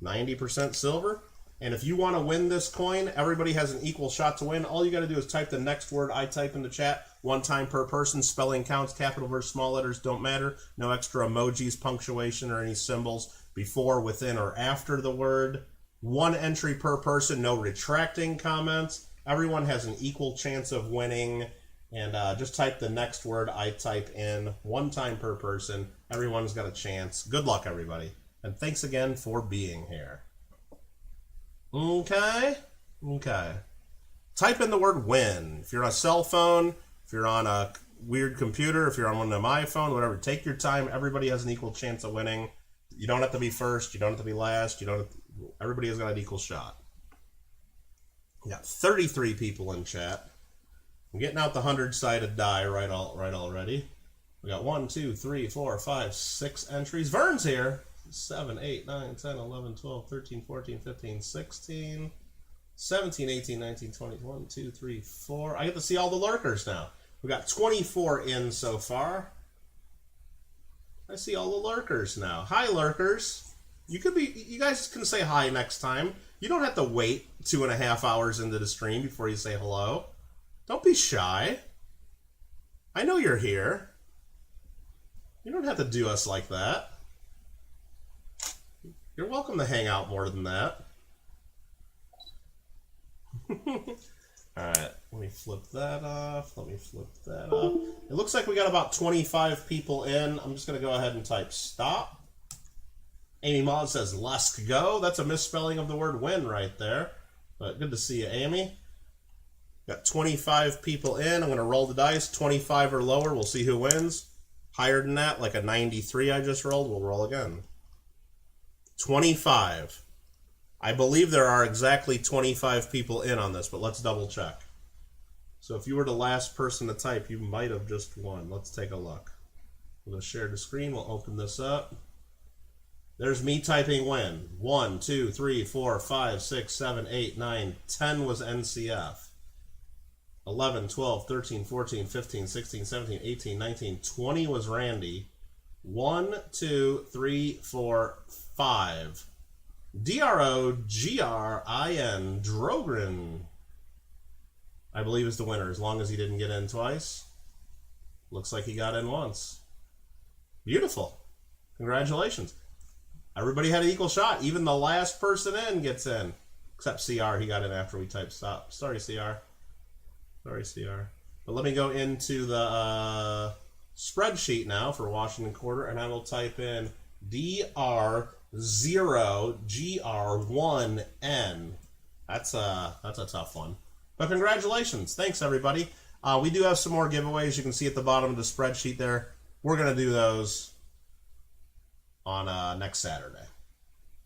90% silver. And if you want to win this coin, everybody has an equal shot to win. All you got to do is type the next word I type in the chat, one time per person. Spelling counts, capital versus small letters don't matter. No extra emojis, punctuation, or any symbols before, within, or after the word. 1 entry per person, no retracting comments. Everyone has an equal chance of winning. And just type the next word I type in, 1 time per person. Everyone's got a chance. Good luck, everybody. And thanks again for being here. Okay. Type in the word win. If you're on a cell phone, if you're on a weird computer, if you're on one of my iPhone, whatever, take your time. Everybody has an equal chance of winning. You don't have to be first. You don't have to be last. Everybody has got an equal shot. We got 33 people in chat. I'm getting out the 100-sided die right already. We got 1, 2, 3, 4, 5, 6 entries. Vern's here. 7, 8, 9, 10, 11, 12, 13, 14, 15, 16, 17, 18, 19, 20, 1, 2, 3, 4. I get to see all the lurkers now. We got 24 in so far. I see all the lurkers now. Hi, lurkers. You guys can say hi next time. You don't have to wait 2.5 hours into the stream before you say hello. Don't be shy. I know you're here. You don't have to do us like that. You're welcome to hang out more than that. Alright, let me flip that off. It looks like we got about 25 people in. I'm just going to go ahead and type stop. Amy Maud says, let's go. That's a misspelling of the word win right there. But good to see you, Amy. Got 25 people in. I'm going to roll the dice. 25 or lower. We'll see who wins. Higher than that, like a 93 I just rolled, we'll roll again. 25. I believe there are exactly 25 people in on this, but let's double check. So if you were the last person to type, you might have just won. Let's take a look. We're going to share the screen. We'll open this up. There's me typing win. 1, 2, 3, 4, 5, 6, 7, 8, 9, 10 was NCF. 11, 12, 13, 14, 15, 16, 17, 18, 19, 20 was Randy. 1, 2, 3, 4, 5. D-R-O-G-R-I-N, Drogren, I believe is the winner, as long as he didn't get in twice. Looks like he got in once. Beautiful. Congratulations. Everybody had an equal shot. Even the last person in gets in. Except CR, he got in after we typed stop. Sorry, CR. Sorry, CR. But let me go into the spreadsheet now for Washington Quarter, and I will type in DR0GR1N. That's a tough one. But congratulations. Thanks, everybody. We do have some more giveaways. You can see at the bottom of the spreadsheet there. We're going to do those on next Saturday.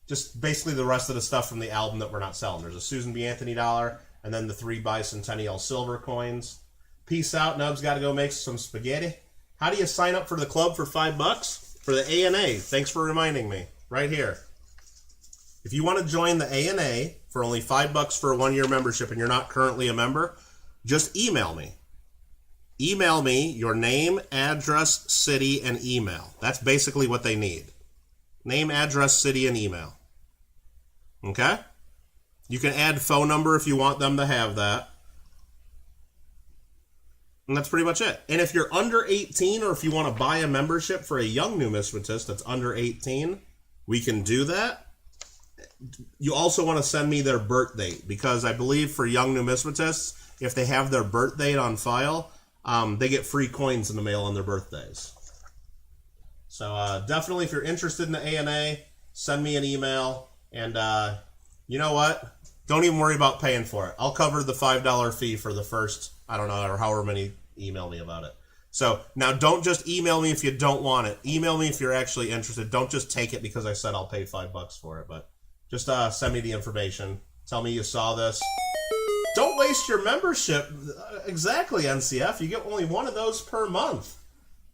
just basically the rest of the stuff from the album that we're not selling. There's a Susan B. Anthony dollar, and then the 3 bicentennial silver coins. Peace out. Nub's got to go make some spaghetti. How do you sign up for the club for $5? For the ANA. Thanks for reminding me. Right here. If you want to join the ANA for only $5 for a 1-year membership and you're not currently a member, just email me. Email me your name, address, city, and email. That's basically what they need. Name, address, city, and email. Okay? You can add phone number if you want them to have that. And that's pretty much it. And if you're under 18 or if you want to buy a membership for a young numismatist that's under 18, we can do that. You also want to send me their birth date because I believe for young numismatists, if they have their birth date on file, they get free coins in the mail on their birthdays. So definitely if you're interested in the ANA, send me an email. And you know what? Don't even worry about paying for it. I'll cover the $5 fee for the first, I don't know, or however many email me about it. So now don't just email me if you don't want it. Email me if you're actually interested. Don't just take it because I said I'll pay $5 for it. But just send me the information. Tell me you saw this. Don't waste your membership. Exactly, NCF. You get only one of those per month.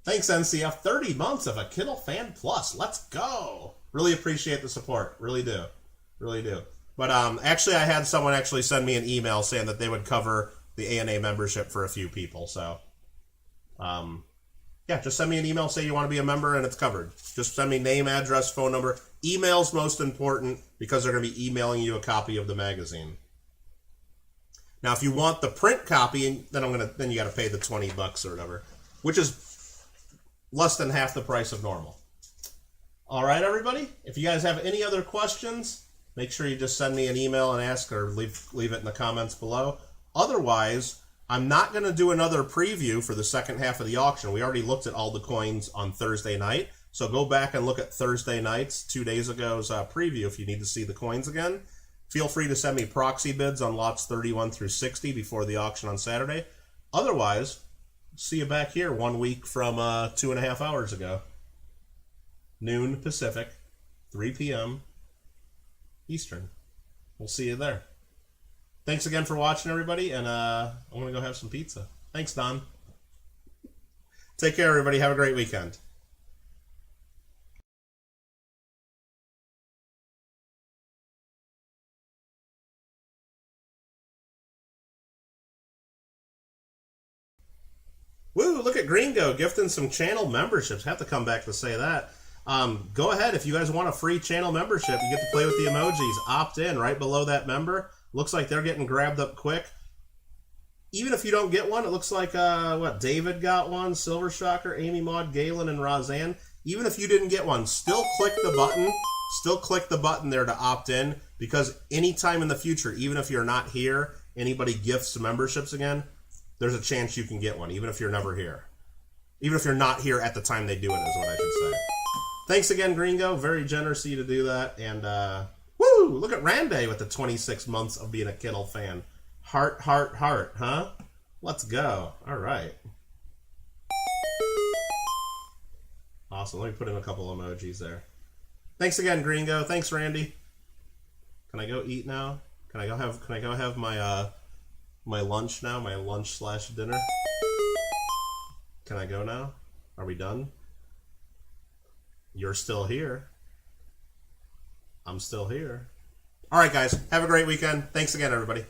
Thanks, NCF. 30 months of a Kittle Fan Plus. Let's go. Really appreciate the support. Really do. Really do. But actually, I had someone actually send me an email saying that they would cover the ANA membership for a few people. So, yeah, just send me an email. Say you want to be a member, and it's covered. Just send me name, address, phone number. Email's most important because they're going to be emailing you a copy of the magazine. Now, if you want the print copy, then you got to pay the $20 or whatever, which is less than half the price of normal. All right, everybody. If you guys have any other questions, make sure you just send me an email and ask, or leave it in the comments below. Otherwise, I'm not going to do another preview for the second half of the auction. We already looked at all the coins on Thursday night, so go back and look at Thursday night's 2 days ago's preview if you need to see the coins again. Feel free to send me proxy bids on lots 31 through 60 before the auction on Saturday. Otherwise, see you back here 1 week from 2.5 hours ago. Noon Pacific, 3 p.m. Eastern. We'll see you there. Thanks again for watching, everybody, and I'm going to go have some pizza. Thanks, Don. Take care, everybody. Have a great weekend. Woo, look at Gringo gifting some channel memberships. Have to come back to say that. Go ahead. If you guys want a free channel membership, you get to play with the emojis. Opt in right below that member. Looks like they're getting grabbed up quick. Even if you don't get one, it looks like, David got one, Silver Shocker, Amy Maud, Galen, and Roseanne. Even if you didn't get one, still click the button. Still click the button there to opt in, because anytime in the future, even if you're not here, anybody gifts memberships again, there's a chance you can get one, even if you're never here. Even if you're not here at the time they do it, is what I should say. Thanks again, Gringo. Very generous of you to do that. And, woo! Look at Randy with the 26 months of being a Kittle fan. Heart, heart, heart, huh? Let's go. All right. Awesome. Let me put in a couple emojis there. Thanks again, Gringo. Thanks, Randy. Can I go eat now? Can I go have my my lunch now? My lunch/dinner? Can I go now? Are we done? You're still here. I'm still here. All right, guys. Have a great weekend. Thanks again, everybody.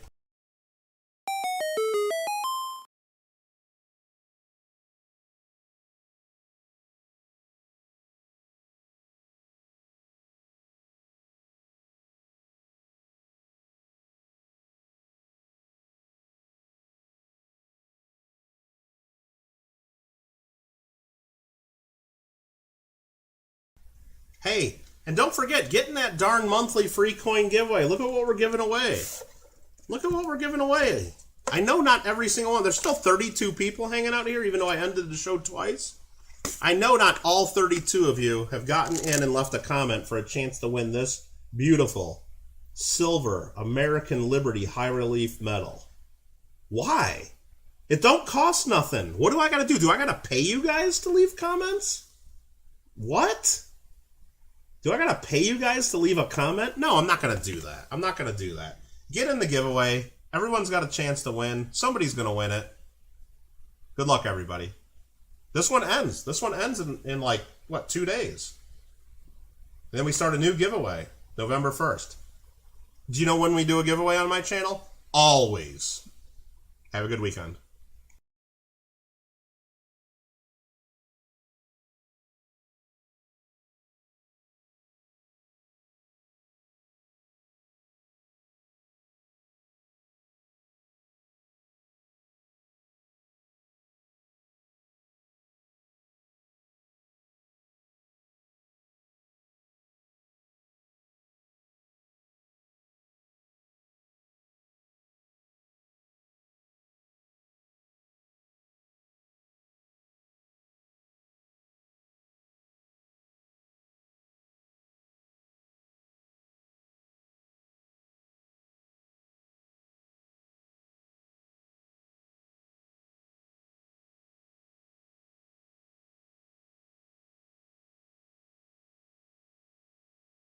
Hey, and don't forget, get in that darn monthly free coin giveaway. Look at what we're giving away. Look at what we're giving away. I know not every single one. There's still 32 people hanging out here, even though I ended the show twice. I know not all 32 of you have gotten in and left a comment for a chance to win this beautiful silver American Liberty high relief medal. Why? It don't cost nothing. What do I got to do? Do I got to pay you guys to leave comments? What? Do I gotta pay you guys to leave a comment? No, I'm not gonna do that. I'm not gonna do that. Get in the giveaway. Everyone's got a chance to win. Somebody's gonna win it. Good luck, everybody. This one ends. This one ends in like, what, 2 days? And then we start a new giveaway, November 1st. Do you know when we do a giveaway on my channel? Always. Have a good weekend.